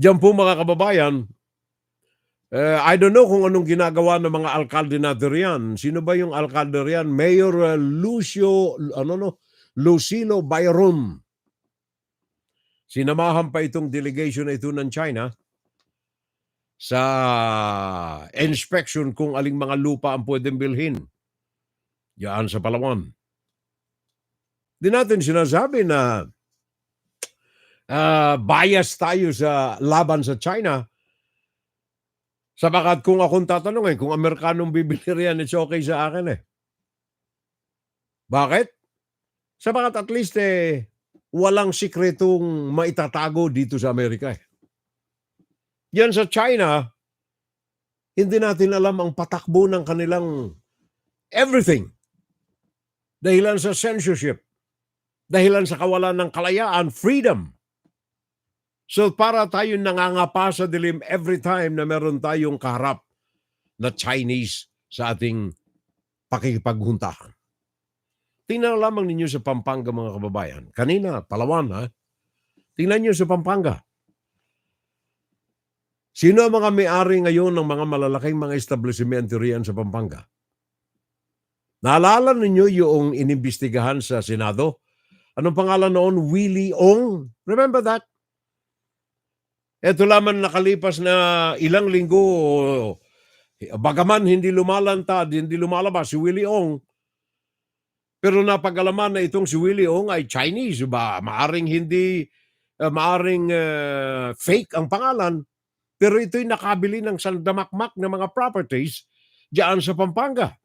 Diyan po mga kababayan, I don't know kung anong ginagawa ng mga alkalde natin riyan. Sino ba yung alkalde riyan? Mayor Lucilo Bayron. Sinamahan pa itong delegation na ito ng China sa inspection kung aling mga lupa ang pwedeng bilhin. Diyan sa Palawan. Di natin sinasabi na bias tayo sa laban sa China. Sabagat kung akong tatanungin, kung Amerikanong bibili riyan, it's okay sa akin eh. Bakit? Sabagat at least walang sikretong maitatago dito sa Amerika eh. Yan sa China, hindi natin alam ang patakbo ng kanilang everything. Dahilan sa censorship. Dahilan sa kawalan ng kalayaan, freedom. So para tayo nangangapa sa dilim every time na meron tayong kaharap na Chinese sa ating pakikipaghuntahan. Tingnan lamang ninyo sa Pampanga mga kababayan. Kanina, Palawan ha. Tingnan nyo sa Pampanga. Sino ang mga may-ari ngayon ng mga malalaking mga establishmento riyan sa Pampanga? Naalala ninyo yung inimbestigahan sa Senado? Anong pangalan noon? Willie Ong. Remember that? Ito lamang nakalipas na ilang linggo, bagaman hindi lumalantad, hindi lumalabas si Willie Ong, pero napag-alaman na itong si Willie Ong ay Chinese. Ba? Maaring hindi, maaring fake ang pangalan, pero ito'y nakabili ng sandamakmak na mga properties diyan sa Pampanga.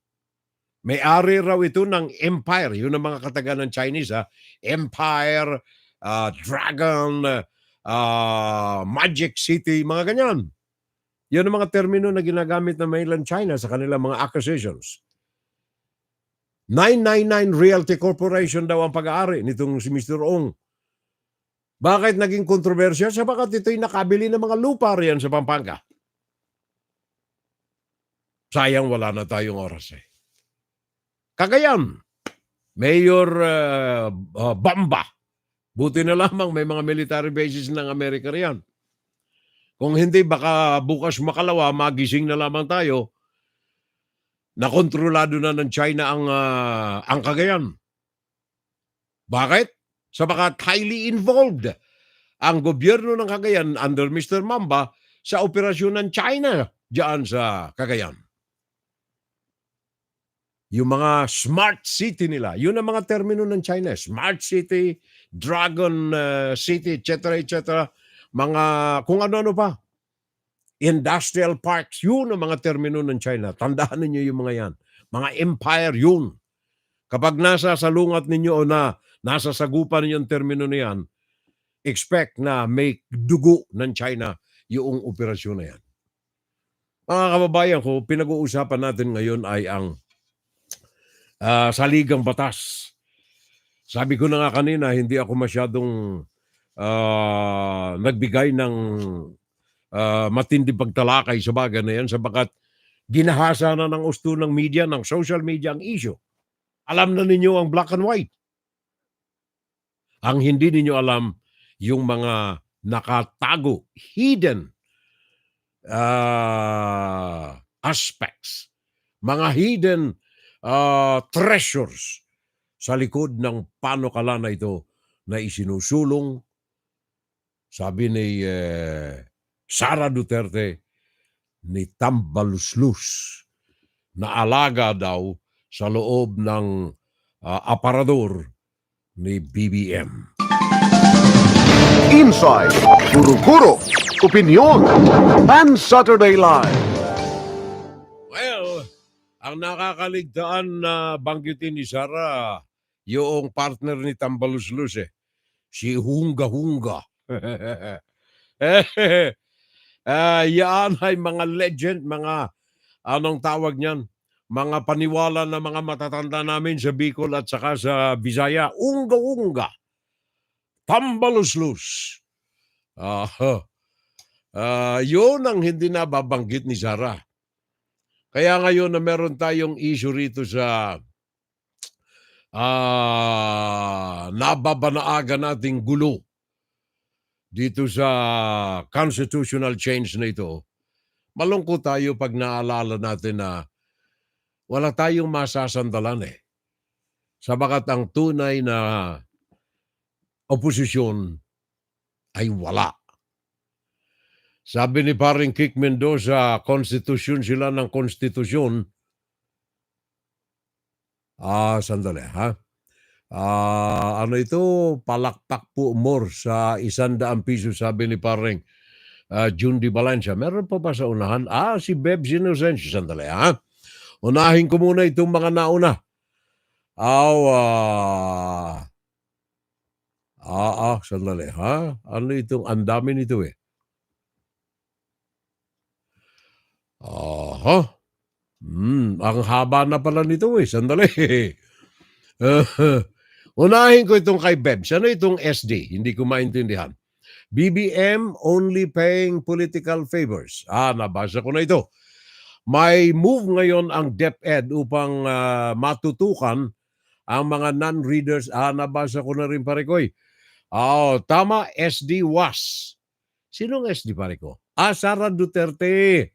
May-ari raw ito ng Empire. Yun ang mga katagan ng Chinese. Ha? Empire, Dragon, Magic City, mga ganyan. Yun ang mga termino na ginagamit ng mainland China sa kanilang mga acquisitions. 999 Realty Corporation daw ang pag-aari nitong si Mr. Ong. Bakit naging kontrobersya? Sabagat ito'y nakabili ng mga lupa riyan sa Pampanga. Sayang wala na tayong oras eh. Cagayan, Mayor Bamba. Buti na lamang may mga military bases ng Amerika riyan. Kung hindi, baka bukas makalawa, magising na lamang tayo na kontrolado na ng China ang Cagayan. Bakit? Sabagat highly involved ang gobyerno ng Cagayan under Mr. Mamba sa operasyon ng China diyan sa Cagayan. Yung mga smart city nila, yun ang mga termino ng China. Smart city, Dragon City, etc., etc. Mga kung ano-ano pa. Industrial parks, yun ang mga termino ng China. Tandaan ninyo yung mga yan. Mga empire, yun. Kapag nasa salungat ninyo o nasa sagupan ninyo ang termino na yan, expect na may dugo ng China yung operasyon na yan. Mga kababayan ko, pinag-uusapan natin ngayon ay ang saligang batas. Sabi ko na nga kanina, hindi ako masyadong nagbigay ng matindi pagtalakay sa bagay na yan sabagat ginahasa na ng usto ng media, ng social media ang issue. Alam na ninyo ang black and white. Ang hindi ninyo alam, yung mga nakatago, hidden aspects, mga hidden treasures sa likod ng panukala na ito na isinusulong, sabi ni Sara Duterte, ni Tambaloslos na alaga daw sa loob ng aparador ni BBM. Inside, Guro-Guro, Opinion, and Saturday Live. Well, ang nakakaligtaan na banggitin ni Sara, yung partner ni Tambaloslos si Unga-Unga. Yan ay mga legend, mga anong tawag niyan, mga paniwala na mga matatanda namin sa Bicol at saka sa Visaya. Unga-Unga, Tambaloslos. Yun ang hindi nababanggit ni Sara. Kaya ngayon na meron tayong issue rito sa nababanaagan nating gulo dito sa constitutional change na ito, malungkot tayo pag naalala natin na wala tayong masasandalan sabagat ang tunay na oposisyon ay wala. Sabi ni paring Kik Mendoza, konstitusyon sila ng konstitusyon. Sandali ha. Ano ito? Palakpak po more sa 100 piso, sabi ni paring June Di Valencia. Meron pa ba sa unahan? Si Bbm'S Innocence. Sandali ha. Unahin ko muna itong mga nauna. Sandali ha. Ano itong, ang dami nito eh. Ang haba na pala nito eh. Sandali. Unahin ko itong kay Bbm'S. Ano itong SD? Hindi ko maintindihan. BBM only paying political favors. Nabasa ko na ito. May move ngayon ang DepEd upang matutukan ang mga non-readers. Nabasa ko na rin, pare ko. Tama, SD was. Sinong SD, pare ko? Sara Duterte.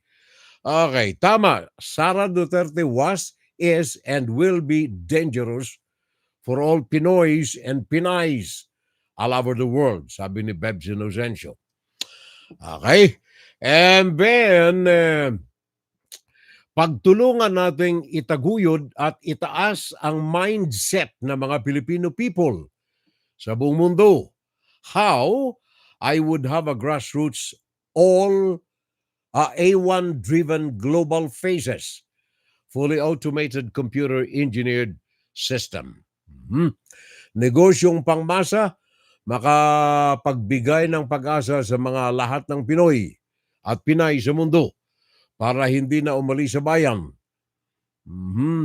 Okay, tama. Sara Duterte was, is, and will be dangerous for all Pinoys and Pinays all over the world, sabi ni Bbm'S Inocencio. Okay? And then, pagtulungan nating itaguyod at itaas ang mindset ng mga Filipino people sa buong mundo. How I would have a grassroots all A1-driven global phases, fully automated computer-engineered system. Negosyong pangmasa, makapagbigay ng pag-asa sa mga lahat ng Pinoy at Pinay sa mundo para hindi na umalis sa bayan.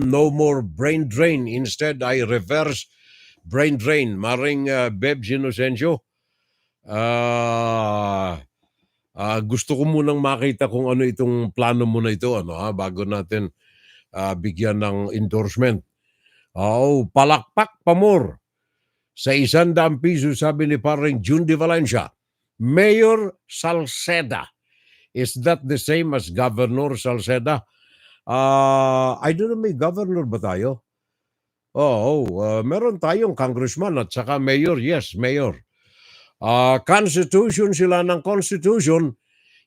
No more brain drain. Instead, I reverse brain drain. Maring Bbm'S Inocencio, gusto ko munang makita kung ano itong plano mo na ito, bago natin bigyan ng endorsement. Palakpak pa more. Sa 100 piso, sabi ni paring June Di Valencia, Mayor Salceda. Is that the same as Governor Salceda? I don't know, may governor ba tayo? Meron tayong congressman at saka mayor. Yes, mayor. Constitution sila ng constitution,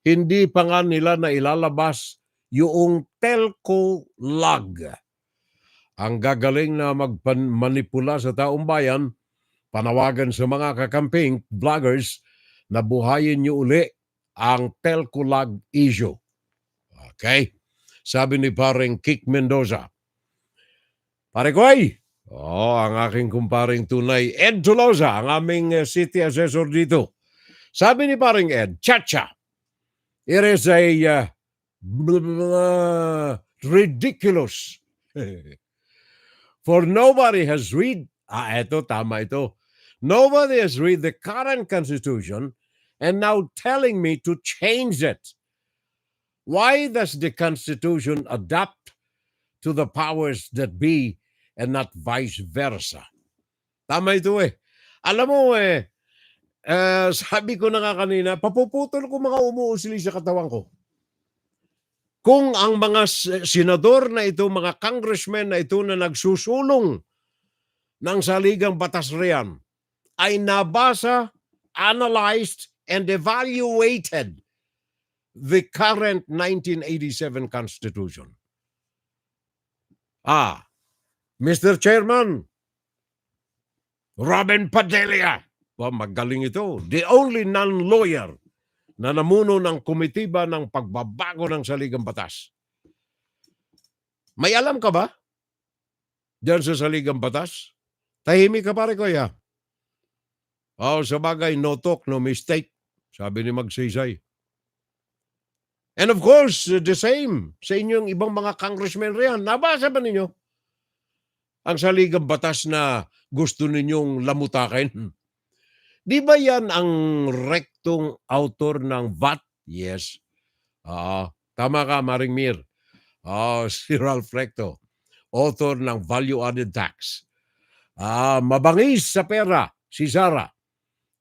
hindi pa nga nila na ilalabas yung telco lag. Ang gagaling na magmanipula sa taong bayan, panawagan sa mga kakamping, vloggers, na buhayin niyo uli ang telco lag issue. Okay? Sabi ni paring Kik Mendoza. Pare Koy, ang aking kumparing tunay, Ed Tolosa, ang aming city assessor dito. Sabi ni paring Ed, Chacha, it is a ridiculous. For nobody has read, tama ito. Nobody has read the current constitution and now telling me to change it. Why does the constitution adapt to the powers that be and not vice versa? Tama ito eh. Alam mo sabi ko na nga kanina, papuputol ko mga umuusili sa katawan ko. Kung ang mga senador na ito, mga congressmen na ito na nagsusulong ng saligang batas riyan, ay nabasa, analyzed, and evaluated the current 1987 Constitution. Mr. Chairman, Robin Padilla, magaling ito. The only non-lawyer na namuno ng komitiba ng pagbabago ng saligang batas. May alam ka ba diyan sa saligang batas? Tahimik ka, pare ko, ya. Sa bagay, no talk, no mistake, sabi ni Magsaysay. And of course, the same sa inyong ibang mga congressmen riyan. Nabasa ba ninyo ang saligang batas na gusto ninyong lamutakin? Di ba yan ang rektong author ng VAT? Yes. Tama ka, Maring Mir. Si Ralph Recto, author ng value-added tax. Mabangis sa pera si Sara,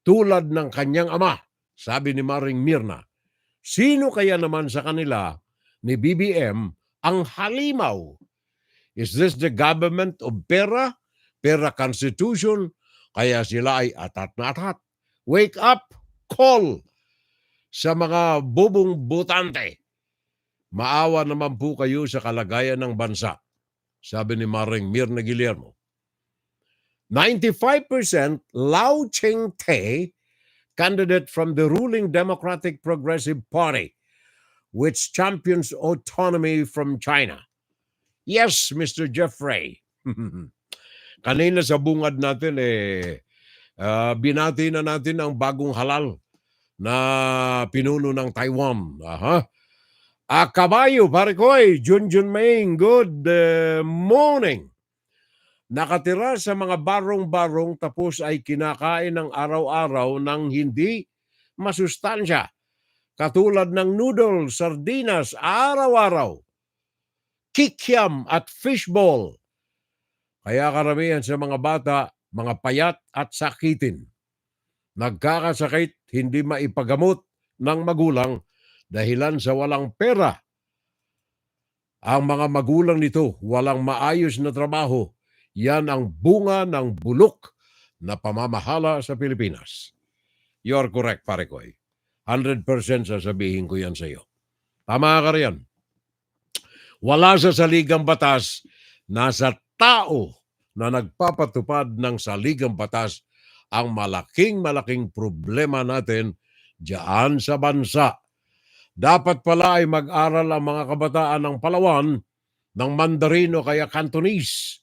tulad ng kanyang ama, sabi ni Maring Mirna. Sino kaya naman sa kanila ni BBM ang halimaw? Is this the government of pera pera Constitution, kaya sila ay atat na atat. Wake up call sa mga bubong butante. Maawa naman po kayo sa kalagayan ng bansa, sabi ni Maring Mirna Guillermo. 95% Lau Ching-te, candidate from the ruling Democratic Progressive Party, which champions autonomy from China. Yes, Mr. Jeffrey. Kanina sa bungad natin, binati na natin ang bagong halal na pinuno ng Taiwan. Kabayo, pare ko, Junjun Maing, good morning. Nakatira sa mga barong-barong tapos ay kinakain ng araw-araw ng hindi masustansya. Katulad ng noodles, sardinas, araw-araw. Kikiam at fishball. Kaya karamihan sa mga bata, mga payat at sakitin. Nagkakasakit, hindi maipagamot ng magulang dahilan sa walang pera. Ang mga magulang nito, walang maayos na trabaho. Yan ang bunga ng bulok na pamamahala sa Pilipinas. You're correct, pare ko. 100% sasabihin ko yan sa iyo. Tama ka riyan. Wala sa saligang batas, nasa tao na nagpapatupad ng saligang batas ang malaking problema natin diyan sa bansa. Dapat pala ay mag-aral ang mga kabataan ng Palawan, ng Mandarino kaya Cantonese.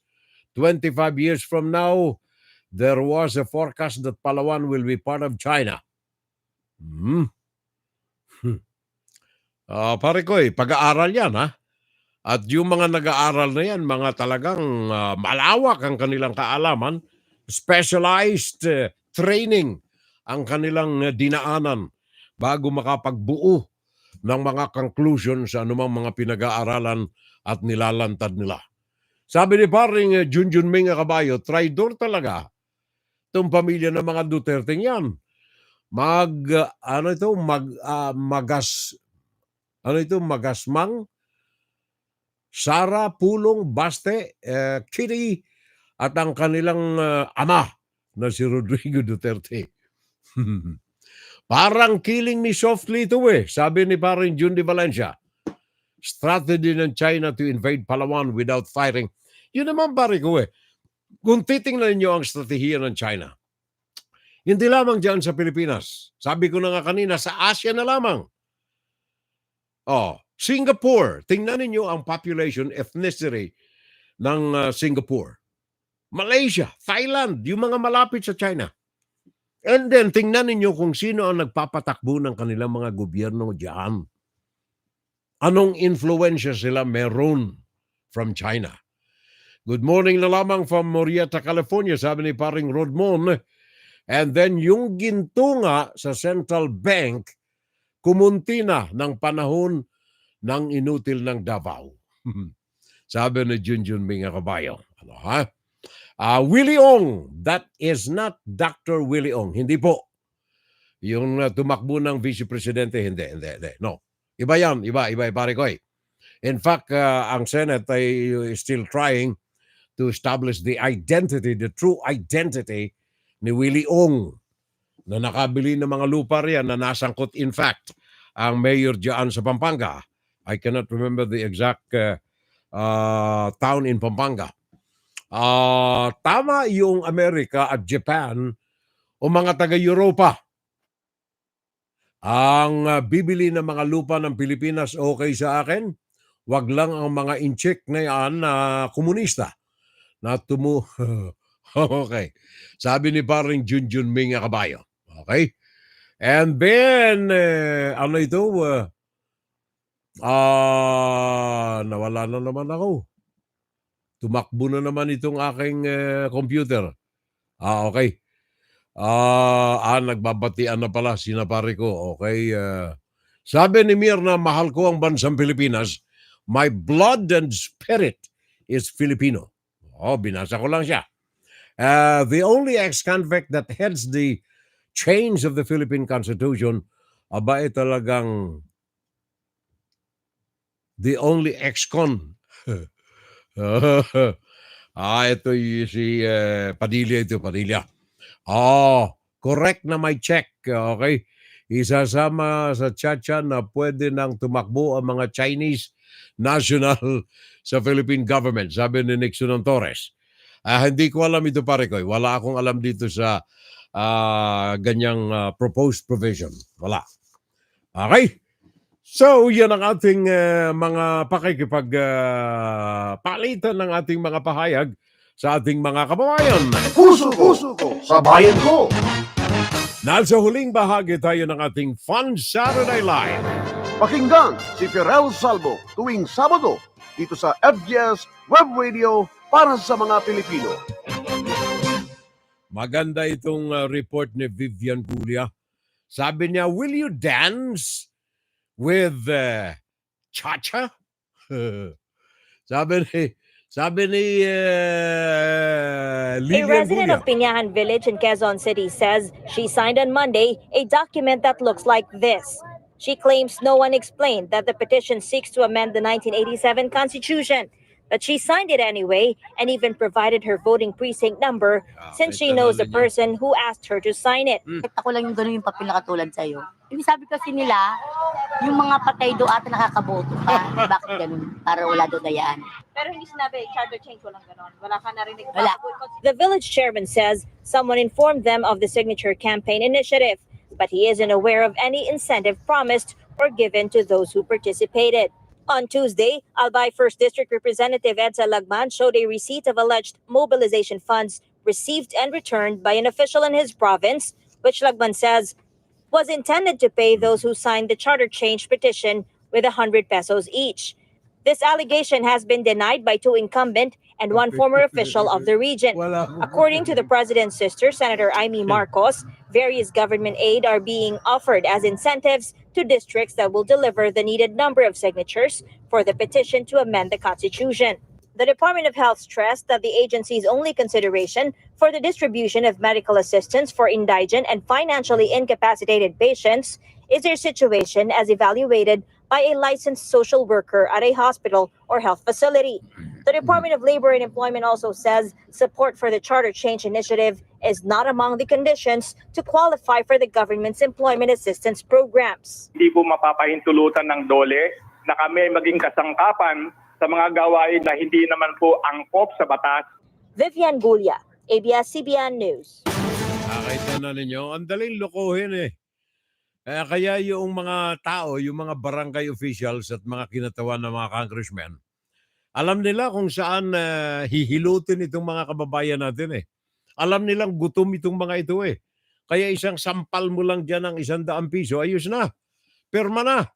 25 years from now, there was a forecast that Palawan will be part of China. Pare ko, pag-aaral yan, ha? At yung mga nag-aaral na yan, mga talagang malawak ang kanilang kaalaman, specialized training ang kanilang dinaanan bago makapagbuo ng mga conclusion sa anumang mga pinag-aaralan at nilalantad nila. Sabi ni paring Junjun Ming Kabayo, traidor talaga itong pamilya ng mga Duterte yan. Magasmang, Sara, Pulong, Baste, Kitty, at ang kanilang ama na si Rodrigo Duterte. Parang killing me softly ito sabi ni paring Jun de Valencia. Strategy ng China to invade Palawan without fighting. Yun naman pare ko Kung titingnan niyo ang strategiya ng China, hindi lamang dyan sa Pilipinas. Sabi ko na nga kanina, sa Asia na lamang. Singapore, tingnan niyo ang population ethnicity ng Singapore. Malaysia, Thailand, yung mga malapit sa China. And then, tingnan niyo kung sino ang nagpapatakbo ng kanilang mga gobyerno diyan. Anong influensya sila meron from China? Good morning na lamang from Murrieta, California, sabi ni paring Rodmon. And then yung ginto nga sa Central Bank, kumunti na ng panahon ng inutil ng Davao. Sabi ni Junjun Ming Kabayo. Willie Ong, that is not Dr. Willie Ong. Hindi po. Yung tumakbo ng Vice Presidente, hindi. No. Iba yan, iba pare ko. In fact, ang Senate ay still trying to establish the true identity ni Willie Ong na nakabili ng mga lupa riyan na nasangkot in fact ang mayor diyan sa Pampanga. I cannot remember the exact town in Pampanga. Tama yung Amerika at Japan o mga taga-Europa. Ang bibili ng mga lupa ng Pilipinas okay sa akin. Wag lang ang mga incheck na yan na komunista. Okay. Sabi ni paring Junjun Ming Kabayo. Okay? And then, nawala na naman ako. Tumakbo na naman itong aking computer. Okay. Nagbabatian na pala sinapari ko. Okay. Sabi ni Mirna, mahal ko ang bansang Pilipinas. My blood and spirit is Filipino. Binasa ko lang siya. The only ex-convict that heads the chains of the Philippine Constitution, talagang the only ex-con. Ito si Padilla ito, Padilla. Oh, correct na may check. Okay. Isasama sa tchatcha na pwede nang tumakbo ang mga Chinese national sa Philippine government, sabi ni Nixon ng Torres. Hindi ko alam ito, pare ko. Wala akong alam dito sa ganyang proposed provision. Wala. Okay? So, yan ang ating mga palitan ng ating mga pahayag sa ating mga kababayan. Puso ko, sa bayan ko. Nasa huling bahagi tayo ng ating Fun Saturday Live. Pakinggan si Firel Salvo tuwing Sabado dito sa FGS Web Radio para sa mga Pilipino. Maganda itong report ni Vivian Gulia. Sabi niya, will you dance with Cha-Cha? Sabi ni A Lilian resident Gulia. of Piñahan Village in Quezon City says she signed on Monday a document that looks like this. She claims no one explained that the petition seeks to amend the 1987 Constitution, but she signed it anyway and even provided her voting precinct number since she knows the person who asked her to sign it. Ako lang yung gano'n yung papel na katulad sa'yo. Ibig sabi kasi nila, yung mga patay do ata nakakaboto pa. Bakit ganun? Para wala do dayaan. Pero hindi sinabi, charter change, walang ganon. Wala ka narinig. Wala. The village chairman says someone informed them of the signature campaign initiative, but he isn't aware of any incentive promised or given to those who participated. On Tuesday, Albay 1st District Representative Edsa Lagman showed a receipt of alleged mobilization funds received and returned by an official in his province, which Lagman says was intended to pay those who signed the charter change petition with 100 pesos each. This allegation has been denied by two incumbent and one former official of the region. According to the president's sister, Senator Amy Marcos, various government aid are being offered as incentives to districts that will deliver the needed number of signatures for the petition to amend the Constitution. The Department of Health stressed that the agency's only consideration for the distribution of medical assistance for indigent and financially incapacitated patients is their situation as evaluated by a licensed social worker at a hospital or health facility. The Department of Labor and Employment also says support for the Charter Change Initiative is not among the conditions to qualify for the government's employment assistance programs. Hindi po mapapahintulutan ng DOLE na kami maging kasangkapan sa mga gawain na hindi naman po angkop sa batas. Vivian Gulia, ABS-CBN News. Nakita na ninyo, ang daling lokohin eh. Kaya yung mga tao, yung mga barangay officials at mga kinatawan ng mga congressmen, alam nila kung saan hihilutin itong mga kababayan natin eh. Alam nilang gutom itong mga ito eh. Kaya isang sampal mo lang dyan ng 100 piso, ayos na. Perma na.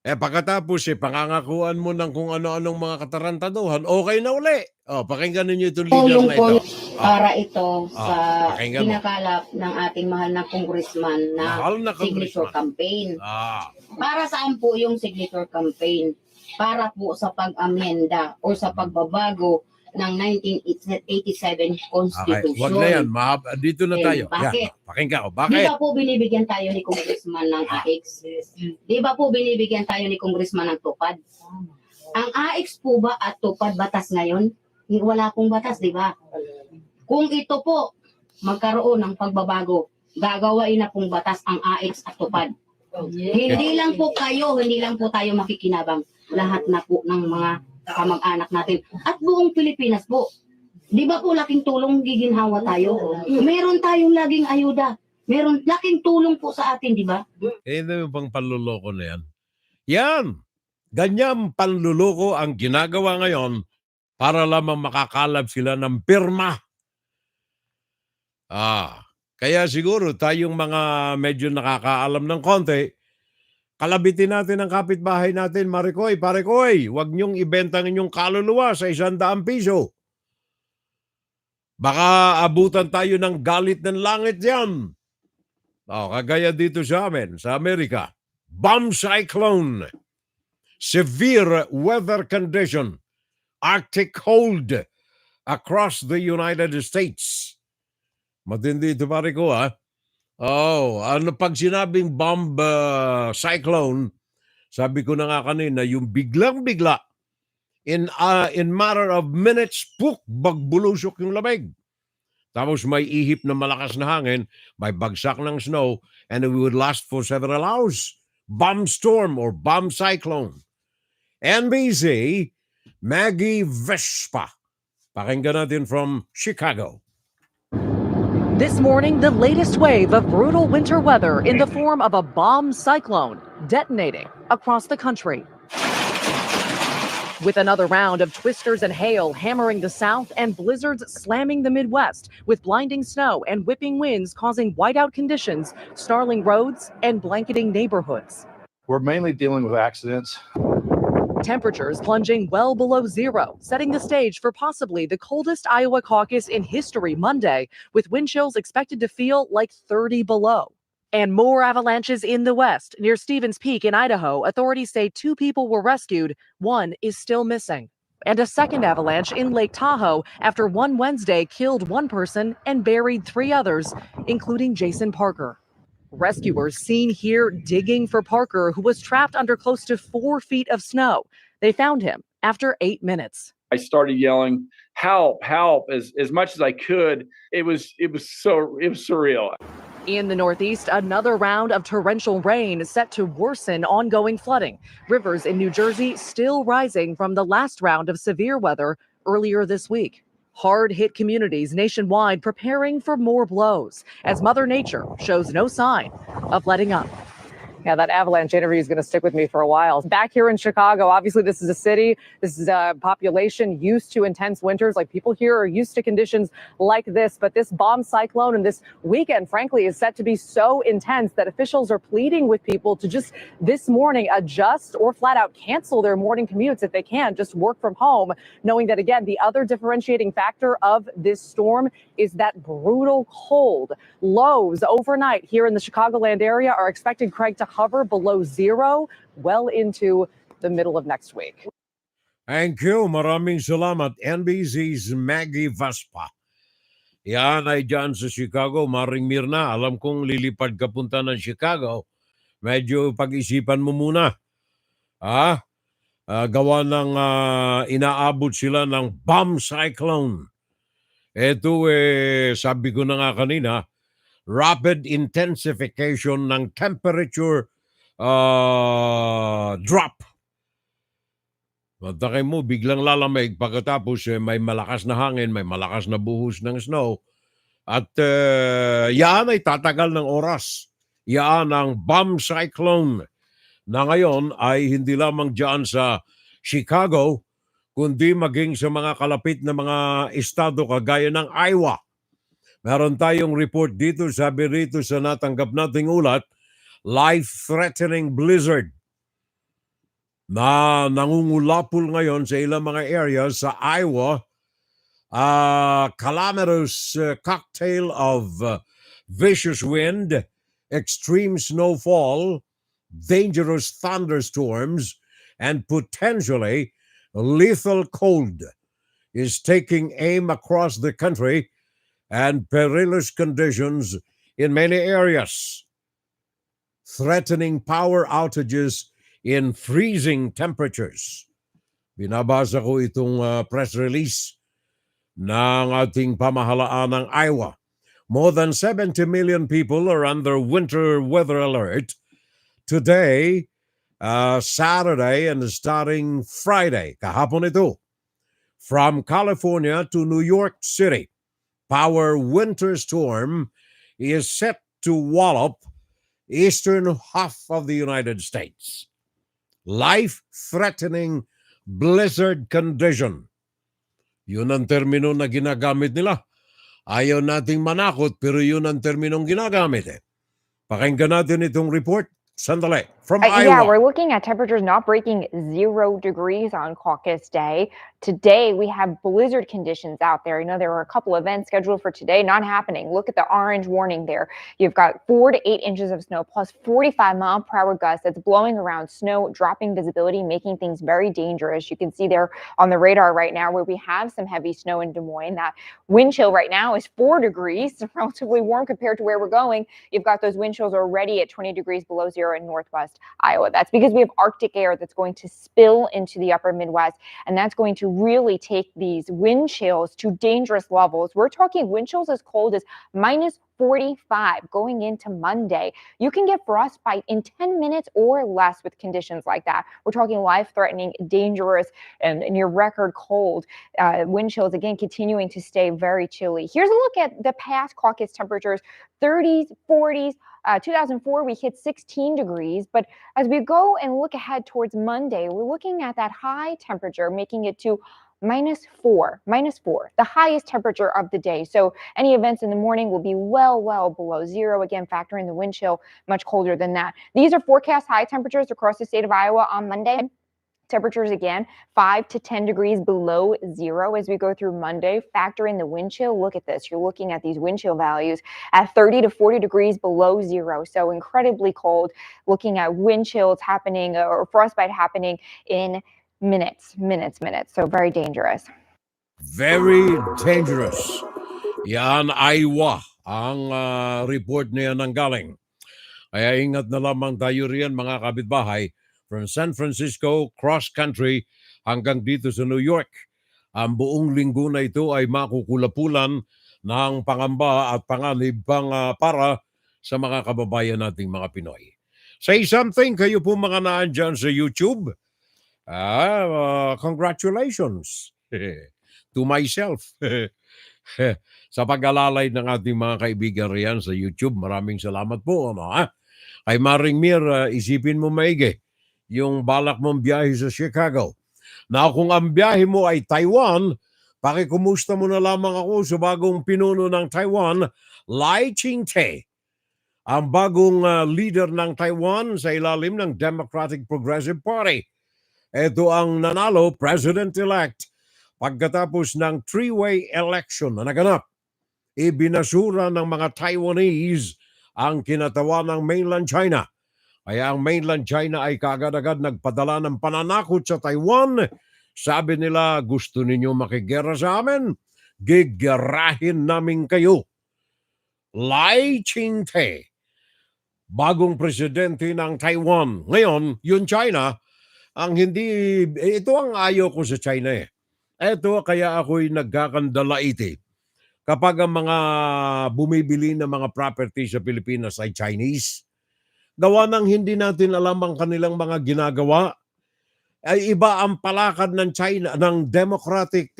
Pagkatapos pangangakuan mo ng kung ano-anong mga katarantaduhan, okay na uli. Pakinggan ninyo itong leader na ito. Para ito sa pakinggan mo. kinakalap ng ating mahal na congressman na signature campaign. Para saan po yung signature campaign? Para po sa pag-amenda o sa pagbabago ng 1987 Constitution. Wag na yan. Dito na tayo. Bakit? Yan. Pakinggan ko. Di Bakit? ba po binibigyan tayo ni congressman ng AX? Di ba po binibigyan tayo ni congressman ng tupad? Ang AX po ba at tupad batas ngayon? Wala pong batas, di ba? Kung ito po magkaroon ng pagbabago, gagawain na pong batas ang AX at tupad. Hindi lang po tayo makikinabang. Lahat na po ng mga kamag-anak natin at buong Pilipinas po. Di ba po laking tulong giginhawa tayo? Meron tayong laging ayuda. Meron laking tulong po sa atin, di ba? Ito yung pang panluloko na yan. Yan! Ganyang panluloko ang ginagawa ngayon para lamang makakalab sila ng pirma. Kaya siguro tayong mga medyo nakakaalam ng konti, kalabitin natin ang kapitbahay natin, Marikoy, Parekoy, huwag niyong ibenta ng inyong kaluluwa sa 100 piso. Baka abutan tayo ng galit ng langit yan. Kagaya dito sa amin, sa Amerika. Bomb cyclone. Severe weather condition. Arctic cold across the United States. Matindi ito, Mariko, ano pag sinabing bomb cyclone, sabi ko na nga kanina, yung biglang-bigla, in matter of minutes, bagbulusok yung lamig. Tapos may ihip na malakas na hangin, may bagsak ng snow, and it would last for several hours. Bomb storm or bomb cyclone. NBC, Maggie Vespa. Pakinggan natin from Chicago. This morning, the latest wave of brutal winter weather in the form of a bomb cyclone detonating across the country. With another round of twisters and hail hammering the south and blizzards slamming the Midwest, with blinding snow and whipping winds causing whiteout conditions, snarling roads, and blanketing neighborhoods. We're mainly dealing with accidents. Temperatures plunging well below zero, setting the stage for possibly the coldest Iowa caucus in history Monday, with wind chills expected to feel like 30 below. And more avalanches in the west. Near Stevens Peak in Idaho, authorities say 2 people were rescued. 1 is still missing. And a second avalanche in Lake Tahoe after one Wednesday killed 1 person and buried 3 others, including Jason Parker. Rescuers seen here digging for Parker, who was trapped under close to 4 feet of snow. They found him after 8 minutes. I started yelling, "Help, help," as much as I could. It was surreal. In the Northeast, another round of torrential rain set to worsen ongoing flooding. Rivers in New Jersey still rising from the last round of severe weather earlier this week. Hard-hit communities nationwide preparing for more blows as Mother Nature shows no sign of letting up. Yeah, that avalanche interview is going to stick with me for a while. Back here in Chicago, obviously this is a city, this is a population used to intense winters. Like, people here are used to conditions like this, but this bomb cyclone and this weekend, frankly, is set to be so intense that officials are pleading with people to just this morning adjust or flat out cancel their morning commutes if they can, just work from home, knowing that, again, the other differentiating factor of this storm is that brutal cold. Lows overnight here in the Chicagoland area are expected, Craig, to hover below zero well into the middle of next week. Thank you. Maraming salamat. NBC's Maggie Vespa. Yan ay dyan sa Chicago. Maring Mirna, alam kong lilipad ka punta ng Chicago. Medyo pag-isipan mo muna. Gawa ng inaabot sila ng bomb cyclone. Ito sabi ko na nga kanina, rapid intensification ng temperature drop. Matakay mo, biglang lalamig pagkatapos may malakas na hangin, may malakas na buhos ng snow. At yan ay tatagal ng oras. Yan ang bomb cyclone na ngayon ay hindi lamang dyan sa Chicago, kundi maging sa mga kalapit na mga estado kagaya ng Iowa. Meron tayong report dito, sabi rito sa natanggap nating ulat, life-threatening blizzard na nangungulapol ngayon sa ilang mga areas sa Iowa. Calamitous cocktail of vicious wind, extreme snowfall, dangerous thunderstorms, and potentially lethal cold is taking aim across the country, and perilous conditions in many areas, threatening power outages in freezing temperatures. Binabasa ko itong press release ng ating pamahalaan ng Iowa. More than 70 million people are under winter weather alert today, Saturday, and starting Friday, kahapon ito. From California to New York City, power winter storm is set to wallop eastern half of the United States. Life-threatening blizzard condition. Yun ang termino na ginagamit nila. Ayaw nating manakot, pero yun ang terminong ginagamit. Pakinggan natin itong report. Sandali, from Iowa. Yeah, we're looking at temperatures not breaking 0 degrees on caucus day. Today, we have blizzard conditions out there. You know, there were a couple events scheduled for today, not happening. Look at the orange warning there. You've got 4 to 8 inches of snow plus 45-mile-per-hour gusts that's blowing around, snow, dropping visibility, making things very dangerous. You can see there on the radar right now where we have some heavy snow in Des Moines. That wind chill right now is 4 degrees, relatively warm compared to where we're going. You've got those wind chills already at 20 degrees below zero in Northwest Northwest Iowa. That's because we have Arctic air that's going to spill into the upper Midwest, and that's going to really take these wind chills to dangerous levels. We're talking wind chills as cold as minus 45 going into Monday. You can get frostbite in 10 minutes or less with conditions like that. We're talking life-threatening, dangerous, and near record cold. Wind chills, again, continuing to stay very chilly. Here's a look at the past caucus temperatures, 30s, 40s. 2004, we hit 16 degrees. But as we go and look ahead towards Monday, we're looking at that high temperature, making it to minus four, the highest temperature of the day. So any events in the morning will be well below zero. Again, factor in the wind chill, much colder than that. These are forecast high temperatures across the state of Iowa on Monday. Temperatures again 5 to 10 degrees below zero as we go through Monday. Factor in the wind chill. Look at this. You're looking at these wind chill values at 30 to 40 degrees below zero. So incredibly cold. Looking at wind chills happening or frostbite happening in minutes. So very dangerous. Very dangerous. Yan Iowa ang report niya nang galing. Kaya ingat na lamang tayo riyan mga kapitbahay from San Francisco, cross-country hanggang dito sa New York. Ang buong linggo na ito ay makukulapulan ng pangamba at panganib para sa mga kababayan nating mga Pinoy. Say something kayo po mga naan dyan sa YouTube. Congratulations to myself. Sa pag-alalay ng ating mga kaibigan riyan sa YouTube, maraming salamat po. Kay Maring Mir, isipin mo maigi yung balak mong biyahe sa Chicago. Na kung ang biyahe mo ay Taiwan, pakikumusta mo na lamang ako sa bagong pinuno ng Taiwan, Lai Ching-te, ang bagong leader ng Taiwan sa ilalim ng Democratic Progressive Party. Ito ang nanalo, President-elect, pagkatapos ng three-way election na naganap. Ibinasura ng mga Taiwanese ang kinatawa ng mainland China. Kaya ang mainland China ay kaagad-agad nagpadala ng pananakot sa Taiwan. Sabi nila, gusto ninyo makigera sa amin? Gigerahin namin kayo. Lai Ching-te, bagong presidente ng Taiwan. Ngayon, yung China, ito ang ayaw ko sa China eh. Ito kaya ako'y nagkakandalaiti. Kapag ang mga bumibili ng mga property sa Pilipinas ay Chinese, gawa ng hindi natin alam ang kanilang mga ginagawa, ay iba ang palakad ng China, ng democratic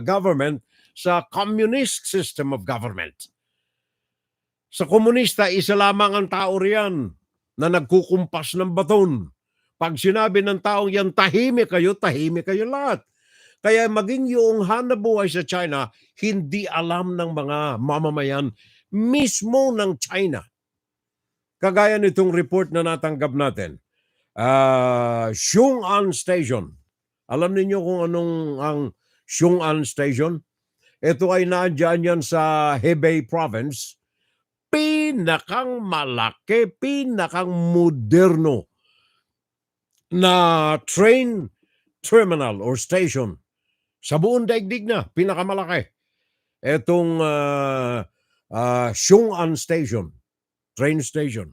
government sa communist system of government. Sa komunista, isa lamang ang tao riyan na nagkukumpas ng baton. Pag sinabi ng taong yan, tahimik kayo lahat. Kaya maging yung hanabuhay sa China, hindi alam ng mga mamamayan mismo ng China. Kagaya nitong report na natanggap natin. Xun'an Station. Alam niyo kung anong ang Xun'an Station? Ito ay naandyan yan sa Hebei Province. Pinakang malaki, pinakang moderno na train terminal or station sa buong daigdig na, pinakamalaki. Itong Xun'an Station, train station.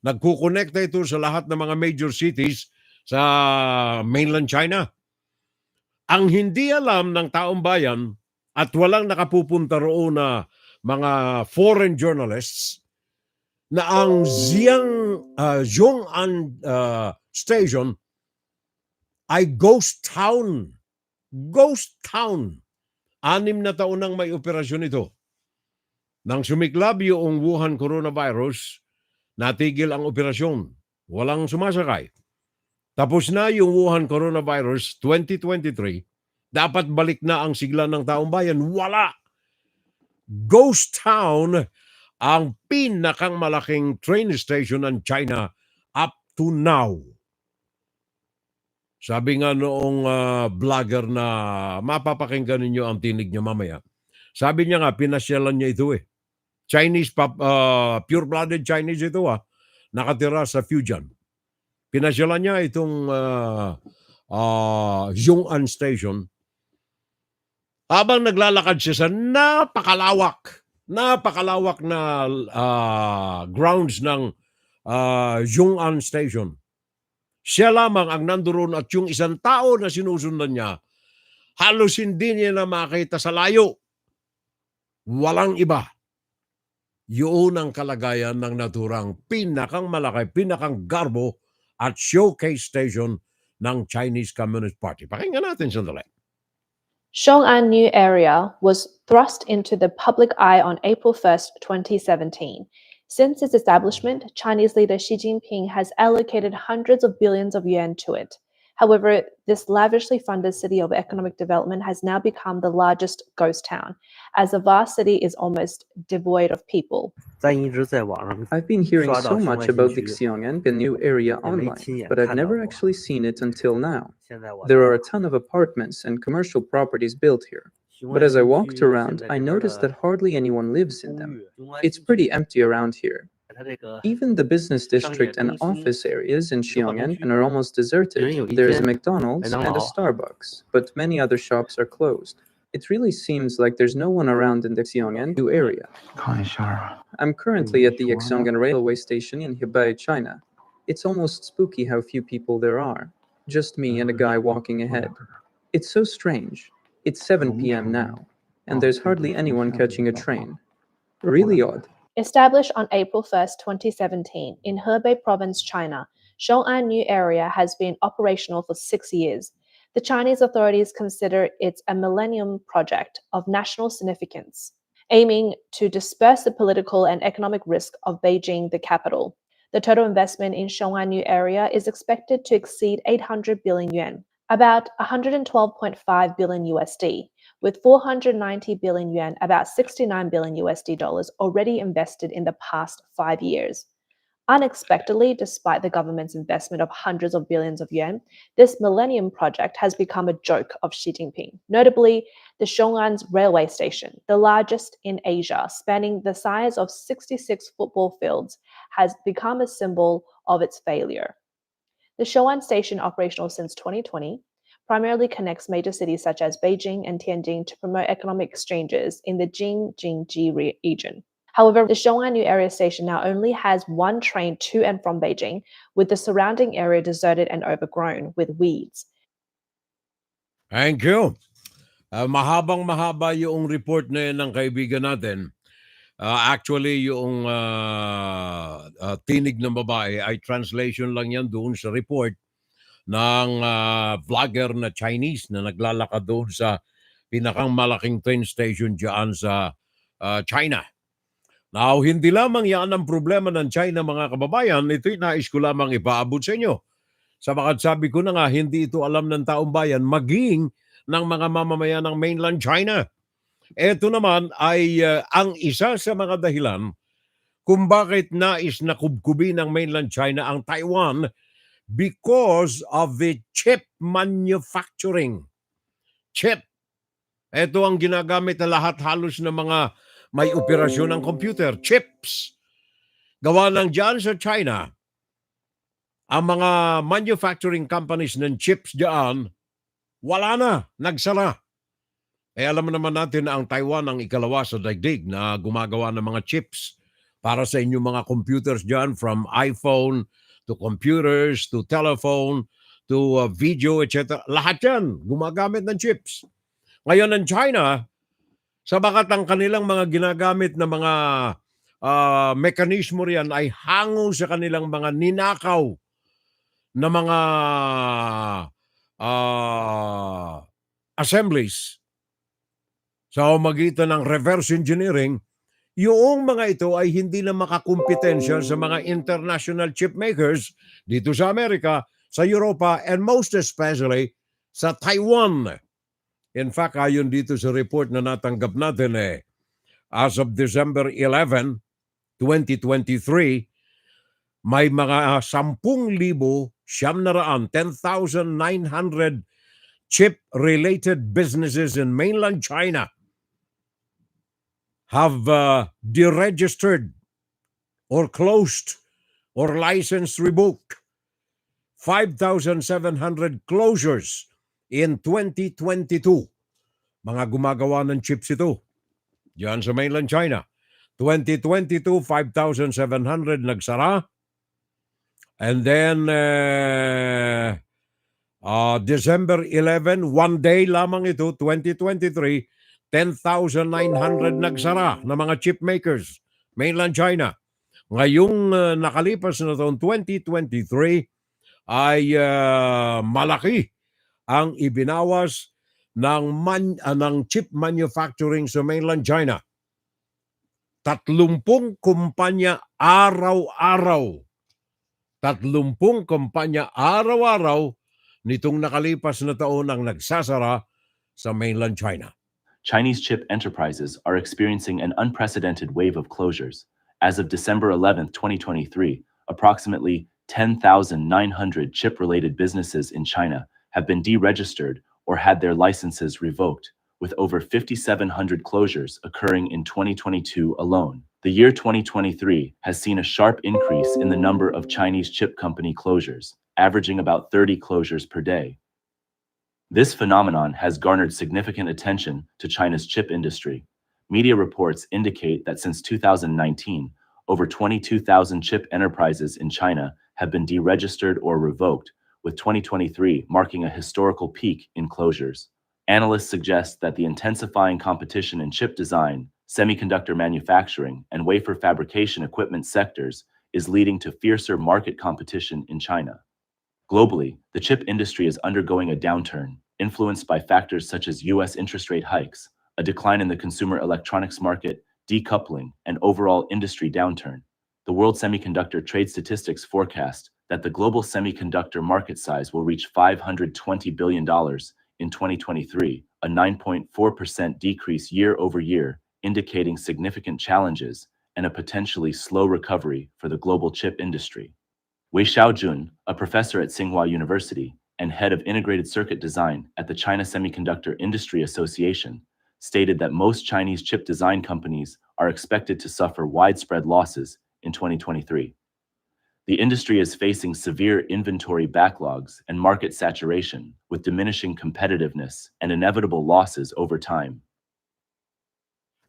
Nagkukonekta ito sa lahat ng mga major cities sa mainland China. Ang hindi alam ng taong bayan at walang nakapupunta roon na mga foreign journalists na ang Xun'an Station ay ghost town. Ghost town. 6 na taon nang may operasyon ito. Nang sumiklab yung Wuhan coronavirus, natigil ang operasyon. Walang sumasakay. Tapos na yung Wuhan coronavirus 2023, dapat balik na ang sigla ng taong bayan. Wala. Ghost town ang pinakang malaking train station ng China up to now. Sabi nga noong vlogger na mapapakinggan ninyo ang tinig niya mamaya. Sabi niya nga, pinasyalan niya ito eh. Chinese, pure-blooded Chinese ito nakatira sa Fujian. Pinasyalan niya itong Xun'an Station. Habang naglalakad siya sa napakalawak na grounds ng Xun'an Station. Siya lamang ang nandoon at yung isang tao na sinusundan niya, halos hindi niya na makita sa layo. Walang iba. Yun ang kalagayan ng naturang pinakang malaki, pinakang garbo at showcase station ng Chinese Communist Party. Pakinggan natin sandali. Unga-Unga area was thrust into the public eye on April 1st, 2017. Since its establishment, Chinese leader Xi Jinping has allocated hundreds of billions of yuan to it. However, this lavishly funded city of economic development has now become the largest ghost town, as the vast city is almost devoid of people. I've been hearing so much about the Xiong'an new area online, but I've never actually seen it until now. There are a ton of apartments and commercial properties built here. But as I walked around, I noticed that hardly anyone lives in them. It's pretty empty around here. Even the business district and office areas in Xiong'an are almost deserted. There is a McDonald's and a Starbucks, but many other shops are closed. It really seems like there's no one around in the Xiong'an area. I'm currently at the Xiong'an railway station in Hebei, China. It's almost spooky how few people there are. Just me and a guy walking ahead. It's so strange. It's 7 p.m. now, and there's hardly anyone catching a train. Really odd. Established on April 1st, 2017, in Hebei Province, China, Unga-Unga area has been operational for 6 years. The Chinese authorities consider it a millennium project of national significance, aiming to disperse the political and economic risk of Beijing, the capital. The total investment in Unga-Unga area is expected to exceed 800 billion yuan, about 112.5 billion USD, with 490 billion yuan, about 69 billion USD dollars already invested in the past 5 years. Unexpectedly, despite the government's investment of hundreds of billions of yuan, this Millennium Project has become a joke of Xi Jinping. Notably, the Shong'an's railway station, the largest in Asia, spanning the size of 66 football fields, has become a symbol of its failure. The Shou'an station, operational since 2020, primarily connects major cities such as Beijing and Tianjin to promote economic exchanges in the Jing-Jingji region. However, the Unga-Unga area station now only has one train to and from Beijing, with the surrounding area deserted and overgrown with weeds. Thank you. Mahabang-mahaba yung report na yun ng kaibigan natin. Actually, yung tinig ng babae ay translation lang yan doon sa report ng vlogger na Chinese na naglalakad doon sa pinakang malaking train station dyan sa China. Now, hindi lamang yan ang problema ng China, mga kababayan. Ito'y nais ko lamang ipaabot sa inyo. Sabagat sabi ko na nga, hindi ito alam ng taong bayan, maging ng mga mamamayan ng mainland China. Ito naman ay ang isa sa mga dahilan kung bakit nais na kubkubi ng mainland China ang Taiwan because of the chip manufacturing. Chip. Ito ang ginagamit na lahat halos ng mga may operasyon ng computer. Chips. Gawa lang dyan sa China. Ang mga manufacturing companies ng chips dyan, wala na. Nagsara. Alam naman natin na ang Taiwan ang ikalawa sa daigdig na gumagawa ng mga chips para sa inyong mga computers dyan, from iPhone to computers to telephone to video, etc. Lahat yan gumagamit ng chips. Ngayon ang China, sabagat ang kanilang mga ginagamit na mga mekanismo riyan ay hango sa kanilang mga ninakaw na mga assemblies sa magitan ng reverse engineering, yung mga ito ay hindi na makakumpetensya sa mga international chip makers dito sa Amerika, sa Europa, and most especially sa Taiwan. In fact, ayon dito sa report na natanggap natin, as of December 11, 2023, may mga 10,900 chip-related businesses in mainland China have deregistered or closed or license revoked. 5,700 closures in 2022. Mga gumagawa ng chips ito diyan sa mainland China. 2022, 5,700 nagsara. And then, December 11, one day lamang ito, 2023, 10,900 nagsara na mga chip makers, mainland China. Ngayong nakalipas na taon 2023 ay malaki ang ibinawas ng chip manufacturing sa mainland China. 30 kumpanya araw-araw. 30 kumpanya araw-araw nitong nakalipas na taon ang nagsasara sa mainland China. Chinese chip enterprises are experiencing an unprecedented wave of closures. As of December 11, 2023, approximately 10,900 chip-related businesses in China have been deregistered or had their licenses revoked, with over 5,700 closures occurring in 2022 alone. The year 2023 has seen a sharp increase in the number of Chinese chip company closures, averaging about 30 closures per day. This phenomenon has garnered significant attention to China's chip industry. Media reports indicate that since 2019, over 22,000 chip enterprises in China have been deregistered or revoked, with 2023 marking a historical peak in closures. Analysts suggest that the intensifying competition in chip design, semiconductor manufacturing, and wafer fabrication equipment sectors is leading to fiercer market competition in China. Globally, the chip industry is undergoing a downturn, influenced by factors such as U.S. interest rate hikes, a decline in the consumer electronics market, decoupling, and overall industry downturn. The World Semiconductor Trade Statistics forecast that the global semiconductor market size will reach $520 billion in 2023, a 9.4% decrease year over year, indicating significant challenges and a potentially slow recovery for the global chip industry. Wei Xiaojun, a professor at Tsinghua University and head of integrated circuit design at the China Semiconductor Industry Association, stated that most Chinese chip design companies are expected to suffer widespread losses in 2023. The industry is facing severe inventory backlogs and market saturation, with diminishing competitiveness and inevitable losses over time.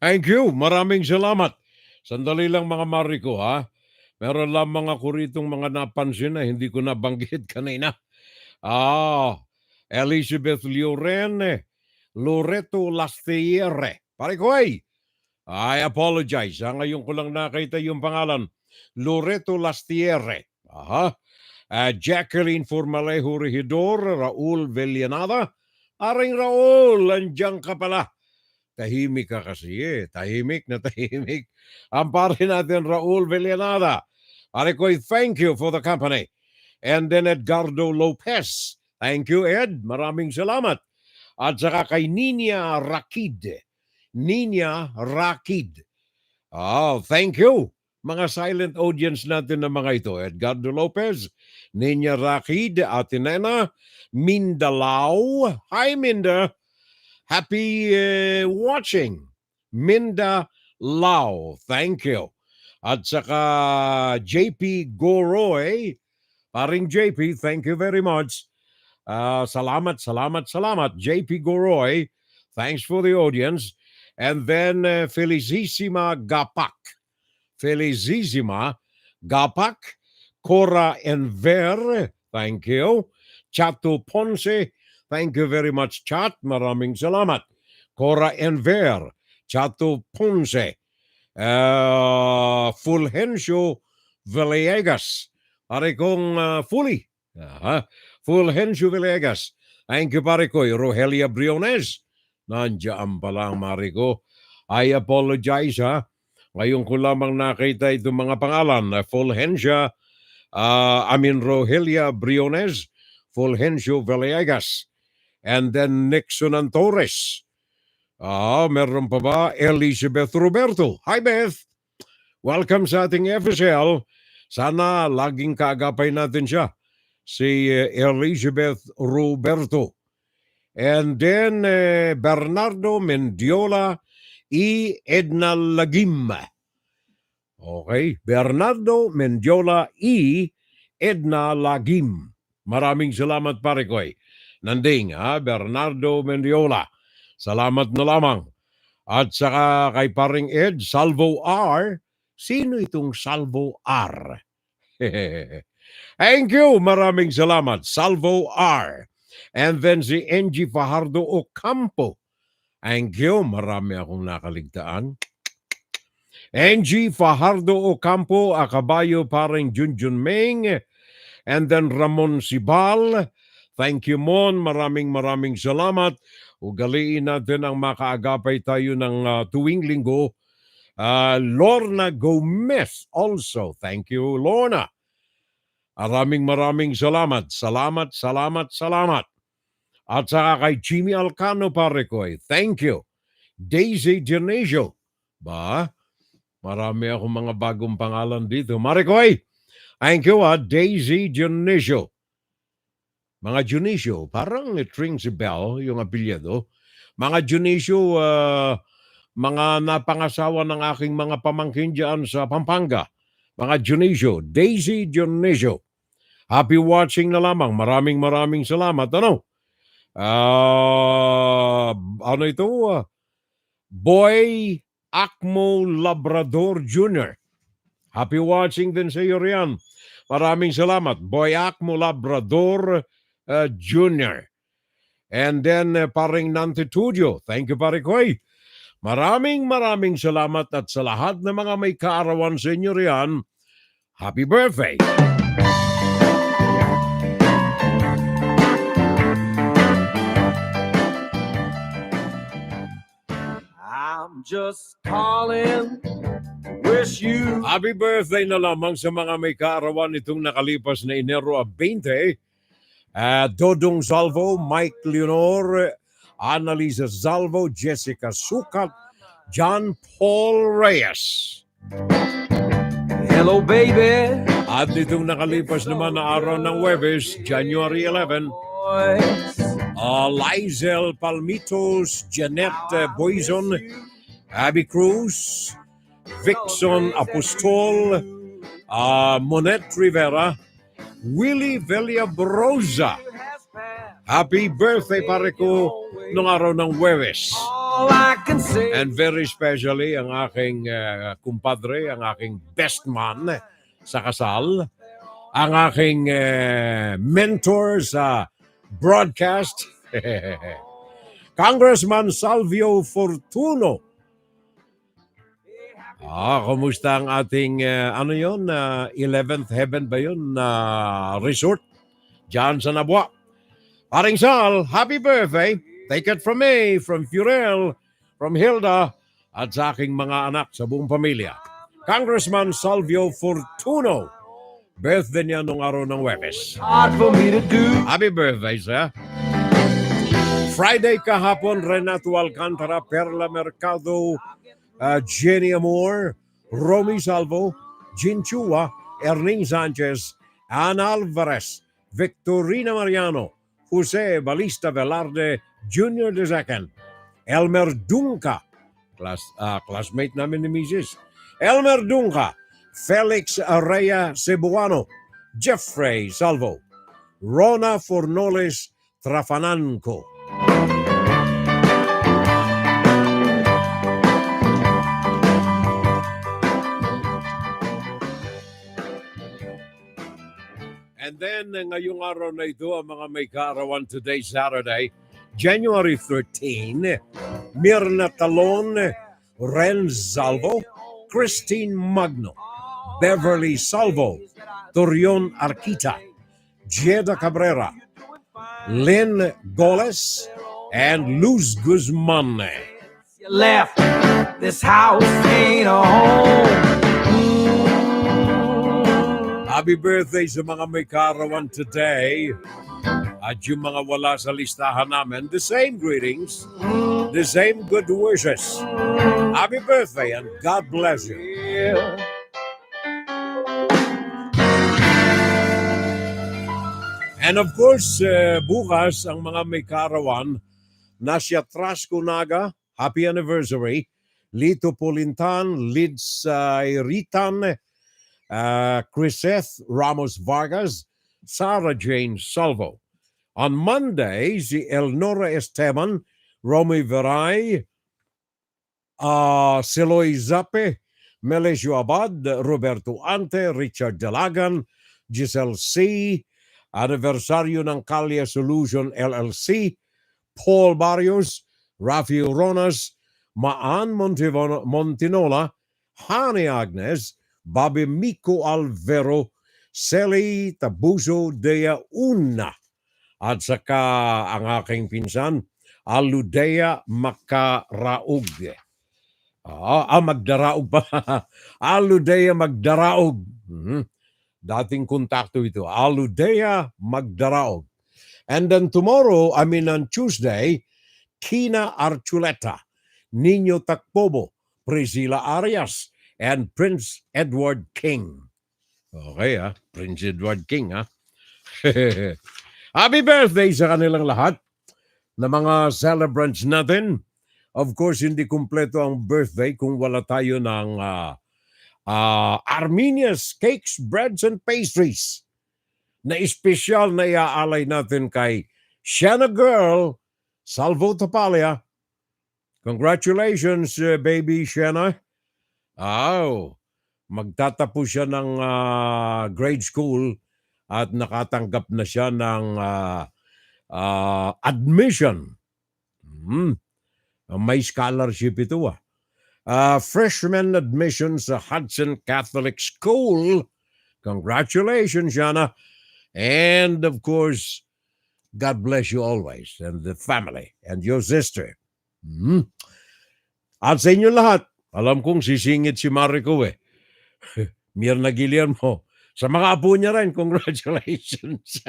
Thank you. Maraming salamat. Sandali lang mga Mariko, ha? Meron lamang ako ritong mga napansin na hindi ko nabanggit kanina. Elizabeth Loreto Lastiere. Pare ko ay, I apologize. Ngayon ko lang nakita yung pangalan. Loreto Lastiere. Jacqueline Formalejo Regidor, Raul Villanada. Aring Raul, andyan ka pala. Tahimik ka kasi Tahimik na tahimik. Ang pare natin, Raul Villanada. Pare ko, thank you for the company. And then Edgardo Lopez. Thank you, Ed. Maraming salamat. At saka kay Nina Rakid. Nina Rakid. Thank you. Mga silent audience natin na mga ito. Edgardo Lopez, Nina Rakid, Atenena, Mindalao. Hi, Minda. Happy watching. Minda Lau. Thank you. At saka JP Goroy. Paring JP, thank you very much. Salamat. JP Goroy, thanks for the audience. And then Felicissima Gapak. Cora Enver, thank you. Chato Ponce, thank you very much, Chat. Maraming salamat. Cora Enver, Chato Ponce, Fulgencio Villegas. Pare kong Fulgencio Villegas. Thank you, pare ko. Rogelia Briones. Nandiyan pala ang Mariko. I apologize, ha. Ngayon ko lamang nakita itong mga pangalan. Fulgencio, Rogelia Briones, Fulgencio Villegas. And then Nixon and Torres. Meron pa ba? Elizabeth Roberto. Hi, Beth. Welcome sa ating FSL. Sana laging kaagapay natin siya. Si Elizabeth Roberto. And then Bernardo Mendiola y Edna Lagim. Okay, Bernardo Mendiola y Edna Lagim. Maraming salamat, pare ko. Nanding, Bernardo Mendiola. Salamat na lamang. At saka kay paring Ed, Salvo R. Sino itong Salvo R? Thank you. Maraming salamat. Salvo R. And then si NG Fajardo Ocampo. Thank you. Marami akong nakaligtaan. NG Fajardo Ocampo, Akabayo parang Junjun Meng. And then Ramon Sibal. Thank you, Mon. Maraming salamat. Ugaliin natin ang makaagapay tayo ng tuwing linggo. Lorna Gomez also. Thank you, Lorna. Maraming salamat. Salamat. At saka kay Jimmy Alcano, pare ko. Thank you. Daisy Dionisio. Ba? Marami akong mga bagong pangalan dito. Marikoy, thank you, Daisy Dionisio. Mga Dionisio, parang it rings a bell, yung apelyido. Mga Dionisio, mga napangasawa ng aking mga pamangkin dyan sa Pampanga. Mga Dionisio, Daisy Dionisio. Happy watching na lamang. Maraming salamat. Ano? Ano ito? Boy Akmo Labrador Jr. Happy watching din sa iyo riyan. Maraming salamat. Boy Akmo Labrador Jr. And then paring Nantitudio. Thank you, pare Koy. Maraming salamat at sa lahat ng mga may kaarawan sa inyo riyan. Happy birthday! I'm just calling, wish you... Happy birthday na lamang sa mga may kaarawan itong nakalipas na Enero 20. Dodong Salvo, Mike Leonor, Annalisa Salvo, Jessica Sukat, John Paul Reyes. Hello, baby. At itong nakalipas naman na araw ng Huwebes, January 11, Lizel Palmitos, Jeanette Boyzon, Abby Cruz, Vixon Apostol, Monette Rivera, Willie Villabrosa. Happy birthday, pare ko, nung araw ng Huwebes. And very especially ang aking kumpadre, ang aking best man sa kasal, ang aking mentor sa broadcast, Congressman Salvio Fortuno. Kumusta ang ating, 11th Heaven ba yun, resort? Diyan sa Nabwa. Paring Sal, happy birthday. Take it from me, from Furel, from Hilda, at sa aking mga anak sa buong pamilya. Congressman Salvio Fortuno. Birthday niya nung araw ng Huwebes. Happy birthday, sir. Friday kahapon, Renato Alcantara, Perla Mercado, Jenny Amor, Romy Salvo, Jean Chua, Erning Sanchez, Ana Alvarez, Victorina Mariano, Jose Balista Velarde, Junior II, Elmer Dunca, classmate namin ni Mrs. Elmer Dunca, Felix Araya Cebuano, Jeffrey Salvo, Rona Fornoles Trafananco. And then, ngayong araw na ito, ang mga may kaarawan today, Saturday, January 13, Mirna Talon, Ren Salvo, Christine Magno, Beverly Salvo, Torion Arquita, Jeda Cabrera, Lynn Goles, and Luz Guzman. You left, this house ain't a home. Happy birthday sa mga may kaarawan today. At yung mga wala sa listahan namin, the same greetings, the same good wishes. Happy birthday and God bless you. And of course, bukas ang mga may kaarawan, Nasya Trasco Naga, happy anniversary. Lito Polintan, Lids Ritan, Criseth Ramos Vargas, Sarah Jane Salvo. On Monday, si Elnora Esteban, Romy Veray, Siloy Zape, Melesio Abad, Roberto Ante, Richard Delagan, Giselle C., anibersaryo ng Kalya Solution LLC, Paul Barrios, Rafi Oronas, Maan Montinola, Hani Agnes, Bobby Miko Alvero, Seli Tabuso Dea Una, at saka ang aking pinsan, Aludea Makaraog. Magdaraog pa. Aludea Magdaraog. Dating kontakto ito. Aludea Magdaraog. And then tomorrow, on Tuesday, Kina Archuleta, Nino Takpobo, Priscilla Arias, and Prince Edward King. Okay, Prince Edward King, Happy birthday sa kanilang lahat na mga celebrants natin. Of course, hindi kumpleto ang birthday kung wala tayo ng Armenia's Cakes, Breads, and Pastries na espesyal na iaalay natin kay Shanna Girl Salvo Tapalia. Congratulations, baby Shanna. Magtatapos siya ng grade school at nakatanggap na siya ng admission. May scholarship ito. Freshman admission sa Hudson Catholic School. Congratulations, Shanna. And of course, God bless you always and the family and your sister. At sa inyo lahat, alam kong sisingit si Mariko Mirna Guillermo. Sa mga apo niya rin, congratulations.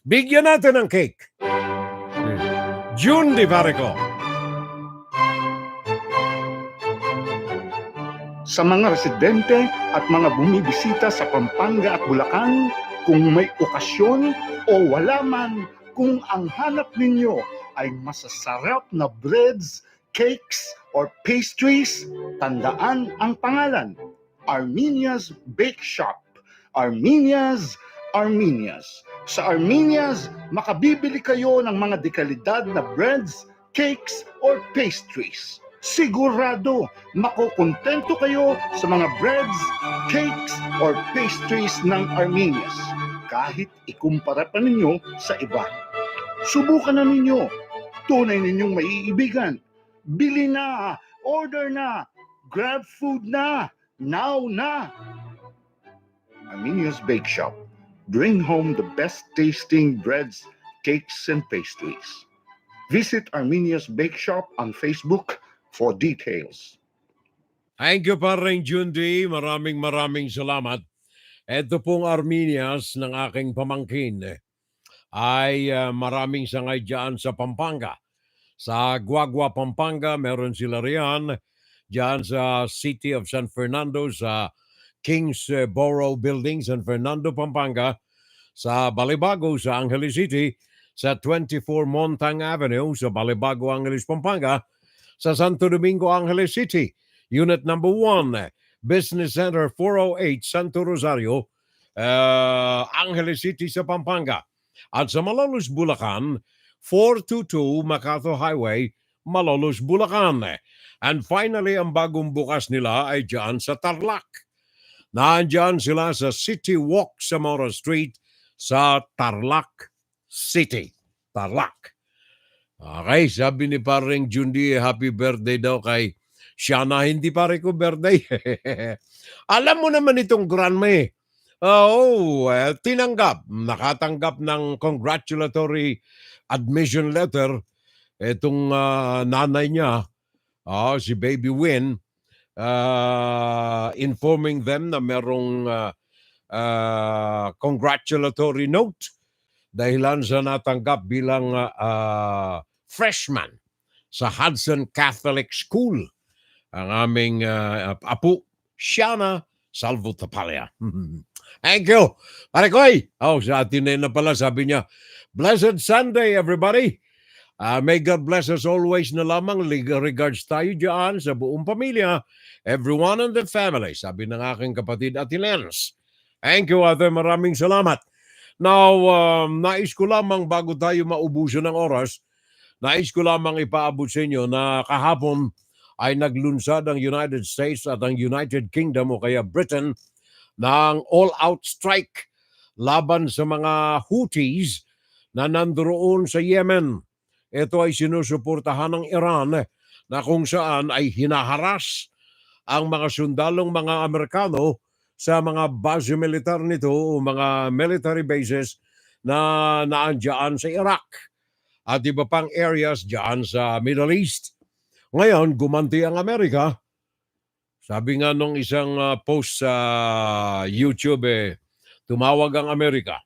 Bigyan natin ng cake. June Di Marico. Sa mga residente at mga bumibisita sa Pampanga at Bulacan, kung may okasyon o wala man, kung ang hanap ninyo ay masasarap na breads, cakes, or pastries, tandaan ang pangalan, Armenia's Bake Shop. Armenia's. Sa Armenia's, makabibili kayo ng mga dekalidad na breads, cakes, or pastries. Sigurado, makukontento kayo sa mga breads, cakes, or pastries ng Armenia's kahit ikumpara pa ninyo sa iba. Subukan na ninyo. Tunay ninyong maiibigan. Bili na, order na, grab food na, now na. Armenia's Bake Shop. Bring home the best tasting breads, cakes, and pastries. Visit Armenia's Bake Shop on Facebook for details. Thank you pa rin, Jundi. Maraming salamat. Ito pong Armenia's ng aking pamangkin ay maraming sangay dyan sa Pampanga. Sa Guagua, Pampanga, meron sila riyan. Dyan sa City of San Fernando, sa Kingsborough Building, San Fernando, Pampanga. Sa Balibago, sa Angeles City. Sa 24 Montang Avenue, sa Balibago, Angeles, Pampanga. Sa Santo Domingo, Angeles City. Unit number 1, Business Center 408, Santo Rosario, Angeles City sa Pampanga. At sa Malolos, Bulacan, 422 MacArthur Highway, Malolos, Bulacan. And finally, ang bagong bukas nila ay dyan sa Tarlac. Naandyan sila sa City Walk sa Mora Street sa Tarlac City. Tarlac. Okay, sabi ni paring Jundi, happy birthday daw kay Shanna. Hindi pare ko birthday. Alam mo naman itong grandma nakatanggap ng congratulatory admission letter itong nanay niya, si Baby Win, informing them na merong congratulatory note dahilan sa natanggap bilang freshman sa Hudson Catholic School. Ang aming apo, Shanna Salvo Tapalia. Thank you. Pare Koy. Sa atin na pala, sabi niya, Blessed Sunday, everybody. May God bless us always na lamang. Regards tayo dyan sa buong pamilya. Everyone in the family. Sabi ng aking kapatid Ate Lens. Thank you, Ate. Maraming salamat. Now, nais ko lamang bago tayo maubusan ng oras, nais ko lamang ipaabot sa inyo na kahapon ay naglunsad ang United States at ang United Kingdom o kaya Britain ng all-out strike laban sa mga Houthis na nandoon sa Yemen. Ito ay sinusuportahan ng Iran na kung saan ay hinaharas ang mga sundalong mga Amerikano sa mga base militar nito o mga military bases na naandyan sa Iraq at iba pang areas dyan sa Middle East. Ngayon, gumanti ang Amerika. Sabi nga nung isang post sa YouTube, tumawag ang Amerika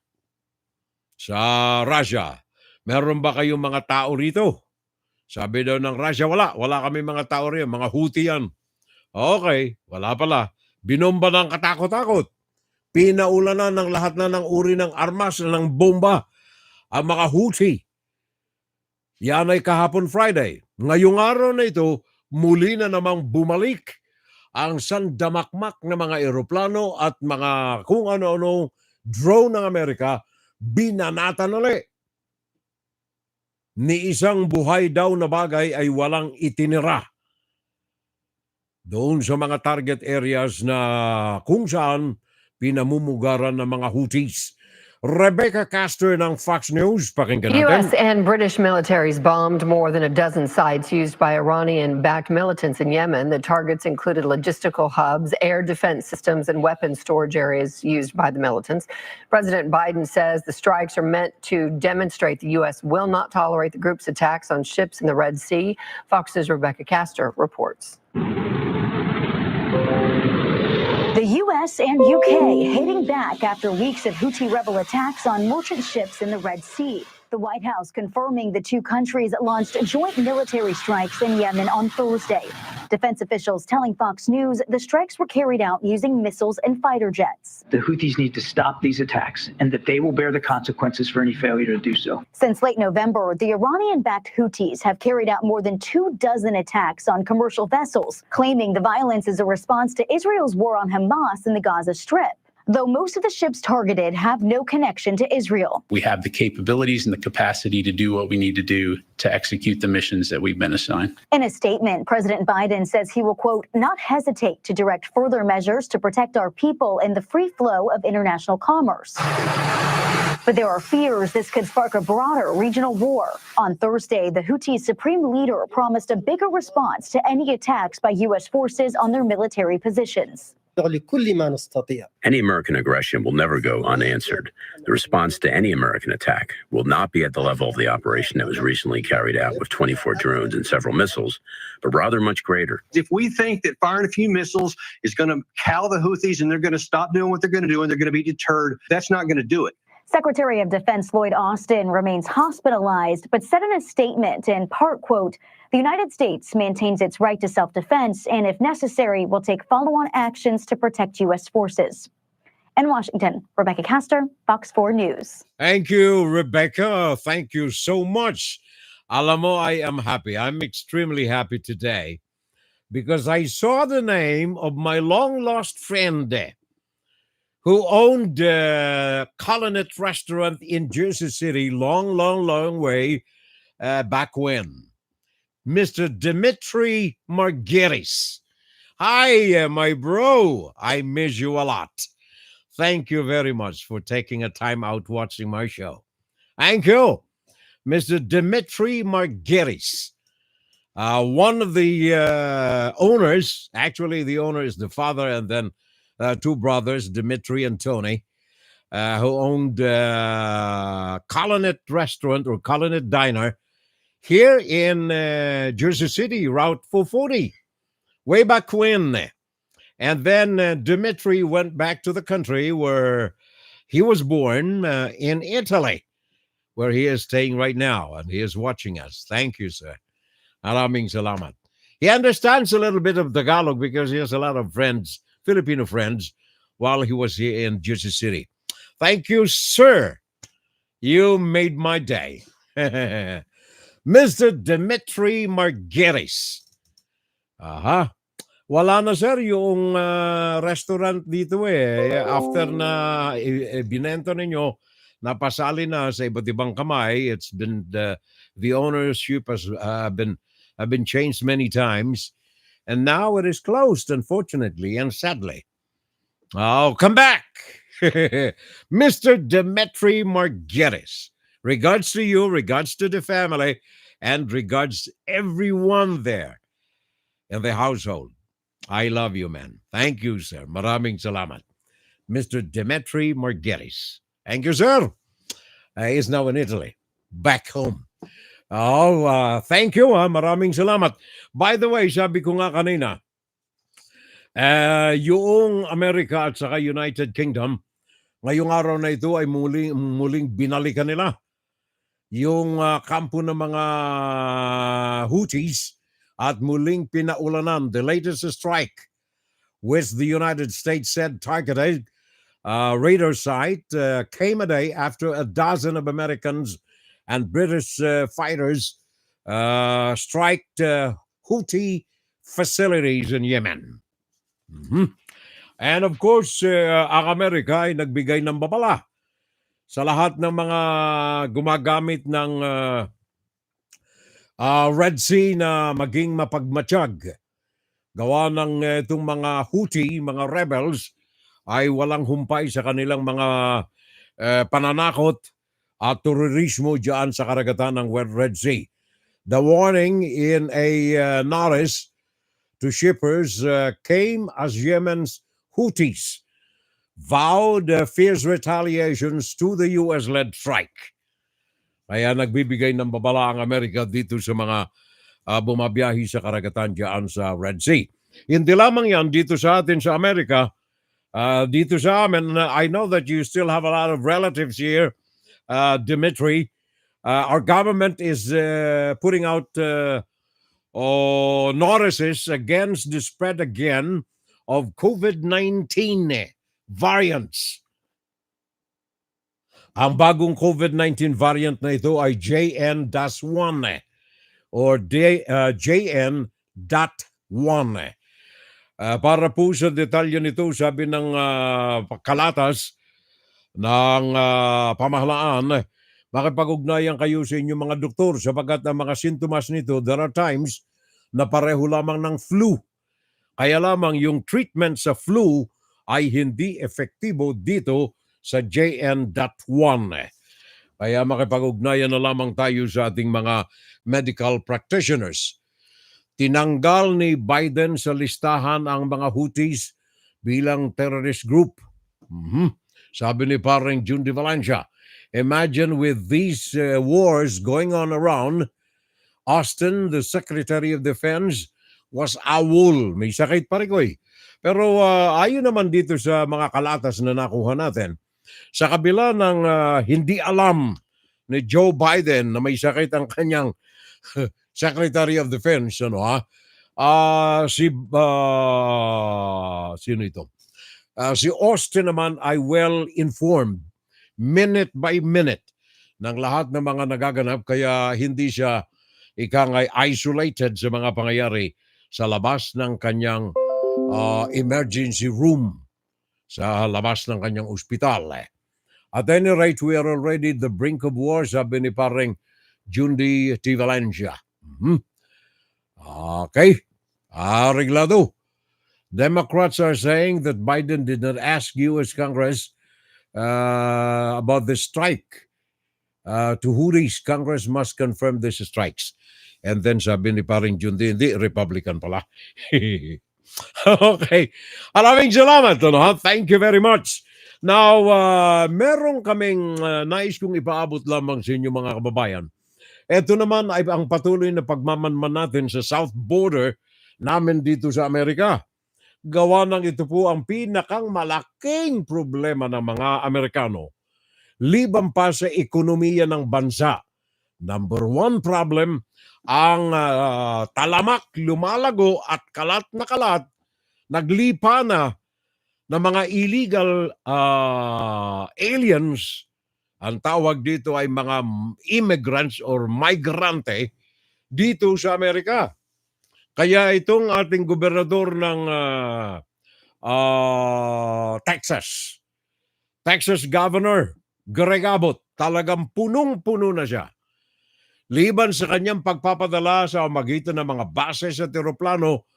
sa Russia. Meron ba kayong mga tao rito? Sabi daw ng Russia, wala. Wala kami mga tao rito. Mga Houthi yan. Okay, wala pala. Binomba ng katakot-takot. Pinaulanan ng lahat na ng uri ng armas ng bomba ang mga Houthi. Yan ay kahapon Friday. Ngayong araw na ito, muli na namang bumalik ang sandamakmak na mga eroplano at mga kung ano-ano drone ng Amerika, binanatan ulit. Ni isang buhay daw na bagay ay walang itinira doon sa mga target areas na kung saan pinamumugaran ng mga Houthis. Rebecca Castor ng Fox News, pakinggan natin. U.S. and British militaries bombed more than a dozen sites used by Iranian-backed militants in Yemen. The targets included logistical hubs, air defense systems, and weapons storage areas used by the militants. President Biden says the strikes are meant to demonstrate the U.S. will not tolerate the group's attacks on ships in the Red Sea. Fox's Rebecca Castor reports. The U.S. and U.K. hitting back after weeks of Houthi rebel attacks on merchant ships in the Red Sea. The White House confirming the two countries launched joint military strikes in Yemen on Thursday. Defense officials telling Fox News the strikes were carried out using missiles and fighter jets. The Houthis need to stop these attacks and that they will bear the consequences for any failure to do so. Since late November, the Iranian-backed Houthis have carried out more than 24 attacks on commercial vessels, claiming the violence is a response to Israel's war on Hamas in the Gaza Strip. Though most of the ships targeted have no connection to Israel. We have the capabilities and the capacity to do what we need to do to execute the missions that we've been assigned. In a statement, President Biden says he will, quote, not hesitate to direct further measures to protect our people and the free flow of international commerce. But there are fears this could spark a broader regional war. On Thursday, the Houthi supreme leader promised a bigger response to any attacks by U.S. forces on their military positions. Any American aggression will never go unanswered. The response to any American attack will not be at the level of the operation that was recently carried out with 24 drones and several missiles, but rather much greater. If we think that firing a few missiles is going to cow the Houthis and they're going to stop doing what they're going to do and they're going to be deterred, that's not going to do it. Secretary of Defense Lloyd Austin remains hospitalized, but said in a statement, in part, quote, the United States maintains its right to self-defense and, if necessary, will take follow-on actions to protect U.S. forces. In Washington, Rebecca Castor, Fox 4 News. Thank you, Rebecca. Thank you so much. Alam mo, I am happy. I'm extremely happy today because I saw the name of my long-lost friend who owned a Colonnade restaurant in Jersey City long way back when. Mr. Dimitri Margiris. Hi, my bro. I miss you a lot. Thank you very much for taking a time out watching my show. Thank you. Mr. Dimitri Margiris. One of the owners, actually the owner is the father and then two brothers, Dimitri and Tony, who owned Colonnade Restaurant or Colonnade Diner here in Jersey City, Route 440, way back when. And then Dimitri went back to the country where he was born in Italy, where he is staying right now, and he is watching us. Thank you, sir. Maraming salamat. He understands a little bit of Tagalog because he has a lot of friends, Filipino friends, while he was here in Jersey City. Thank you, sir. You made my day. Mr. Dimitri Margiris. Aha. Wala na, sir, yung restaurant dito After na binento ninyo, napasali na sa iba't ibang kamay. It's been the ownership has been changed many times. And now it is closed, unfortunately and sadly. Oh, come back, Mr. Demetri Margeris. Regards to you, regards to the family, and regards everyone there in the household. I love you, man. Thank you, sir. Maraming salamat. Mr. Demetri Margeris. Thank you, sir. He is now in Italy, back home. Oh, thank you. Maraming salamat. By the way, sabi ko nga kanina, yung Amerika at saka United Kingdom, ngayong araw na ito ay muling binalikan nila yung kampo ng mga Houthis at muling pinaulanan the latest strike, which the United States said targeted radar site came a day after a dozen of Americans and British fighters striked Houthi facilities in Yemen. Mhm. And of course, ang Amerika ay nagbigay ng babala sa lahat ng mga gumagamit ng Red Sea na maging mapagmatsyag. Gawa ng itong mga Houthi, mga rebels, ay walang humpay sa kanilang mga pananakot at terorismo dyan sa karagatan ng Red Sea. The warning in a notice to shippers came as Yemen's Houthis vowed fierce retaliations to the US-led strike. Kaya nagbibigay ng babala ang Amerika dito sa mga bumabiyahi sa karagatan dyan sa Red Sea. Hindi lamang yan dito sa atin sa Amerika, dito sa amin. I know that you still have a lot of relatives here, Dimitri. Our government is putting out notices against the spread again of COVID-19 variants. Ang bagong COVID-19 variant na ito ay JN-1 or JN.1. Para po sa detalye nito, sabi ng kalatas ng pamahalaan, makipag-ugnayan kayo sa inyong mga doktor sapagkat ang mga sintomas nito, there are times na pareho lamang ng flu. Kaya lamang yung treatment sa flu ay hindi efektibo dito sa JN.1. Kaya makipag-ugnayan na lamang tayo sa ating mga medical practitioners. Tinanggal ni Biden sa listahan ang mga Houthis bilang terrorist group. Sabi ni parang June de Valencia, imagine with these wars going on around, Austin, the Secretary of Defense, was awol. May sakit pa rin ko eh. Pero ayon naman dito sa mga kalatas na nakuha natin, sa kabila ng hindi alam ni Joe Biden na may sakit ang kanyang Secretary of Defense, sino ito? Si Austin naman ay well informed, minute by minute, ng lahat ng mga nagaganap, kaya hindi siya ikangay isolated sa mga pangyayari sa labas ng kanyang emergency room, sa labas ng kanyang ospital. At any rate, we are already at the brink of war, sabi ni parang Jundi T. Valencia. Okay. Arreglado. Democrats are saying that Biden did not ask U.S. Congress about the strike to Houthis. Congress must confirm these strikes. And then sabi ni parang Jundi, hindi, Republican pala. Okay. Maraming salamat. Thank you very much. Now, meron kaming nais kong ipaabot lamang sa inyo mga kababayan. Ito naman ay ang patuloy na pagmamanman natin sa south border namin dito sa Amerika. Gawa ng ito po ang pinakang malaking problema ng mga Amerikano. Liban pa sa ekonomiya ng bansa. Number one problem, ang talamak, lumalago at kalat na kalat, naglipa na ng mga illegal aliens. Ang tawag dito ay mga immigrants or migrante dito sa Amerika. Kaya itong ating gobernador ng Texas Governor Greg Abbott, talagang punong-puno na siya. Liban sa kanyang pagpapadala sa magitan ng mga bases at eroplano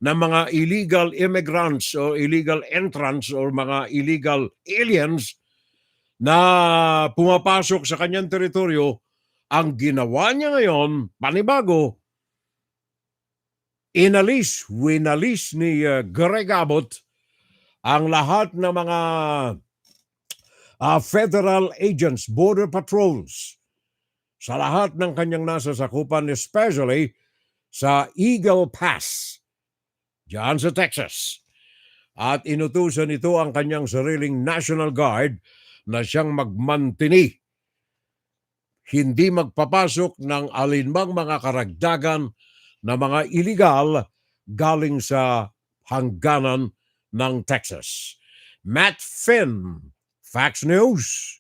ng mga illegal immigrants o illegal entrants o mga illegal aliens na pumapasok sa kanyang teritoryo, ang ginawa niya ngayon, panibago, winalis ni Greg Abbott ang lahat ng mga federal agents, border patrols, sa lahat ng kanyang nasa sakupan, especially sa Eagle Pass, diyan sa Texas. At inutusan ito ang kanyang sariling National Guard na siyang magmantini, hindi magpapasok ng alinmang mga karagdagan na mga illegal galing sa hangganan ng Texas. Matt Finn, Fox News.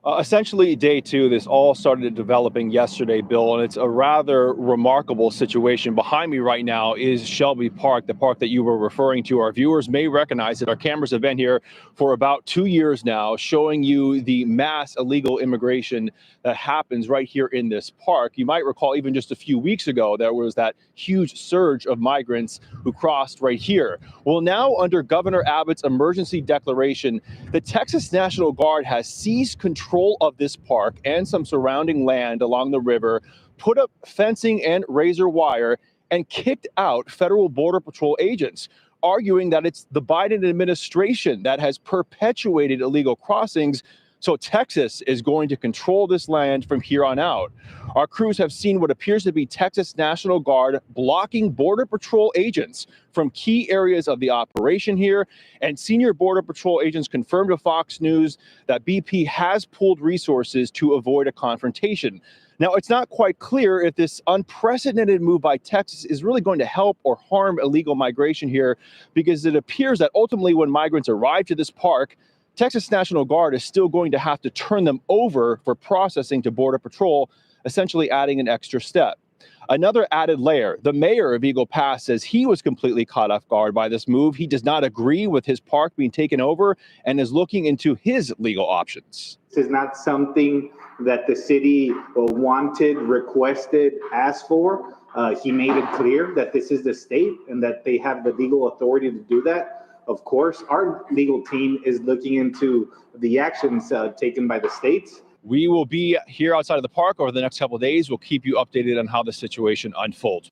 Essentially, day two, this all started developing yesterday, Bill, and it's a rather remarkable situation. Behind me right now is Shelby Park, the park that you were referring to. Our viewers may recognize it. Our cameras have been here for about 2 years now, showing you the mass illegal immigration that happens right here in this park. You might recall even just a few weeks ago, there was that huge surge of migrants who crossed right here. Well, now under Governor Abbott's emergency declaration, the Texas National Guard has seized control of this park and some surrounding land along the river, put up fencing and razor wire, and kicked out federal Border Patrol agents, arguing that it's the Biden administration that has perpetuated illegal crossings. So Texas is going to control this land from here on out. Our crews have seen what appears to be Texas National Guard blocking Border Patrol agents from key areas of the operation here. And senior Border Patrol agents confirmed to Fox News that BP has pooled resources to avoid a confrontation. Now, it's not quite clear if this unprecedented move by Texas is really going to help or harm illegal migration here, because it appears that ultimately when migrants arrive to this park, Texas National Guard is still going to have to turn them over for processing to Border Patrol, essentially adding an extra step. Another added layer, the mayor of Eagle Pass says he was completely caught off guard by this move. He does not agree with his park being taken over and is looking into his legal options. This is not something that the city wanted, requested, asked for. He made it clear that this is the state and that they have the legal authority to do that. Of course, our legal team is looking into the actions taken by the states. We will be here outside of the park over the next couple of days. We'll keep you updated on how the situation unfolds.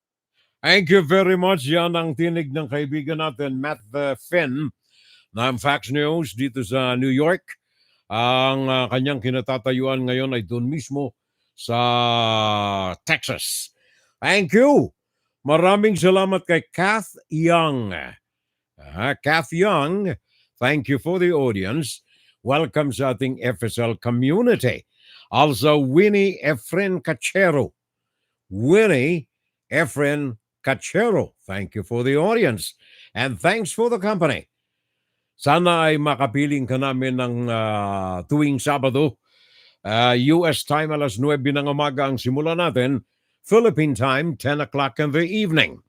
Thank you very much. Yan ang tinig ng kaibigan natin, Matt Finn, ng Fox News dito sa New York. Ang kanyang kinatatayuan ngayon ay doon mismo sa Texas. Thank you. Maraming salamat kay Kath Young. Kath Young, thank you for the audience. Welcome sa ating FSL community. Also, Winnie Efren Cachero. Winnie Efren Cachero, thank you for the audience. And thanks for the company. Sana ay makapiling ka namin ng tuwing Sabado. US time alas 9 ng umaga ang simula natin. Philippine time, 10 o'clock in the evening.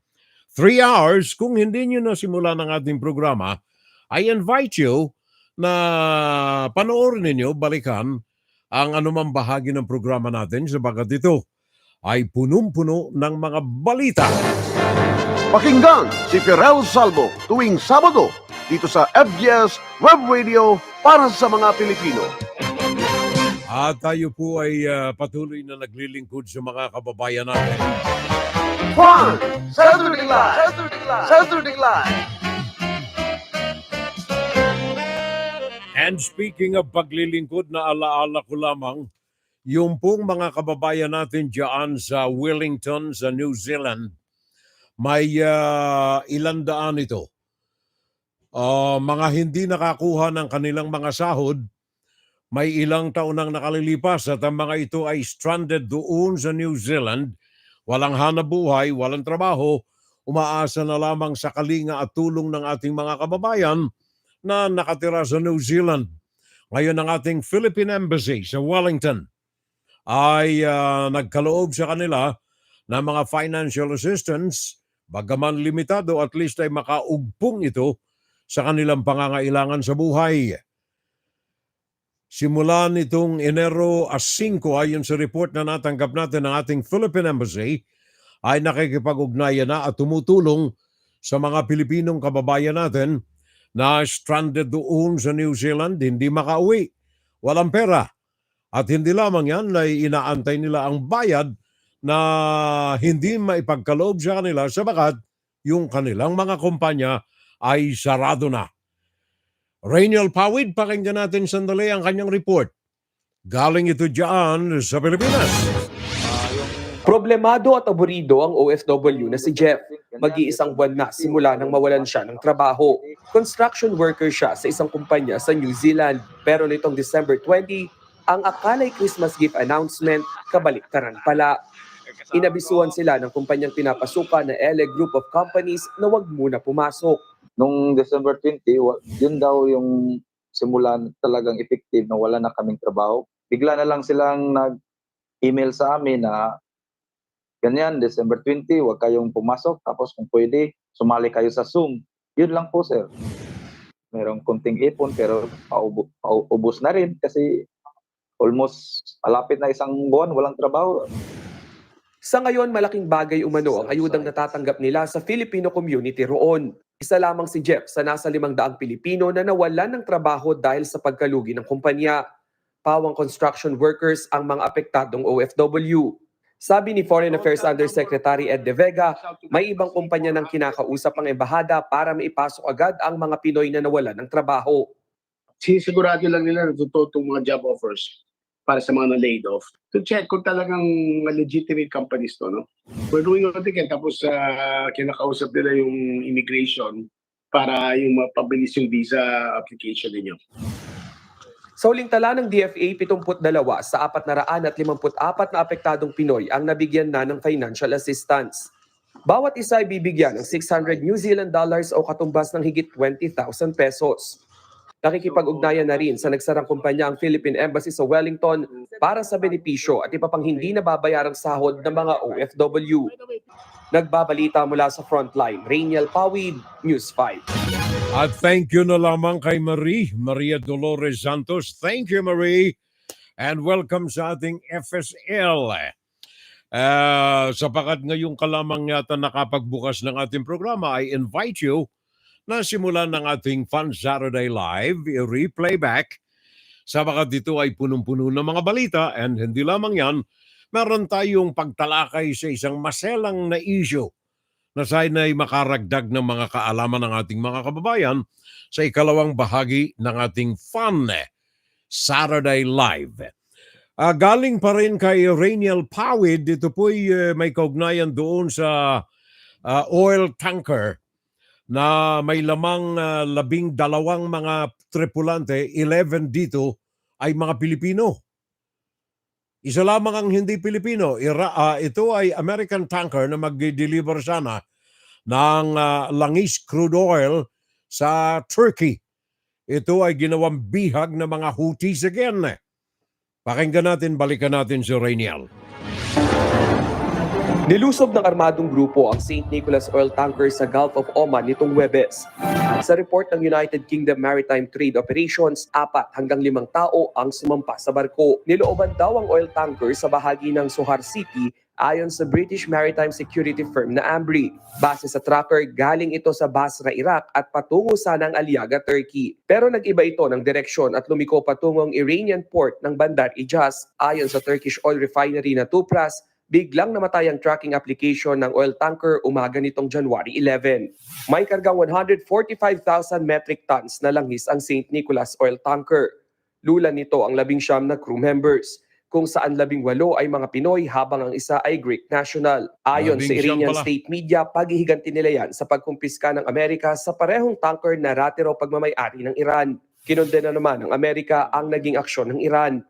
3 hours, kung hindi nyo nasimula ng ating programa, I invite you na panoorin ninyo, balikan ang anumang bahagi ng programa natin sabagat ito ay punong-puno ng mga balita. Pakinggan si Firel Salvo tuwing Sabado dito sa FBS Web Radio para sa mga Pilipino. At tayo po ay patuloy na naglilingkod sa mga kababayan natin. Juan, Saturday Live! Saturday Live! And speaking of paglilingkod, na alaala ko lamang, yung pong mga kababayan natin dyan sa Wellington, sa New Zealand, may ilang daan ito. Mga hindi nakakuha ng kanilang mga sahod, may ilang taon nang nakalilipas at ang mga ito ay stranded doon sa New Zealand, walang hanap buhay, walang trabaho, umaasa na lamang sa kalinga at tulong ng ating mga kababayan na nakatira sa New Zealand. Ngayon ang ating Philippine Embassy sa Wellington ay nagkaloob sa kanila ng mga financial assistance, bagaman limitado, at least ay makaugpong ito sa kanilang pangangailangan sa buhay. Simula nitong Enero 5, ayon sa report na natanggap natin ng ating Philippine Embassy, ay nakikipag-ugnayan na at tumutulong sa mga Pilipinong kababayan natin na stranded doon sa New Zealand, hindi makauwi, walang pera. At hindi lamang yan, ay inaantay nila ang bayad na hindi maipagkaloob sa kanila sabagat yung kanilang mga kumpanya ay sarado na. Rainiel Pawid, pakinggan natin sandali ang kanyang report. Galing ito dyan sa Pilipinas. Problemado at aburido ang OFW na si Jeff. Mag-iisang buwan na simula nang mawalan siya ng trabaho. Construction worker siya sa isang kumpanya sa New Zealand. Pero nitong December 20, ang akalay Christmas gift announcement, kabaliktaran pala. Inabisuhan sila ng kumpanyang pinapasukan na LA Group of Companies na wag muna pumasok. Noong December 20, yun daw yung simulan talagang effective na wala na kaming trabaho. Bigla na lang silang nag-email sa amin na ganyan, December 20, huwag kayong pumasok. Tapos kung pwede, sumali kayo sa Zoom. Yun lang po, sir. Merong konting ipon pero paubos na rin kasi almost malapit na isang buwan, walang trabaho. Sa ngayon, malaking bagay umano ang ayudang natatanggap nila sa Filipino community roon. Isa lamang si Jeff sa nasa 500 Pilipino na nawalan ng trabaho dahil sa pagkalugi ng kumpanya. Pawang construction workers ang mga apektadong OFW. Sabi ni Foreign Affairs Undersecretary Ed De Vega, may ibang kumpanya ng kinakausap ang embahada para maipasok agad ang mga Pinoy na nawalan ng trabaho. Sisigurado lang nila na totoo itong mga job offers para sa mga na-laid off. To check kung talagang legitimate companies to, no? We're doing all again, tapos kinakausap nila yung immigration para yung mapabilis yung visa application ninyo. Sa huling tala ng DFA, 72 sa 454 na apektadong Pinoy ang nabigyan na ng financial assistance. Bawat isa ay bibigyan ng 600 New Zealand dollars o katumbas ng higit 20,000 pesos. Nakikipag-ugnayan na rin sa nagsarang kumpanya ang Philippine Embassy sa Wellington para sa benepisyo at iba pang hindi nababayarang sahod ng mga OFW. Nagbabalita mula sa Frontline, Rainiel Pawid, News 5. At thank you na lamang kay Maria Dolores Santos. Thank you, Marie. And welcome sa ating FSL. Sapagat ngayong ka lamang yata nakapagbukas ng ating programa, I invite you na simulan ng ating Fun Saturday Live, replay back. Sapagat dito ay punong-puno ng mga balita and hindi lamang yan, meron tayong pagtalakay sa isang maselang na issue na sana ay makaragdag ng mga kaalaman ng ating mga kababayan sa ikalawang bahagi ng ating Fun Saturday Live. Galing pa rin kay Rainiel Pawid, ito po'y may kaugnayan doon sa oil tanker na may lamang 12 mga tripulante, 11 dito ay mga Pilipino. Isa lamang ang hindi Pilipino. Ito ay American tanker na mag-deliver sana ng langis crude oil sa Turkey. Ito ay ginawang bihag ng mga Houthis again. Pakinggan natin, balikan natin si Rainiel. Nilusob ng armadong grupo ang St. Nicholas oil tanker sa Gulf of Oman nitong Huwebes. Sa report ng United Kingdom Maritime Trade Operations, 4 hanggang 5 tao ang sumampa sa barko. Nilooban daw ang oil tanker sa bahagi ng Sohar City ayon sa British maritime security firm na Ambri. Base sa tracker, galing ito sa Basra, Iraq at patungo sanang Aliaga, Turkey. Pero nag-iba ito ng direksyon at lumiko patungong Iranian port ng Bandar Ijaz. Ayon sa Turkish oil refinery na Tupras, biglang namatay ang tracking application ng oil tanker umaga nitong January 11. May kargang 145,000 metric tons na langis ang St. Nicholas oil tanker. Lula nito ang 19 na crew members, kung saan 18 ay mga Pinoy habang ang isa ay Greek national. Ayon sa Iranian state media, paghihiganti nila yan sa pagkumpiska ng Amerika sa parehong tanker na ratero pagmamay-ari ng Iran. Kinondena naman ng Amerika ang naging aksyon ng Iran.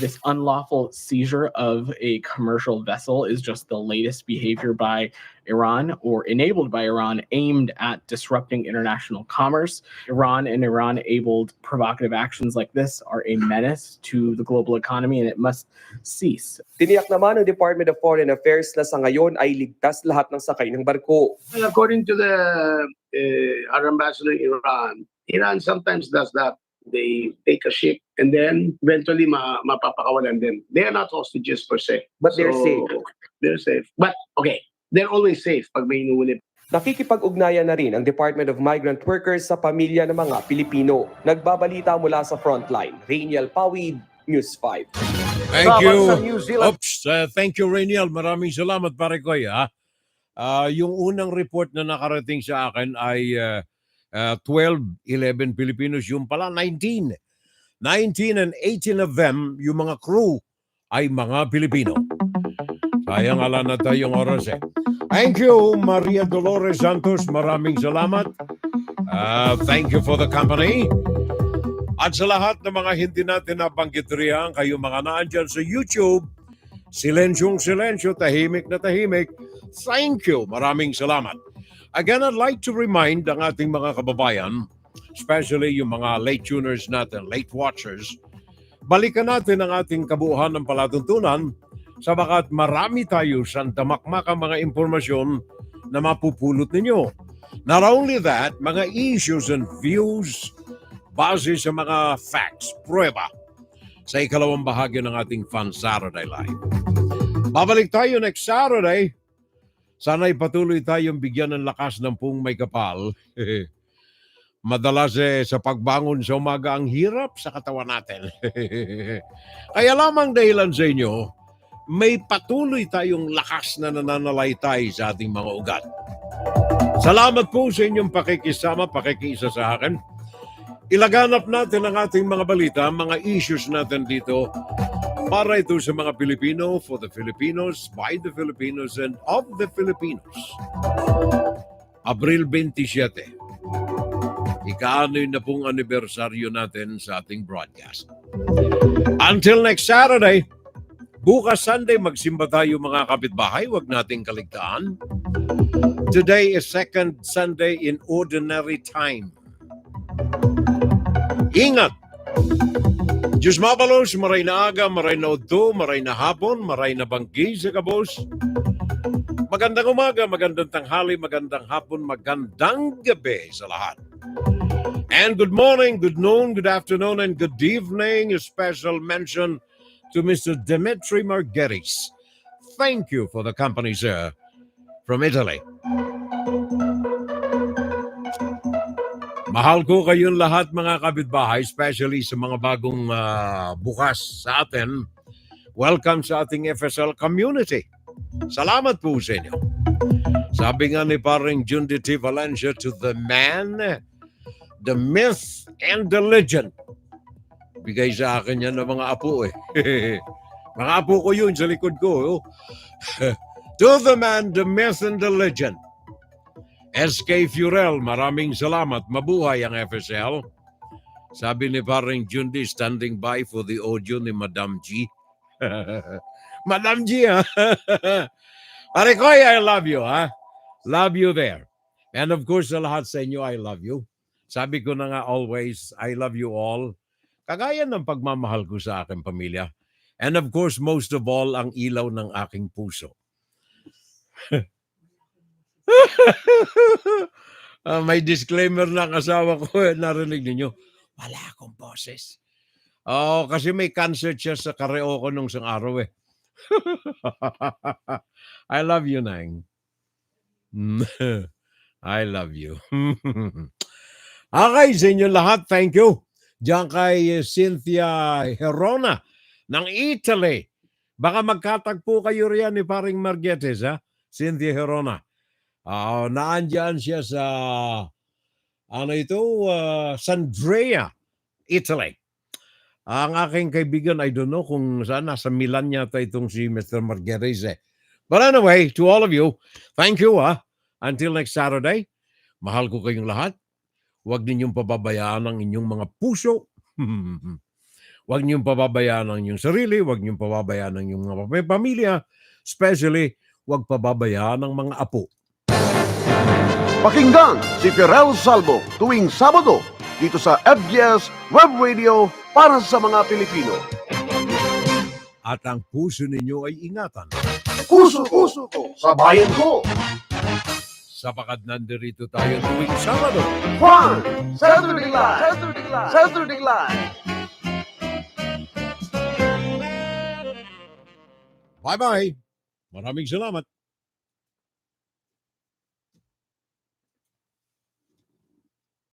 This unlawful seizure of a commercial vessel is just the latest behavior by Iran or enabled by Iran aimed at disrupting international commerce. Iran and Iran-abled provocative actions like this are a menace to the global economy and it must cease. Tiniyak naman ng Department of Foreign Affairs na sa ngayon ay ligtas lahat ng sakay ng barko. According to our ambassador in Iran, Iran sometimes does that. They take a ship and then eventually mapapakawalan din. They are not hostages per se. But they're safe. They're safe. But okay, they're always safe pag may inuulit. Nakikipag-ugnayan na rin ang Department of Migrant Workers sa pamilya ng mga Pilipino. Nagbabalita mula sa Frontline, Rainiel Pawid, News 5. Thank you. Oops, thank you, Rainiel. Maraming salamat, pare ko. Yung unang report na nakarating sa akin ay 11 Filipinos. Yung pala, 19 and 18 of them, yung mga crew, ay mga Pilipino. Sayang ala na tayong oras eh. Thank you, Maria Dolores Santos. Maraming salamat. Thank you for the company. At sa lahat ng mga hindi natin nabanggit riyan, kayo mga naandyan sa YouTube, silensyo, tahimik na tahimik, thank you. Maraming salamat. Again, I'd like to remind ang ating mga kababayan, especially yung mga late tuners natin, late watchers, balikan natin ang ating kabuuan ng palatuntunan sabagat marami tayo sa damakmakang mga impormasyon na mapupulot ninyo. Not only that, mga issues and views base sa mga facts, prueba sa ikalawang bahagi ng ating Fun Saturday Live. Babalik tayo next Saturday. Sana'y patuloy tayong bigyan ng lakas ng pung may kapal. Madalas sa pagbangon sa umaga ang hirap sa katawan natin. Kaya lamang dahilan sa inyo, may patuloy tayong lakas na nananalaytay sa ating mga ugat. Salamat po sa inyong pakikisama, pakikiisa sa akin. Ilaganap natin ang ating mga balita, mga issues natin dito para ito sa mga Pilipino, for the Filipinos, by the Filipinos, and of the Filipinos. Abril 27. Ika-anoy na pong anibersaryo natin sa ating broadcast. Until next Saturday, bukas Sunday, magsimba tayo mga kapitbahay. Huwag nating kaligtaan. Today is second Sunday in ordinary time. Ingat! Diyos mabalos, maray na aga, maray na udto, maray na hapon, maray na banggi sa kabos. Magandang umaga, magandang tanghali, magandang hapon, magandang gabi sa lahat. And good morning, good noon, good afternoon, and good evening. A special mention to Mr. Dimitri Margeris. Thank you for the company, sir, from Italy. Mahal ko kayong lahat mga kapitbahay, especially sa mga bagong bukas sa atin. Welcome sa ating FSL community. Salamat po sa inyo. Sabi nga ni paring Jundi T. Valencia, to the man, the myth, and the legend. Bigay sa akin yan ng mga apo eh. Mga apo ko yun sa likod ko. To the man, the myth, and the legend. SK Furel, maraming salamat. Mabuhay ang FSL. Sabi ni paring Jundi, standing by for the audio ni Madam G. Madam G, ha? Pare Koy, I love you, ha? Love you there. And of course, sa lahat sa inyo, I love you. Sabi ko na nga always, I love you all. Kagaya ng pagmamahal ko sa aking pamilya. And of course, most of all, ang ilaw ng aking puso. May disclaimer na ang asawa ko, narinig ninyo. Wala akong boses. Kasi may cancer siya sa kareo ko nung isang araw eh. I love you, Nang. I love you. Okay, sa inyo lahat, thank you. Diyan kay Cynthia Herona ng Italy. Baka magkatagpo kayo riyan ni paring Margetes, ha? Cynthia Herona. Naandyan siya sa Sandrea, Italy. Ang aking kaibigan, I don't know kung saan, nasa Milan yata itong si Mr. Margetes eh. But anyway, to all of you, thank you Until next Saturday, mahal ko kayong lahat. Huwag ninyong pababayaan ang inyong mga puso. Huwag ninyong pababayaan ang inyong sarili. Huwag ninyong pababayaan ang inyong mga pamilya. Especially, huwag pababayaan ang mga apo. Pakinggan si Firel Salvo tuwing Sabado dito sa FBS Web Radio para sa mga Pilipino. At ang puso ninyo ay ingatan. Puso ko sa bayan ko. Sapagat nandirito tayo tuwing Sabado. Juan, Saturday Live. Bye-bye. Maraming salamat.